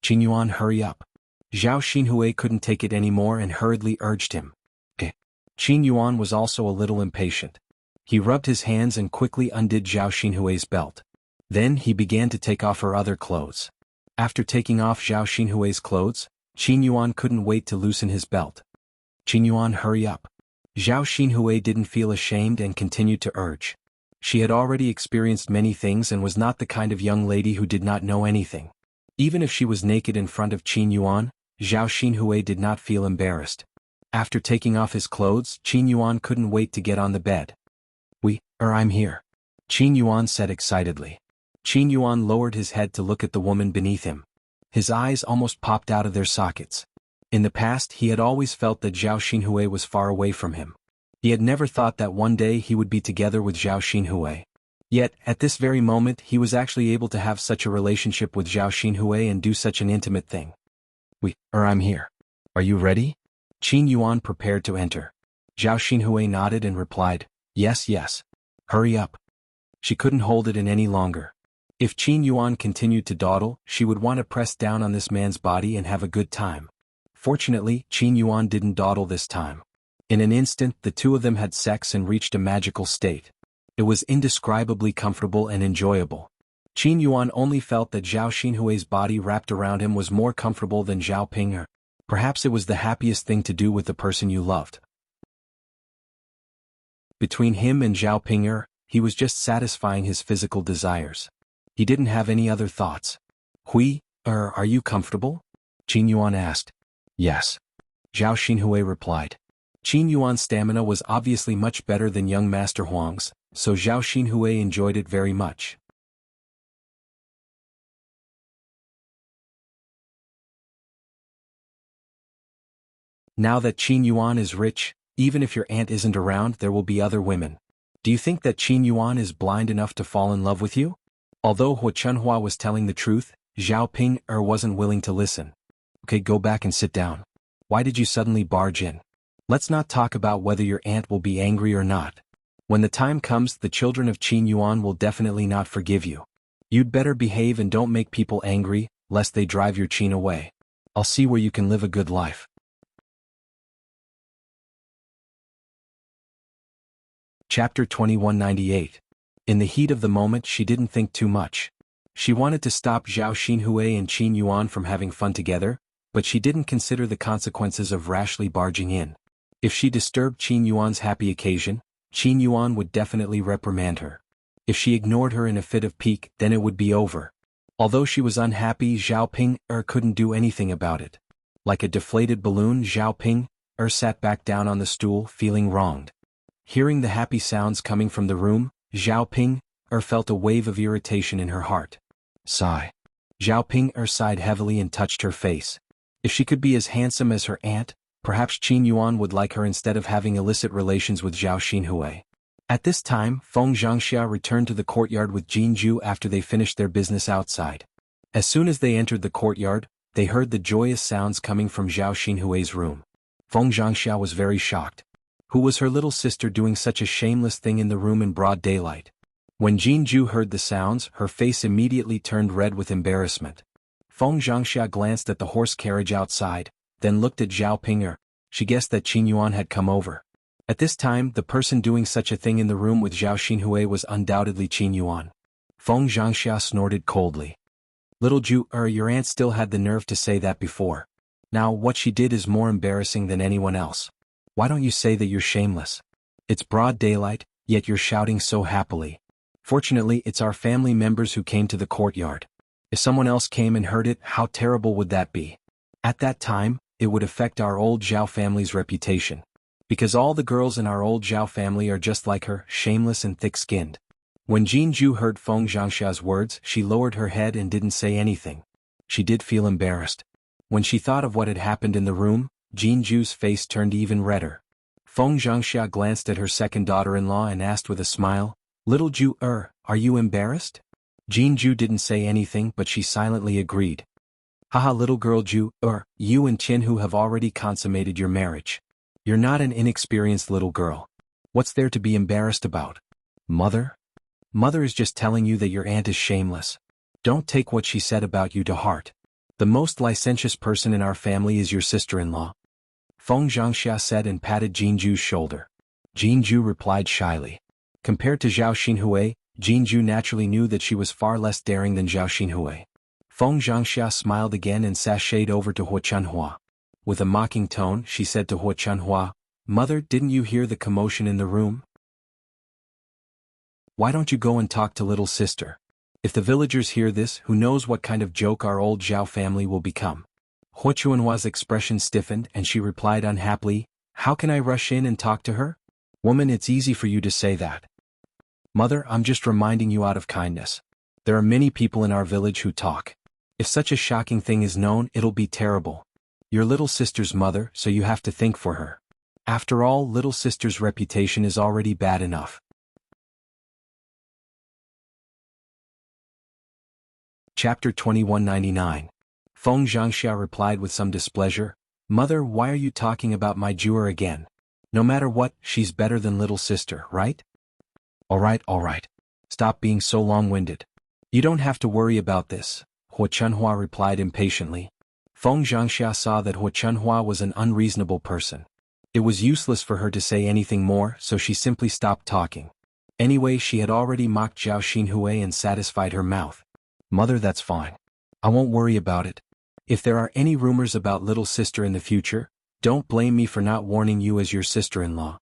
"Qin Yuan, hurry up." Zhao Xinhui couldn't take it anymore and hurriedly urged him. Qin Yuan was also a little impatient. He rubbed his hands and quickly undid Zhao Xinhui's belt. Then he began to take off her other clothes. After taking off Zhao Xinhui's clothes, Qin Yuan couldn't wait to loosen his belt. "Qin Yuan, hurry up." Zhao Xinhui didn't feel ashamed and continued to urge. She had already experienced many things and was not the kind of young lady who did not know anything. Even if she was naked in front of Qin Yuan, Zhao Xinhui did not feel embarrassed. After taking off his clothes, Qin Yuan couldn't wait to get on the bed. I'm here," Qin Yuan said excitedly. Qin Yuan lowered his head to look at the woman beneath him. His eyes almost popped out of their sockets. In the past he had always felt that Zhao Xinhui was far away from him. He had never thought that one day he would be together with Zhao Xinhui. Yet, at this very moment he was actually able to have such a relationship with Zhao Xinhui and do such an intimate thing. I'm here. Are you ready?" Qin Yuan prepared to enter. Zhao Xinhui nodded and replied, Yes. Hurry up." She couldn't hold it in any longer. If Qin Yuan continued to dawdle, she would want to press down on this man's body and have a good time. Fortunately, Qin Yuan didn't dawdle this time. In an instant, the two of them had sex and reached a magical state. It was indescribably comfortable and enjoyable. Qin Yuan only felt that Zhao Xinhui's body wrapped around him was more comfortable than Zhao Ping'er. Perhaps it was the happiest thing to do with the person you loved. Between him and Zhao Ping'er, he was just satisfying his physical desires. He didn't have any other thoughts. Are you comfortable?" Qin Yuan asked. "Yes," Zhao Xinhui replied. Qin Yuan's stamina was obviously much better than young Master Huang's, so Zhao Xinhui enjoyed it very much. Now that Qin Yuan is rich, even if your aunt isn't around, there will be other women. Do you think that Qin Yuan is blind enough to fall in love with you? Although Hu Chunhua was telling the truth, Zhao Ping'er wasn't willing to listen. "Okay, go back and sit down. Why did you suddenly barge in? Let's not talk about whether your aunt will be angry or not. When the time comes, the children of Qin Yuan will definitely not forgive you. You'd better behave and don't make people angry, lest they drive your Qin away. I'll see where you can live a good life." Chapter 2198. In the heat of the moment she didn't think too much. She wanted to stop Zhao Xinhui and Qin Yuan from having fun together, but she didn't consider the consequences of rashly barging in. If she disturbed Qin Yuan's happy occasion, Qin Yuan would definitely reprimand her. If she ignored her in a fit of pique, then it would be over. Although she was unhappy, Zhao Ping'er couldn't do anything about it. Like a deflated balloon, Zhao Ping'er sat back down on the stool, feeling wronged. Hearing the happy sounds coming from the room, Zhao Ping'er felt a wave of irritation in her heart. Sigh. Zhao Ping'er sighed heavily and touched her face. If she could be as handsome as her aunt, perhaps Qin Yuan would like her instead of having illicit relations with Zhao Xinhui. At this time, Feng Zhangxia returned to the courtyard with Jinju after they finished their business outside. As soon as they entered the courtyard, they heard the joyous sounds coming from Zhao Xinhui's room. Feng Zhangxia was very shocked. Who was her little sister doing such a shameless thing in the room in broad daylight? When Jinju heard the sounds, her face immediately turned red with embarrassment. Feng Zhangxia glanced at the horse carriage outside, then looked at Zhao Ping'er. She guessed that Qin Yuan had come over. At this time, the person doing such a thing in the room with Zhao Xinhui was undoubtedly Qin Yuan. Feng Zhangxia snorted coldly. "Little Ju, your aunt still had the nerve to say that before. Now what she did is more embarrassing than anyone else. Why don't you say that you're shameless? It's broad daylight, yet you're shouting so happily. Fortunately, it's our family members who came to the courtyard. If someone else came and heard it, how terrible would that be? At that time, it would affect our old Zhao family's reputation. Because all the girls in our old Zhao family are just like her, shameless and thick-skinned." When Jinju heard Feng Zhangxia's words, she lowered her head and didn't say anything. She did feel embarrassed. When she thought of what had happened in the room, Jinju's face turned even redder. Feng Zhangxia glanced at her second daughter-in-law and asked with a smile, "Little Ju, are you embarrassed?" Jinju didn't say anything, but she silently agreed. Haha, little girl you and Tianhu have already consummated your marriage. You're not an inexperienced little girl. What's there to be embarrassed about? Mother? Mother is just telling you that your aunt is shameless. Don't take what she said about you to heart. The most licentious person in our family is your sister-in-law. Feng Zhangxia said and patted Jinju's shoulder. Jinju replied shyly. Compared to Zhao Xinhui, Jinju naturally knew that she was far less daring than Zhao Xinhui. Feng Zhangxia smiled again and sashayed over to Huo Chunhua. With a mocking tone, she said to Huo Chunhua, Mother, didn't you hear the commotion in the room? Why don't you go and talk to little sister? If the villagers hear this, who knows what kind of joke our old Zhao family will become. Huo Chunhua's expression stiffened and she replied unhappily, How can I rush in and talk to her? Woman, it's easy for you to say that. Mother, I'm just reminding you out of kindness. There are many people in our village who talk. If such a shocking thing is known, it'll be terrible. Your little sister's mother, so you have to think for her. After all, little sister's reputation is already bad enough. Chapter 2199. Feng Zhangxia replied with some displeasure, Mother, why are you talking about my Jewar again? No matter what, she's better than little sister, right? All right. Stop being so long-winded. You don't have to worry about this, Huo Chunhua replied impatiently. Feng Zhangxia saw that Huo Chunhua was an unreasonable person. It was useless for her to say anything more, so she simply stopped talking. Anyway, she had already mocked Zhao Xinhui and satisfied her mouth. Mother, that's fine. I won't worry about it. If there are any rumors about little sister in the future, don't blame me for not warning you as your sister-in-law.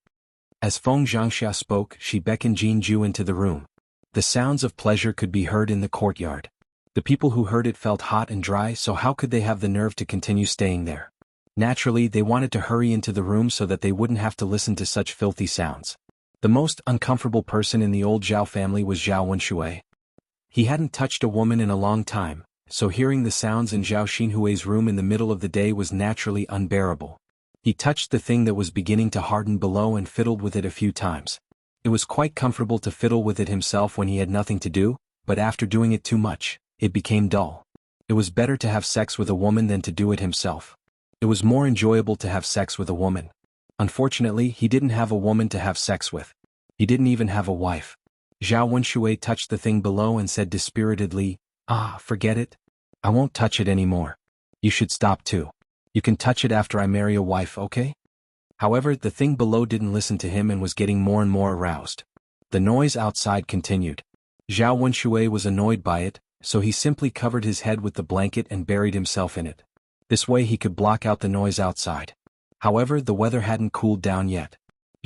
As Feng Zhangxia spoke, she beckoned Jinju into the room. The sounds of pleasure could be heard in the courtyard. The people who heard it felt hot and dry, so how could they have the nerve to continue staying there? Naturally, they wanted to hurry into the room so that they wouldn't have to listen to such filthy sounds. The most uncomfortable person in the old Zhao family was Zhao Wenshui. He hadn't touched a woman in a long time, so hearing the sounds in Zhao Xinhui's room in the middle of the day was naturally unbearable. He touched the thing that was beginning to harden below and fiddled with it a few times. It was quite comfortable to fiddle with it himself when he had nothing to do, but after doing it too much, it became dull. It was better to have sex with a woman than to do it himself. It was more enjoyable to have sex with a woman. Unfortunately, he didn't have a woman to have sex with. He didn't even have a wife. Zhao Wenshui touched the thing below and said dispiritedly, forget it. I won't touch it anymore. You should stop too. You can touch it after I marry a wife, okay? However, the thing below didn't listen to him and was getting more and more aroused. The noise outside continued. Zhao Wenshui was annoyed by it, so he simply covered his head with the blanket and buried himself in it. This way he could block out the noise outside. However, the weather hadn't cooled down yet.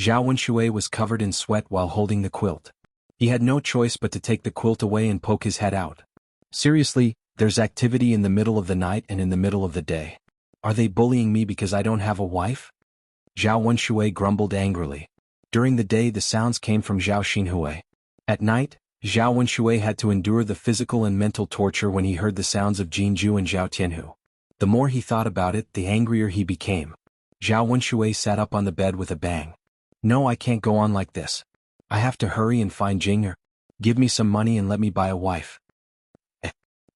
Zhao Wenshui was covered in sweat while holding the quilt. He had no choice but to take the quilt away and poke his head out. Seriously, there's activity in the middle of the night and in the middle of the day. Are they bullying me because I don't have a wife? Zhao Wenshui grumbled angrily. During the day the sounds came from Zhao Xinhui. At night, Zhao Wenshui had to endure the physical and mental torture when he heard the sounds of Jinju and Zhao Tianhu. The more he thought about it, the angrier he became. Zhao Wenshui sat up on the bed with a bang. No, I can't go on like this. I have to hurry and find Jing'er. Give me some money and let me buy a wife.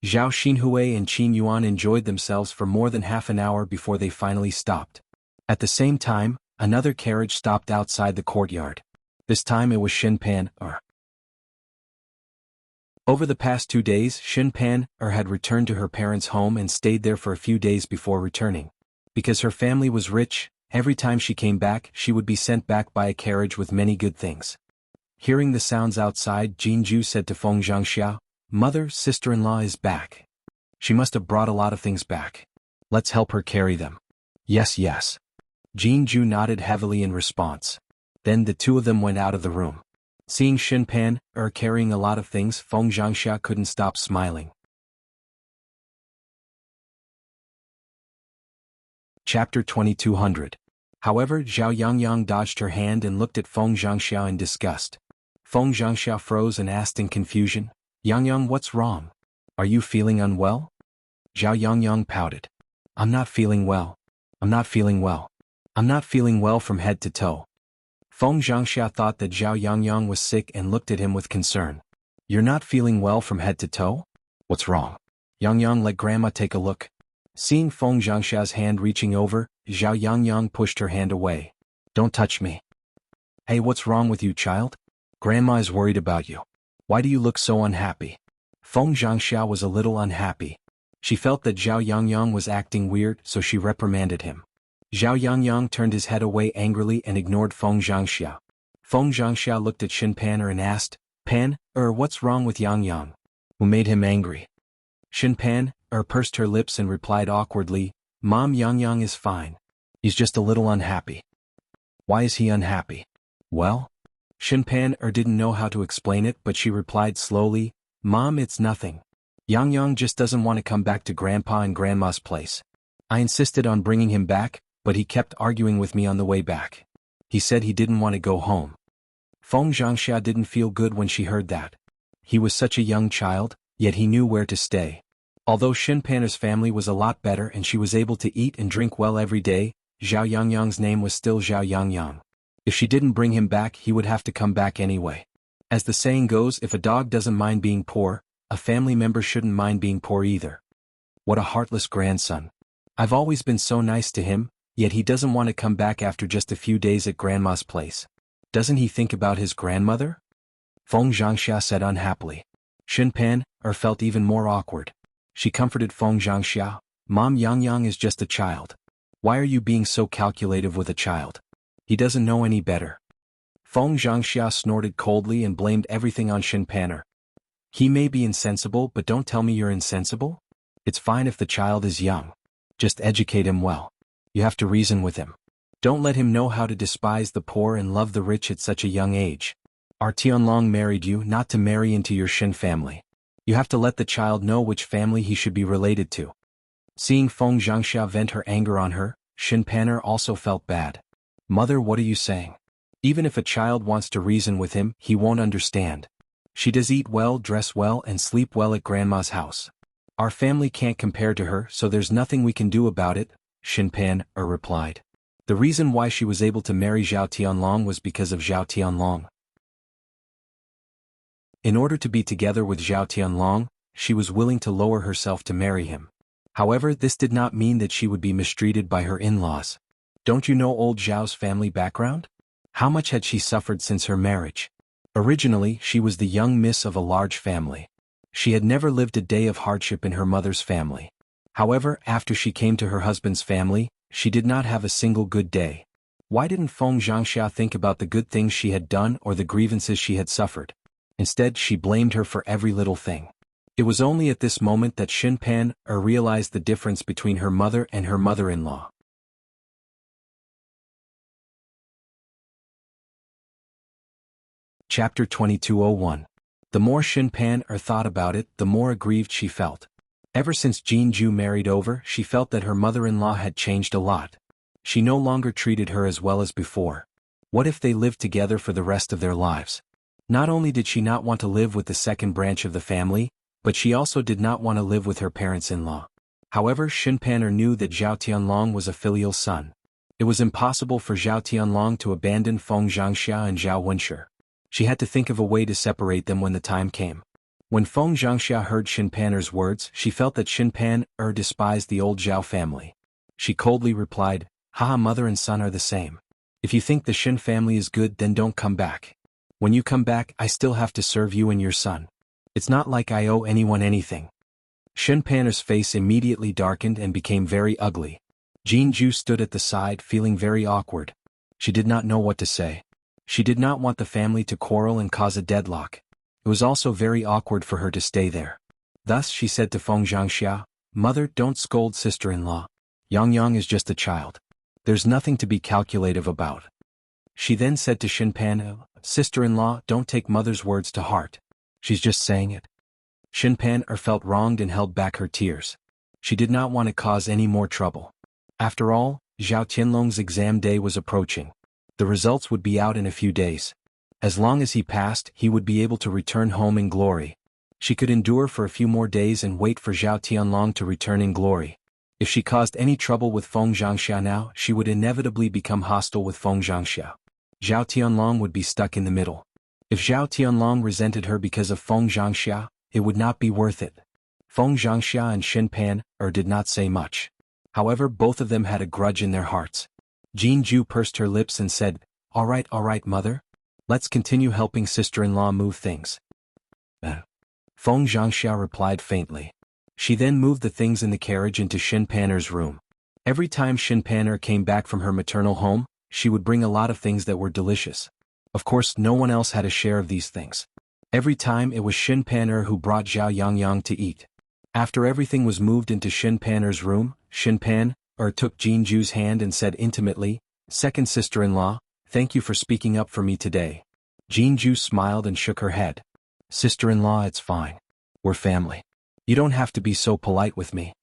Zhao Xinhui and Qin Yuan enjoyed themselves for more than half an hour before they finally stopped. At the same time, another carriage stopped outside the courtyard. This time it was Shen Pan. Over the past 2 days, Shen Pan had returned to her parents' home and stayed there for a few days before returning. Because her family was rich, every time she came back, she would be sent back by a carriage with many good things. Hearing the sounds outside, Jinju said to Feng Zhangxia, Mother, sister-in-law is back. She must have brought a lot of things back. Let's help her carry them. Yes. Jinju nodded heavily in response. Then the two of them went out of the room. Seeing Shen Pan carrying a lot of things, Feng Zhangxia couldn't stop smiling. Chapter 2200. However, Zhao Yangyang dodged her hand and looked at Feng Zhangxia in disgust. Feng Zhangxia froze and asked in confusion, Yangyang, what's wrong? Are you feeling unwell? Zhao Yangyang pouted. I'm not feeling well. I'm not feeling well from head to toe. Feng Zhangxia thought that Zhao Yangyang was sick and looked at him with concern. You're not feeling well from head to toe? What's wrong? Yangyang, let Grandma take a look. Seeing Feng Zhangxia's hand reaching over, Zhao Yangyang pushed her hand away. Don't touch me. Hey, what's wrong with you, child? Grandma is worried about you. Why do you look so unhappy? Feng Zhangxia was a little unhappy. She felt that Zhao Yangyang was acting weird, so she reprimanded him. Zhao Yangyang turned his head away angrily and ignored Feng Zhangxia. Feng Zhangxia looked at Shin Pan and asked, Pan, what's wrong with Yangyang? Who made him angry? Shin Pan, pursed her lips and replied awkwardly, Mom, Yangyang is fine. He's just a little unhappy. Why is he unhappy? Well? Shin Pan didn't know how to explain it, but she replied slowly, Mom, it's nothing. Yangyang just doesn't want to come back to Grandpa and Grandma's place. I insisted on bringing him back, but he kept arguing with me on the way back. He said he didn't want to go home. Feng Zhangxia didn't feel good when she heard that. He was such a young child, yet he knew where to stay. Although Shin Pan's family was a lot better and she was able to eat and drink well every day, Zhao Yangyang's name was still Zhao Yangyang. If she didn't bring him back, he would have to come back anyway. As the saying goes, if a dog doesn't mind being poor, a family member shouldn't mind being poor either. What a heartless grandson. I've always been so nice to him, yet he doesn't want to come back after just a few days at Grandma's place. Doesn't he think about his grandmother? Feng Zhangxia said unhappily. Shin Pan felt even more awkward. She comforted Feng Zhangxia, Mom, Yangyang is just a child. Why are you being so calculative with a child? He doesn't know any better. Feng Zhangxia snorted coldly and blamed everything on Shin Pan. He may be insensible, but don't tell me you're insensible. It's fine if the child is young. Just educate him well. You have to reason with him. Don't let him know how to despise the poor and love the rich at such a young age. Our Tianlong married you not to marry into your Shin family. You have to let the child know which family he should be related to. Seeing Feng Zhangxia vent her anger on her, Shin Pan also felt bad. Mother, what are you saying? Even if a child wants to reason with him, he won't understand. She does eat well, dress well, and sleep well at Grandma's house. Our family can't compare to her, so there's nothing we can do about it, Shin Pan replied. The reason why she was able to marry Zhao Tianlong was because of Zhao Tianlong. In order to be together with Zhao Tianlong, she was willing to lower herself to marry him. However, this did not mean that she would be mistreated by her in-laws. Don't you know old Zhao's family background? How much had she suffered since her marriage? Originally, she was the young miss of a large family. She had never lived a day of hardship in her mother's family. However, after she came to her husband's family, she did not have a single good day. Why didn't Feng Zhangxia think about the good things she had done or the grievances she had suffered? Instead, she blamed her for every little thing. It was only at this moment that Shin Pan realized the difference between her mother and her mother-in-law. Chapter 2201. The more Shin Pan thought about it, the more aggrieved she felt. Ever since Jin Ju married over, she felt that her mother-in-law had changed a lot. She no longer treated her as well as before. What if they lived together for the rest of their lives? Not only did she not want to live with the second branch of the family, but she also did not want to live with her parents-in-law. However, Shin Pan knew that Zhao Tianlong was a filial son. It was impossible for Zhao Tianlong to abandon Feng Zhangxia and Zhao Wenshi. She had to think of a way to separate them when the time came. When Feng Zhangxia heard Shin Pan's words, she felt that Shin Pan despised the old Zhao family. She coldly replied, Haha, mother and son are the same. If you think the Shin family is good, then don't come back. When you come back, I still have to serve you and your son. It's not like I owe anyone anything. Shin Pan's face immediately darkened and became very ugly. Jin Ju stood at the side feeling very awkward. She did not know what to say. She did not want the family to quarrel and cause a deadlock. It was also very awkward for her to stay there. Thus she said to Feng Zhangxia, Mother, don't scold sister-in-law. Yangyang is just a child. There's nothing to be calculative about. She then said to Shin Pan, Sister-in-law, don't take mother's words to heart. She's just saying it. Shin Pan felt wronged and held back her tears. She did not want to cause any more trouble. After all, Zhao Tianlong's exam day was approaching. The results would be out in a few days. As long as he passed, he would be able to return home in glory. She could endure for a few more days and wait for Zhao Tianlong to return in glory. If she caused any trouble with Feng Zhangxia now, she would inevitably become hostile with Feng Zhangxia. Zhao Tianlong would be stuck in the middle. If Zhao Tianlong resented her because of Feng Zhangxia, it would not be worth it. Feng Zhangxia and Xin Pan did not say much. However, both of them had a grudge in their hearts. Jin Ju pursed her lips and said, all right, mother. Let's continue helping sister-in-law move things. Feng Zhangxia replied faintly. She then moved the things in the carriage into Xin Pan's room. Every time Xin Pan came back from her maternal home, she would bring a lot of things that were delicious. Of course, no one else had a share of these things. Every time it was Xin Pan who brought Zhao Yangyang to eat. After everything was moved into Xin Pan's room, Xin Pan took Jin Ju's hand and said intimately, second sister-in-law, thank you for speaking up for me today. Jin Ju smiled and shook her head. Sister-in-law, it's fine. We're family. You don't have to be so polite with me.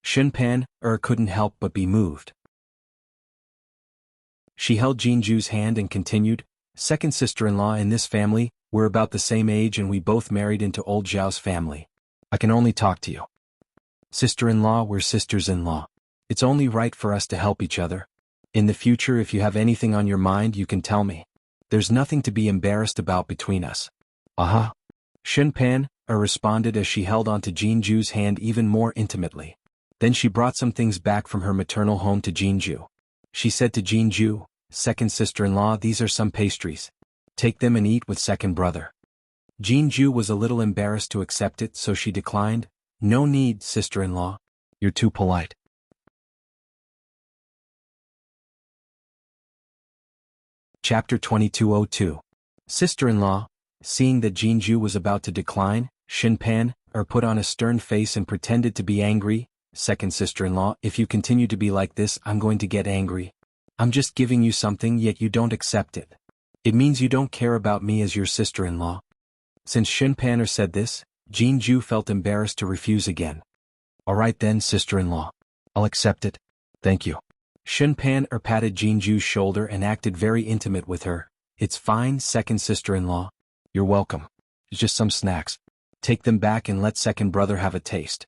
Xin Pan couldn't help but be moved. She held Jin Ju's hand and continued, second sister-in-law, in this family, we're about the same age and we both married into old Zhao's family. I can only talk to you. Sister-in-law, we're sisters-in-law. It's only right for us to help each other. In the future, if you have anything on your mind, you can tell me. There's nothing to be embarrassed about between us. Uh-huh. Xin Pan responded as she held onto Jin Ju's hand even more intimately. Then she brought some things back from her maternal home to Jin Ju. She said to Jin Ju, second sister-in-law, these are some pastries. Take them and eat with second brother. Jin Ju was a little embarrassed to accept it, so she declined. No need, sister-in-law. You're too polite. Chapter 2202. Sister-in-law. Seeing that Jin Ju was about to decline, Xin Pan put on a stern face and pretended to be angry. Second sister-in-law, if you continue to be like this, I'm going to get angry. I'm just giving you something, yet you don't accept it. It means you don't care about me as your sister-in-law. Since Xin Pan said this, Jin Ju felt embarrassed to refuse again. Alright then, sister-in-law. I'll accept it. Thank you. Xin Pan patted Jin Ju's shoulder and acted very intimate with her. It's fine, second sister-in-law. You're welcome. It's just some snacks. Take them back and let second brother have a taste.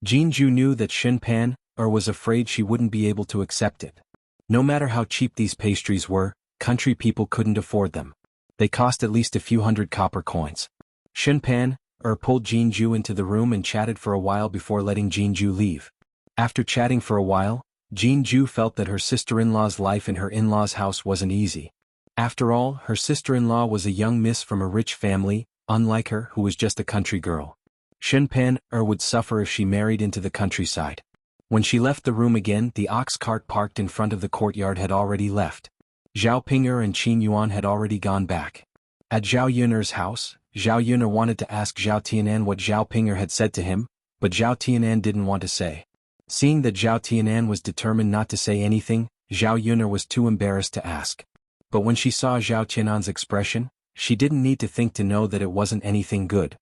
Jin Ju knew that Xin Pan was afraid she wouldn't be able to accept it. No matter how cheap these pastries were, country people couldn't afford them. They cost at least a few hundred copper coins. Xin Pan pulled Jin Ju into the room and chatted for a while before letting Jin Ju leave. After chatting for a while, Jin Ju felt that her sister-in-law's life in her in-law's house wasn't easy. After all, her sister-in-law was a young miss from a rich family, unlike her who was just a country girl. Xin Pan would suffer if she married into the countryside. When she left the room again, the ox cart parked in front of the courtyard had already left. Zhao Ping'er and Qin Yuan had already gone back. At Zhao Yun'er's house, Zhao Yun'er wanted to ask Zhao Tianan what Zhao Ping'er had said to him, but Zhao Tianan didn't want to say. Seeing that Zhao Tianan was determined not to say anything, Zhao Yun'er was too embarrassed to ask. But when she saw Zhao Tianan's expression, she didn't need to think to know that it wasn't anything good.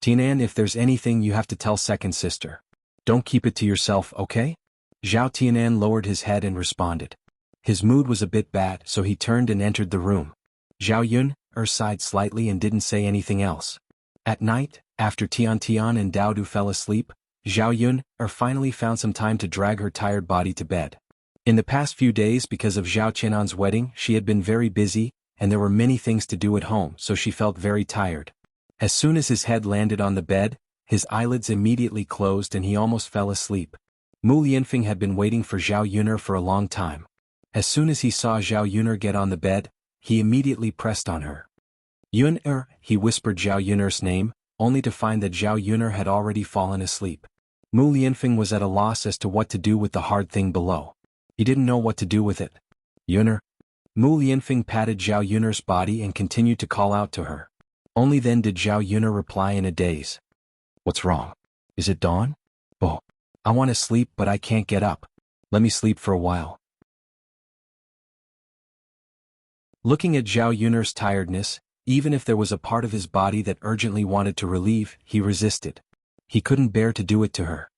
Tianan, if there's anything you have to tell second sister. Don't keep it to yourself, okay? Zhao Tianan lowered his head and responded. His mood was a bit bad, so he turned and entered the room. Zhao Yun'er sighed slightly and didn't say anything else. At night, after Tian Tian and Dao Du fell asleep, Zhao Yun'er finally found some time to drag her tired body to bed. In the past few days, because of Zhao Qianan's wedding, she had been very busy, and there were many things to do at home, so she felt very tired. As soon as his head landed on the bed, his eyelids immediately closed and he almost fell asleep. Mu Lianfeng had been waiting for Zhao Yun'er for a long time. As soon as he saw Zhao Yun'er get on the bed, he immediately pressed on her. Yun'er, he whispered Zhao Yun'er's name, only to find that Zhao Yun'er had already fallen asleep. Mu Lianfeng was at a loss as to what to do with the hard thing below. He didn't know what to do with it. Yun'er. Mu Lianfeng patted Zhao Yun'er's body and continued to call out to her. Only then did Zhao Yun'er reply in a daze. What's wrong? Is it dawn? Oh, I want to sleep but I can't get up. Let me sleep for a while. Looking at Zhao Yun'er's tiredness, even if there was a part of his body that urgently wanted to relieve, he resisted. He couldn't bear to do it to her.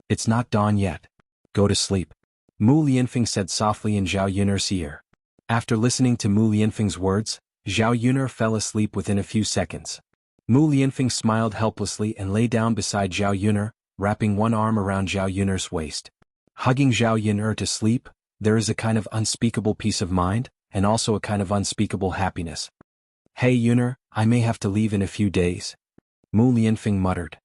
It's not dawn yet. Go to sleep. Mu Lianfeng said softly in Zhao Yun'er's ear. After listening to Mu Lianfeng's words, Zhao Yun'er fell asleep within a few seconds. Mu Lianfeng smiled helplessly and lay down beside Zhao Yun'er, wrapping one arm around Zhao Yun'er's waist. Hugging Zhao Yun'er to sleep, there is a kind of unspeakable peace of mind, and also a kind of unspeakable happiness. Hey Yun'er, I may have to leave in a few days. Mu Lianfeng muttered.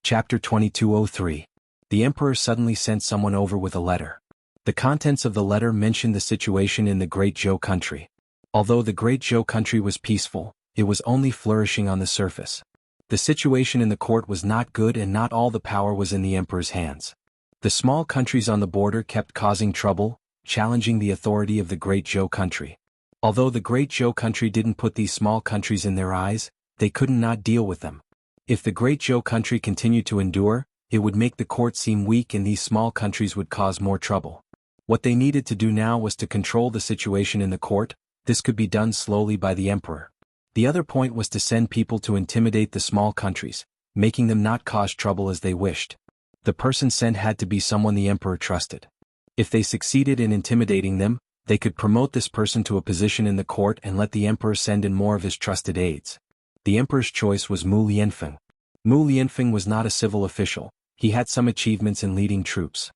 Chapter 2203. The emperor suddenly sent someone over with a letter. The contents of the letter mentioned the situation in the Great Zhou country. Although the Great Zhou country was peaceful, it was only flourishing on the surface. The situation in the court was not good and not all the power was in the emperor's hands. The small countries on the border kept causing trouble, challenging the authority of the Great Zhou country. Although the Great Zhou country didn't put these small countries in their eyes, they could not deal with them. If the Great Zhou country continued to endure, it would make the court seem weak and these small countries would cause more trouble. What they needed to do now was to control the situation in the court. This could be done slowly by the emperor. The other point was to send people to intimidate the small countries, making them not cause trouble as they wished. The person sent had to be someone the emperor trusted. If they succeeded in intimidating them, they could promote this person to a position in the court and let the emperor send in more of his trusted aides. The emperor's choice was Mu Lianfeng. Mu Lianfeng was not a civil official. He had some achievements in leading troops.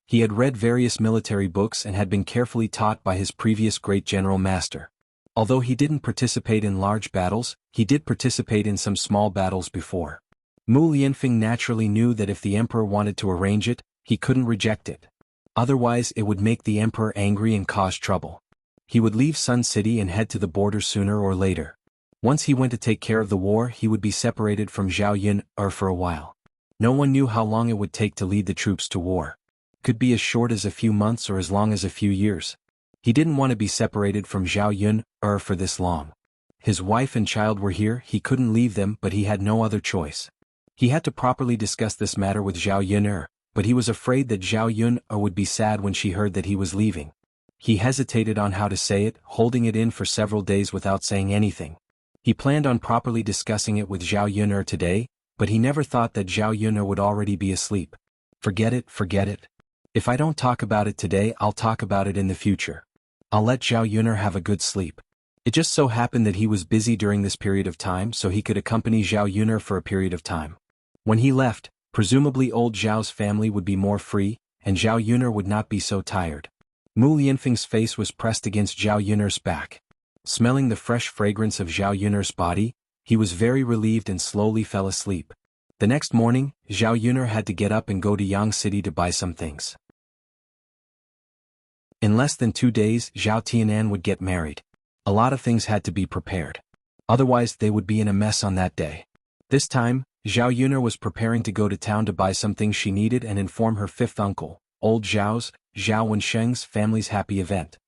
He had read various military books and had been carefully taught by his previous great general master. Although he didn't participate in large battles, he did participate in some small battles before. Mu Lianfeng naturally knew that if the emperor wanted to arrange it, he couldn't reject it. Otherwise it would make the emperor angry and cause trouble. He would leave Sun City and head to the border sooner or later. Once he went to take care of the war, he would be separated from Zhao Yun for a while. No one knew how long it would take to lead the troops to war. Could be as short as a few months or as long as a few years. He didn't want to be separated from Zhao Yun for this long. His wife and child were here, he couldn't leave them, but he had no other choice. He had to properly discuss this matter with Zhao Yun but he was afraid that Zhao Yun would be sad when she heard that he was leaving. He hesitated on how to say it, holding it in for several days without saying anything. He planned on properly discussing it with Zhao Yun today, but he never thought that Zhao Yun would already be asleep. Forget it, forget it. If I don't talk about it today, I'll talk about it in the future. I'll let Zhao Yun have a good sleep. It just so happened that he was busy during this period of time, so he could accompany Zhao Yun for a period of time. When he left, presumably old Zhao's family would be more free, and Zhao Yun would not be so tired. Mu Lianfeng's face was pressed against Zhao Yun's back. Smelling the fresh fragrance of Zhao Yun's body, he was very relieved and slowly fell asleep. The next morning, Zhao Yun had to get up and go to Yang City to buy some things. In less than 2 days, Zhao Tianan would get married. A lot of things had to be prepared. Otherwise they would be in a mess on that day. This time, Zhao Yun was preparing to go to town to buy some things she needed and inform her fifth uncle, old Zhao's, Zhao Wensheng's family's happy event.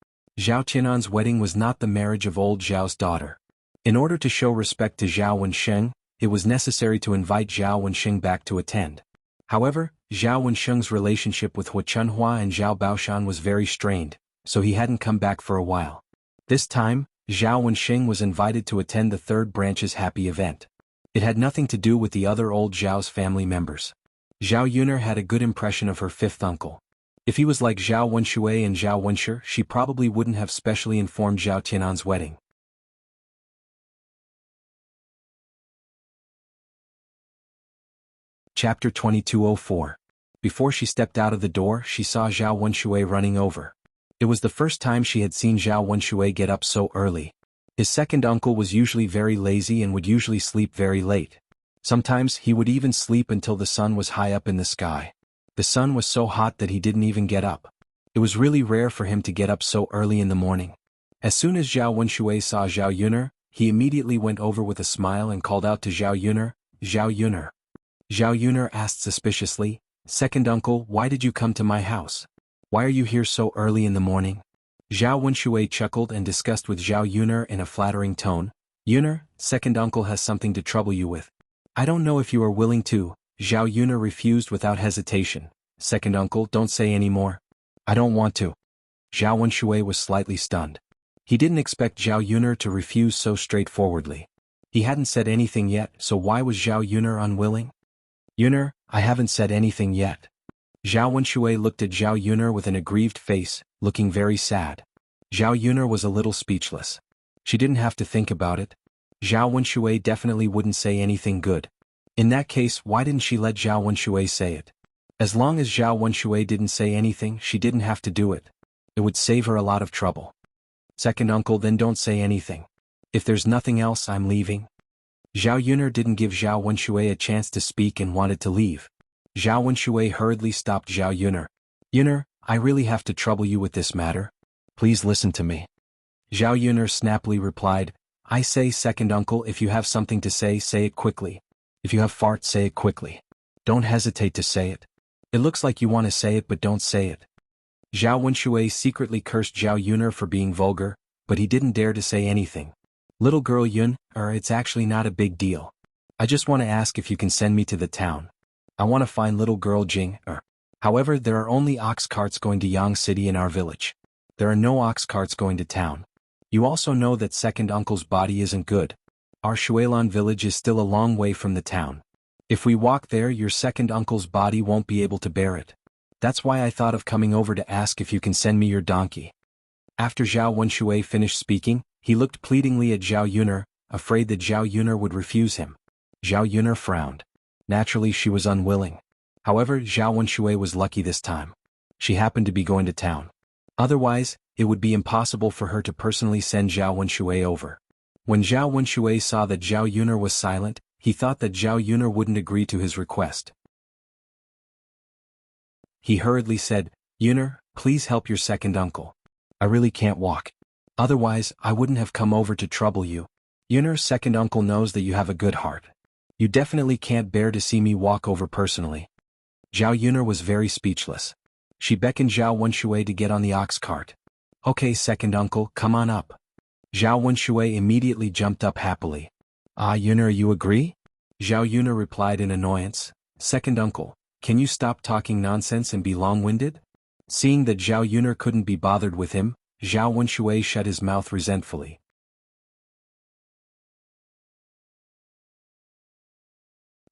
Zhao Tianan's wedding was not the marriage of old Zhao's daughter. In order to show respect to Zhao Wensheng, it was necessary to invite Zhao Wensheng back to attend. However, Zhao Wensheng's relationship with Hu Chunhua and Zhao Baoshan was very strained, so he hadn't come back for a while. This time, Zhao Wensheng was invited to attend the third branch's happy event. It had nothing to do with the other old Zhao's family members. Zhao Yun had a good impression of her fifth uncle. If he was like Zhao Wenshui and Zhao Wenshi, she probably wouldn't have specially informed Zhao Tianan's wedding. Chapter 2204. Before she stepped out of the door, she saw Zhao Wenshui running over. It was the first time she had seen Zhao Wenshui get up so early. His second uncle was usually very lazy and would usually sleep very late. Sometimes he would even sleep until the sun was high up in the sky. The sun was so hot that he didn't even get up. It was really rare for him to get up so early in the morning. As soon as Zhao Wenshui saw Zhao Yun, he immediately went over with a smile and called out to Zhao Yun, "Zhao Yun." Zhao Yun asked suspiciously, "Second uncle, why did you come to my house? Why are you here so early in the morning?" Zhao Wenshui chuckled and discussed with Zhao Yun in a flattering tone, "Yun, second uncle has something to trouble you with. I don't know if you are willing to." Zhao Yun refused without hesitation. "Second uncle, don't say any more." "I don't want to." Zhao Wenshui was slightly stunned. He didn't expect Zhao Yun to refuse so straightforwardly. He hadn't said anything yet, so why was Zhao Yun unwilling? "Yun, I haven't said anything yet." Zhao Wenshui looked at Zhao Yun with an aggrieved face, looking very sad. Zhao Yun was a little speechless. She didn't have to think about it. Zhao Wenshui definitely wouldn't say anything good. In that case, why didn't she let Zhao Wenshui say it? As long as Zhao Wenshui didn't say anything, she didn't have to do it. It would save her a lot of trouble. "Second uncle, then don't say anything. If there's nothing else, I'm leaving." Zhao Yuner didn't give Zhao Wenshui a chance to speak and wanted to leave. Zhao Wenshui hurriedly stopped Zhao Yuner. Yuner, I really have to trouble you with this matter. Please listen to me. Zhao Yuner snappily replied, I say second uncle, if you have something to say it quickly. If you have fart, say it quickly. Don't hesitate to say it. It looks like you want to say it but don't say it. Zhao Wenshui secretly cursed Zhao Yuner for being vulgar, but he didn't dare to say anything. Little girl Yun, it's actually not a big deal. I just want to ask if you can send me to the town. I want to find little girl Jing, However, there are only ox carts going to Yang City in our village. There are no ox carts going to town. You also know that second uncle's body isn't good. Our Shuilan village is still a long way from the town. If we walk there, your second uncle's body won't be able to bear it. That's why I thought of coming over to ask if you can send me your donkey. After Zhao Wenshui finished speaking, he looked pleadingly at Zhao Yuner, afraid that Zhao Yuner would refuse him. Zhao Yuner frowned. Naturally, she was unwilling. However, Zhao Wenshui was lucky this time. She happened to be going to town. Otherwise, it would be impossible for her to personally send Zhao Wenshui over. When Zhao Wenshui saw that Zhao Yuner was silent, he thought that Zhao Yuner wouldn't agree to his request. He hurriedly said, Yuner, please help your second uncle. I really can't walk. Otherwise, I wouldn't have come over to trouble you. Yuner's second uncle knows that you have a good heart. You definitely can't bear to see me walk over personally. Zhao Yuner was very speechless. She beckoned Zhao Wenshui to get on the ox cart. Okay, second uncle, come on up. Zhao Wenshui immediately jumped up happily. Ah, Yuner, you agree? Zhao Yuner replied in annoyance. Second uncle, can you stop talking nonsense and be long-winded? Seeing that Zhao Yuner couldn't be bothered with him, Zhao Wenshui shut his mouth resentfully.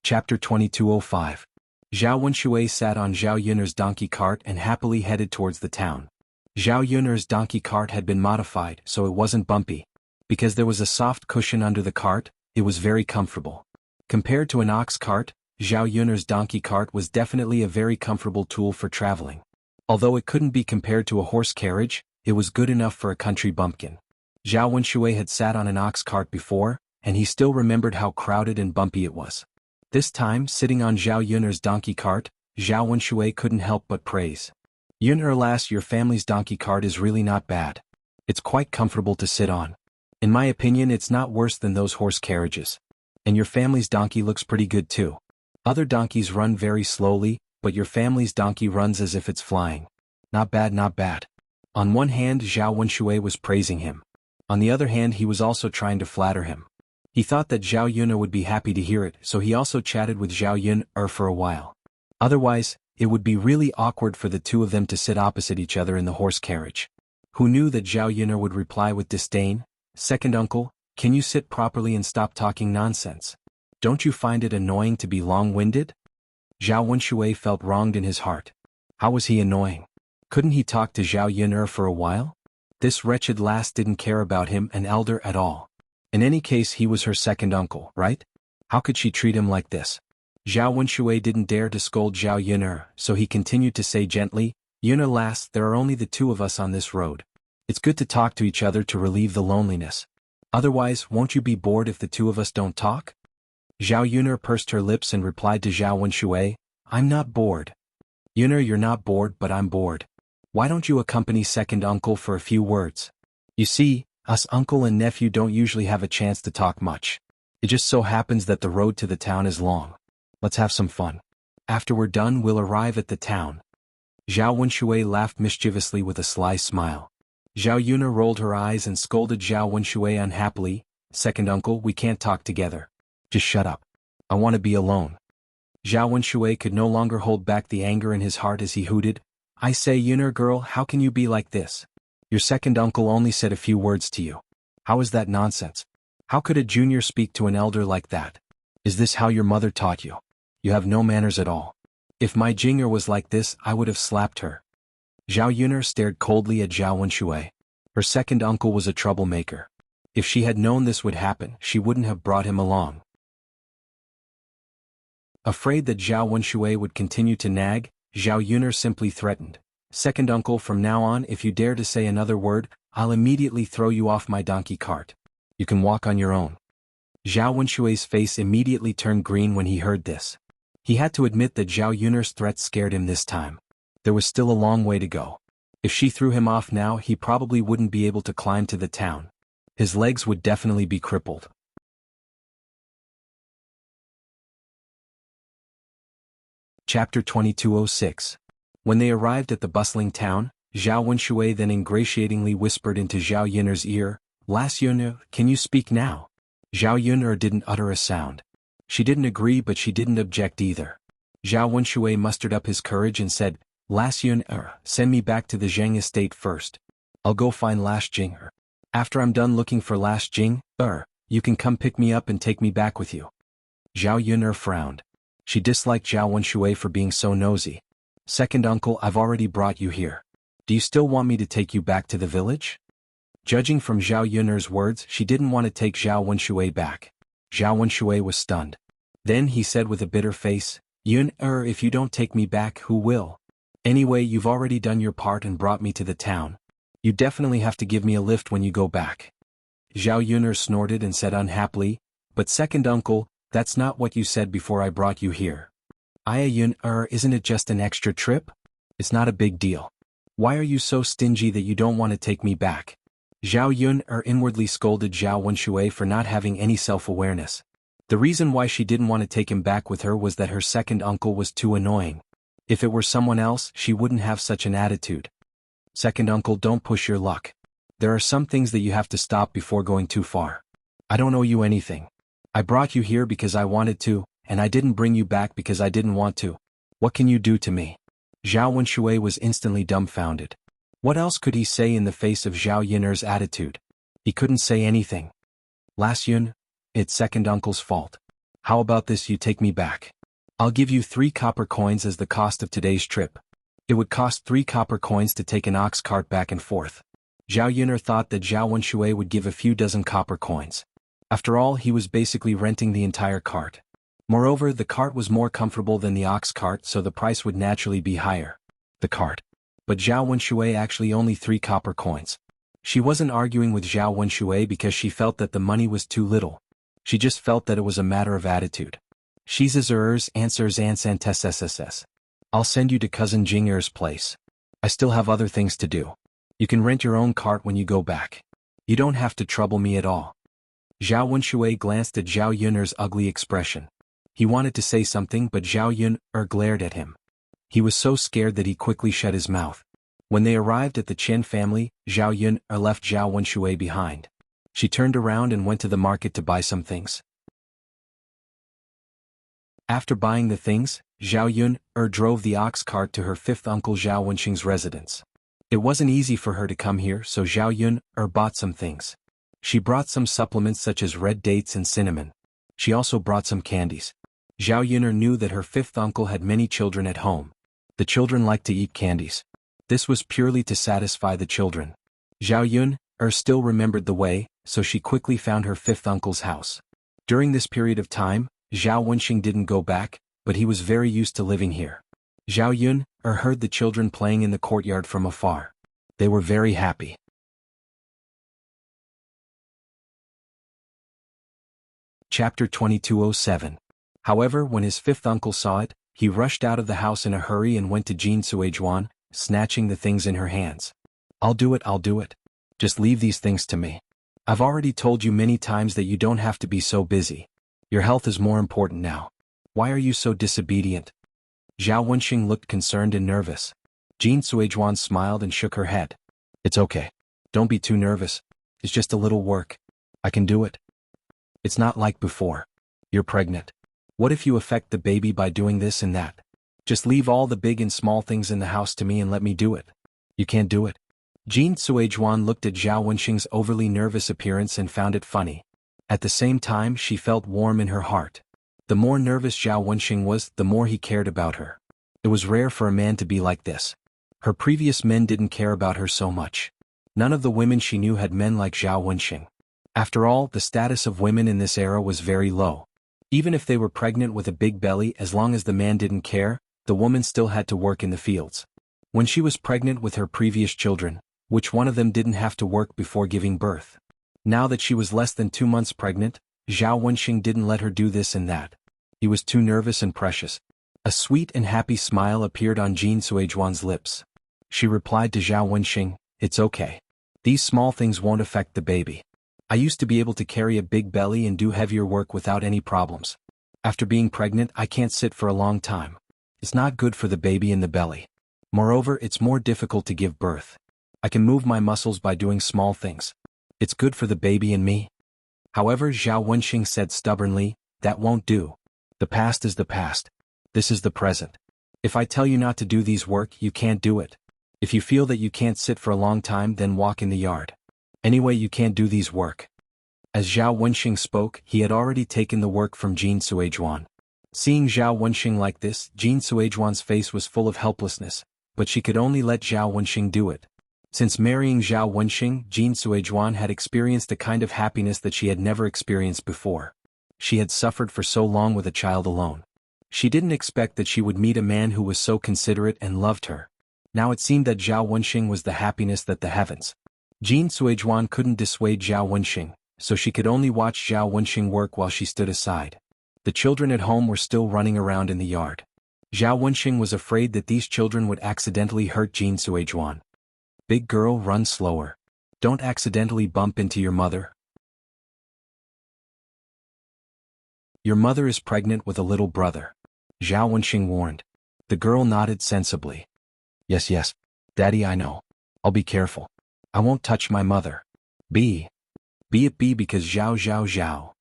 Chapter 2205. Zhao Wenshui sat on Zhao Yuner's donkey cart and happily headed towards the town. Zhao Yuner's donkey cart had been modified so it wasn't bumpy. Because there was a soft cushion under the cart, it was very comfortable. Compared to an ox cart, Zhao Yuner's donkey cart was definitely a very comfortable tool for traveling. Although it couldn't be compared to a horse carriage, it was good enough for a country bumpkin. Zhao Wenshui had sat on an ox cart before, and he still remembered how crowded and bumpy it was. This time, sitting on Zhao Yuner's donkey cart, Zhao Wenshui couldn't help but praise. Yuner, alas, your family's donkey cart is really not bad. It's quite comfortable to sit on. In my opinion, it's not worse than those horse carriages. And your family's donkey looks pretty good too. Other donkeys run very slowly, but your family's donkey runs as if it's flying. Not bad, not bad. On one hand, Zhao Wenshui was praising him. On the other hand, he was also trying to flatter him. He thought that Zhao Yuner would be happy to hear it, so he also chatted with Zhao Yuner for a while. Otherwise, it would be really awkward for the two of them to sit opposite each other in the horse carriage. Who knew that Zhao Yuner would reply with disdain? Second uncle, can you sit properly and stop talking nonsense? Don't you find it annoying to be long-winded? Zhao Wenshui felt wronged in his heart. How was he annoying? Couldn't he talk to Zhao Yuner for a while? This wretched lass didn't care about him, an elder, at all. In any case, he was her second uncle, right? How could she treat him like this? Zhao Wenshui didn't dare to scold Zhao Yuner, so he continued to say gently, Yuner lass, there are only the two of us on this road. It's good to talk to each other to relieve the loneliness. Otherwise, won't you be bored if the two of us don't talk? Zhao Yuner pursed her lips and replied to Zhao Wenshui, I'm not bored. Yuner, you're not bored, but I'm bored. Why don't you accompany second uncle for a few words? You see, us uncle and nephew don't usually have a chance to talk much. It just so happens that the road to the town is long. Let's have some fun. After we're done, we'll arrive at the town. Zhao Wenshui laughed mischievously with a sly smile. Zhao Yuner rolled her eyes and scolded Zhao Wenshui unhappily, Second uncle, we can't talk together. Just shut up. I want to be alone. Zhao Wenshui could no longer hold back the anger in his heart as he hooted, I say Yuner girl, how can you be like this? Your second uncle only said a few words to you. How is that nonsense? How could a junior speak to an elder like that? Is this how your mother taught you? You have no manners at all. If my Jinger was like this, I would have slapped her. Zhao Yuner stared coldly at Zhao Wenshui. Her second uncle was a troublemaker. If she had known this would happen, she wouldn't have brought him along. Afraid that Zhao Wenshui would continue to nag, Zhao Yuner simply threatened, Second uncle, from now on if you dare to say another word, I'll immediately throw you off my donkey cart. You can walk on your own. Zhao Wenshui's face immediately turned green when he heard this. He had to admit that Zhao Yun'er's threat scared him this time. There was still a long way to go. If she threw him off now, he probably wouldn't be able to climb to the town. His legs would definitely be crippled. Chapter 2206. When they arrived at the bustling town, Zhao Wenshui then ingratiatingly whispered into Zhao Yun'er's ear, "Lass Yun'er, can you speak now?" Zhao Yun'er didn't utter a sound. She didn't agree, but she didn't object either. Zhao Wenshui mustered up his courage and said, "Lass Yun'er, send me back to the Zheng estate first. I'll go find Lass Jing'er. After I'm done looking for Lass Jing'er, you can come pick me up and take me back with you." Zhao Yun'er frowned. She disliked Zhao Wenshui for being so nosy. "Second uncle, I've already brought you here. Do you still want me to take you back to the village?" Judging from Zhao Yun'er's words, she didn't want to take Zhao Wenshui back. Zhao Wenshui was stunned. Then he said with a bitter face, "Yun'er, if you don't take me back, who will? Anyway, you've already done your part and brought me to the town. You definitely have to give me a lift when you go back." Zhao Yun'er snorted and said unhappily, "But second uncle, that's not what you said before I brought you here. Yun'er, isn't it just an extra trip? It's not a big deal. Why are you so stingy that you don't want to take me back?" Zhao Yun'er inwardly scolded Zhao Wenshui for not having any self-awareness. The reason why she didn't want to take him back with her was that her second uncle was too annoying. If it were someone else, she wouldn't have such an attitude. "Second uncle, don't push your luck. There are some things that you have to stop before going too far. I don't owe you anything. I brought you here because I wanted to, and I didn't bring you back because I didn't want to. What can you do to me?" Zhao Wenshui was instantly dumbfounded. What else could he say in the face of Zhao Yun'er's attitude? He couldn't say anything. "Lass Yun, it's second uncle's fault. How about this, you take me back? I'll give you 3 copper coins as the cost of today's trip." It would cost 3 copper coins to take an ox cart back and forth. Zhao Yun'er thought that Zhao Wenshui would give a few dozen copper coins. After all, he was basically renting the entire cart. Moreover, the cart was more comfortable than the ox cart, so the price would naturally be higher. The cart. But Zhao Wenshui actually only 3 copper coins. She wasn't arguing with Zhao Wenshui because she felt that the money was too little. She just felt that it was a matter of attitude. "She's answers ansantes. I'll send you to cousin Jing'er's place. I still have other things to do. You can rent your own cart when you go back. You don't have to trouble me at all." Zhao Wenshui glanced at Zhao Yun'er's ugly expression. He wanted to say something, but Zhao Yun'er glared at him. He was so scared that he quickly shut his mouth. When they arrived at the Chen family, Zhao Yun'er left Zhao Wenshui behind. She turned around and went to the market to buy some things. After buying the things, Zhao Yun'er drove the ox cart to her 5th uncle Zhao Wenxing's residence. It wasn't easy for her to come here, so Zhao Yun'er bought some things. She brought some supplements such as red dates and cinnamon. She also brought some candies. Zhao Yun'er knew that her 5th uncle had many children at home. The children liked to eat candies. This was purely to satisfy the children. Zhao Yun'er still remembered the way, so she quickly found her 5th uncle's house. During this period of time, Zhao Wenxing didn't go back, but he was very used to living here. Zhao Yun'er heard the children playing in the courtyard from afar. They were very happy. Chapter 2207. However, when his 5th uncle saw it, he rushed out of the house in a hurry and went to Jin Suizhuan, snatching the things in her hands. I'll do it. Just leave these things to me. I've already told you many times that you don't have to be so busy. Your health is more important now. Why are you so disobedient?" Zhao Wenxing looked concerned and nervous. Jin Suizhuan smiled and shook her head. "It's okay. Don't be too nervous. It's just a little work. I can do it. It's not like before. You're pregnant. What if you affect the baby by doing this and that? Just leave all the big and small things in the house to me and let me do it. You can't do it." Jin Suizhuan looked at Zhao Wenxing's overly nervous appearance and found it funny. At the same time, she felt warm in her heart. The more nervous Zhao Wenxing was, the more he cared about her. It was rare for a man to be like this. Her previous men didn't care about her so much. None of the women she knew had men like Zhao Wenxing. After all, the status of women in this era was very low. Even if they were pregnant with a big belly, as long as the man didn't care, the woman still had to work in the fields. When she was pregnant with her previous children, which one of them didn't have to work before giving birth? Now that she was less than 2 months pregnant, Zhao Wenxing didn't let her do this and that. He was too nervous and precious. A sweet and happy smile appeared on Jin Suizhuan's lips. She replied to Zhao Wenxing, "It's okay. These small things won't affect the baby. I used to be able to carry a big belly and do heavier work without any problems. After being pregnant, I can't sit for a long time. It's not good for the baby in the belly. Moreover, it's more difficult to give birth. I can move my muscles by doing small things. It's good for the baby and me." However, Zhao Wenxing said stubbornly, "That won't do. The past is the past. This is the present. If I tell you not to do these work, you can't do it. If you feel that you can't sit for a long time, then walk in the yard. Anyway, you can't do these work." As Zhao Wenxing spoke, he had already taken the work from Jin Suizhuan. Seeing Zhao Wenxing like this, Jin Suizhuan's face was full of helplessness, but she could only let Zhao Wenxing do it. Since marrying Zhao Wenxing, Jin Suizhuan had experienced a kind of happiness that she had never experienced before. She had suffered for so long with a child alone. She didn't expect that she would meet a man who was so considerate and loved her. Now it seemed that Zhao Wenxing was the happiness that the heavens. Jin Suizhuan couldn't dissuade Zhao Wenxing, so she could only watch Zhao Wenxing work while she stood aside. The children at home were still running around in the yard. Zhao Wenxing was afraid that these children would accidentally hurt Jin Suizhuan. "Big girl, run slower. Don't accidentally bump into your mother. Your mother is pregnant with a little brother," Zhao Wenxing warned. The girl nodded sensibly. Yes, Daddy, I know. I'll be careful. I won't touch my mother. Be it because Zhao.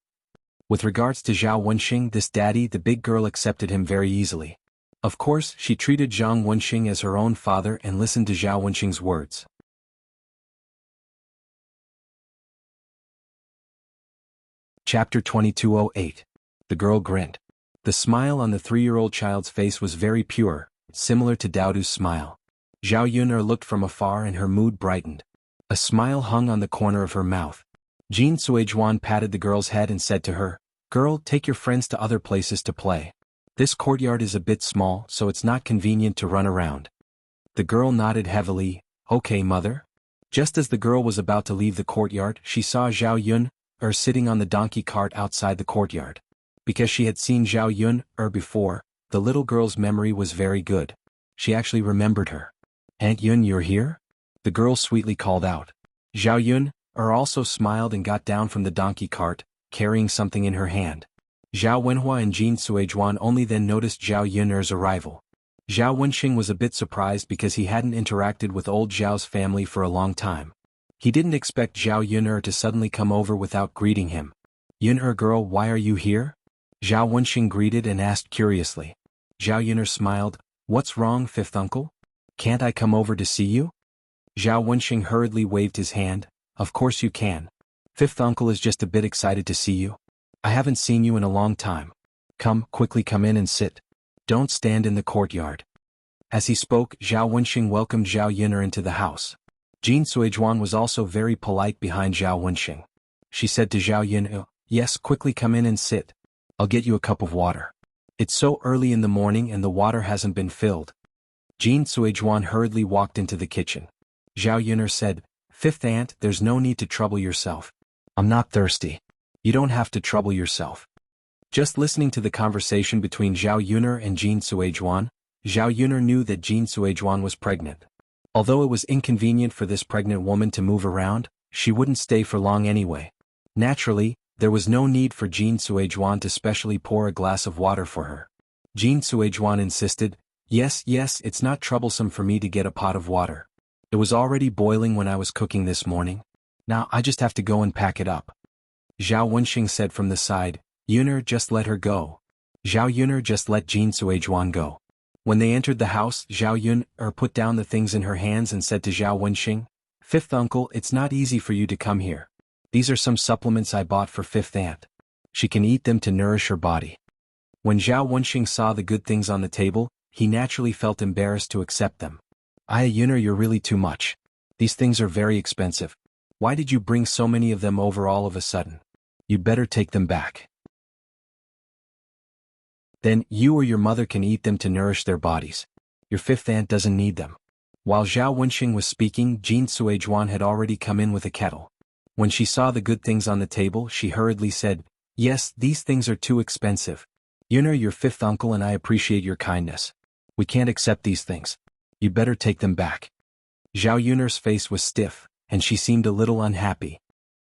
With regards to Zhao Wenxing, this daddy, the big girl accepted him very easily. Of course, she treated Zhang Wenxing as her own father and listened to Zhao Wenxing's words. Chapter 2208. The girl grinned. The smile on the 3-year-old child's face was very pure, similar to Daodu's smile. Zhao Yun'er looked from afar and her mood brightened. A smile hung on the corner of her mouth. Jin Suizhuan patted the girl's head and said to her, "Girl, take your friends to other places to play. This courtyard is a bit small, so it's not convenient to run around." The girl nodded heavily, "Okay, mother." Just as the girl was about to leave the courtyard, she saw Zhao Yun'er sitting on the donkey cart outside the courtyard. Because she had seen Zhao Yun'er before, the little girl's memory was very good. She actually remembered her. "Aunt Yun, you're here?" The girl sweetly called out. Zhao Yun'er also smiled and got down from the donkey cart, carrying something in her hand. Zhao Wenhua and Jin Suizhuan only then noticed Zhao Yun'er's arrival. Zhao Wenxing was a bit surprised because he hadn't interacted with old Zhao's family for a long time. He didn't expect Zhao Yun'er to suddenly come over without greeting him. "Yun'er girl, why are you here?" Zhao Wenxing greeted and asked curiously. Zhao Yun'er smiled, "What's wrong, fifth uncle? Can't I come over to see you?" Zhao Wenxing hurriedly waved his hand. "Of course you can. Fifth uncle is just a bit excited to see you. I haven't seen you in a long time. Quickly come in and sit. Don't stand in the courtyard." As he spoke, Zhao Wenxing welcomed Zhao Yun'er into the house. Jin Suizhuan was also very polite behind Zhao Wenxing. She said to Zhao Yun'er, "Yes, quickly come in and sit. I'll get you a cup of water. It's so early in the morning and the water hasn't been filled." Jin Suizhuan hurriedly walked into the kitchen. Zhao Yun'er said, "Fifth aunt, there's no need to trouble yourself. I'm not thirsty. You don't have to trouble yourself." Just listening to the conversation between Zhao Yun'er and Jin Suizhuan, Zhao Yun'er knew that Jin Suizhuan was pregnant. Although it was inconvenient for this pregnant woman to move around, she wouldn't stay for long anyway. Naturally, there was no need for Jin Suizhuan to specially pour a glass of water for her. Jin Suizhuan insisted, Yes, it's not troublesome for me to get a pot of water. It was already boiling when I was cooking this morning. Now I just have to go and pack it up." Zhao Wenxing said from the side, "Yun'er, just let her go." Zhao Yun'er just let Jin Suizhuan go. When they entered the house, Zhao Yun'er put down the things in her hands and said to Zhao Wenxing, "Fifth uncle, it's not easy for you to come here. These are some supplements I bought for fifth aunt. She can eat them to nourish her body." When Zhao Wenxing saw the good things on the table, he naturally felt embarrassed to accept them. "Yun'er, you're really too much. These things are very expensive. Why did you bring so many of them over all of a sudden? You'd better take them back. Then you or your mother can eat them to nourish their bodies. Your fifth aunt doesn't need them." While Zhao Wenxing was speaking, Jin Suizhuan had already come in with a kettle. When she saw the good things on the table, she hurriedly said, Yes, these things are too expensive. Yun'er, your fifth uncle, and I appreciate your kindness. We can't accept these things. You better take them back. Zhao Yun'er's face was stiff, and she seemed a little unhappy.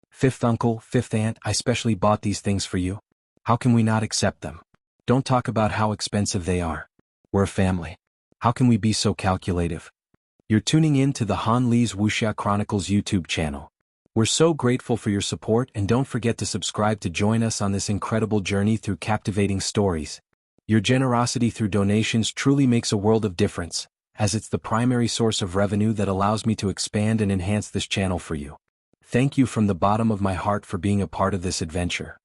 Fifth uncle, fifth aunt, I specially bought these things for you. How can we not accept them? Don't talk about how expensive they are. We're a family. How can we be so calculative? You're tuning in to the Han Li's Wuxia Chronicles YouTube channel. We're so grateful for your support, and don't forget to subscribe to join us on this incredible journey through captivating stories. Your generosity through donations truly makes a world of difference, as it's the primary source of revenue that allows me to expand and enhance this channel for you. Thank you from the bottom of my heart for being a part of this adventure.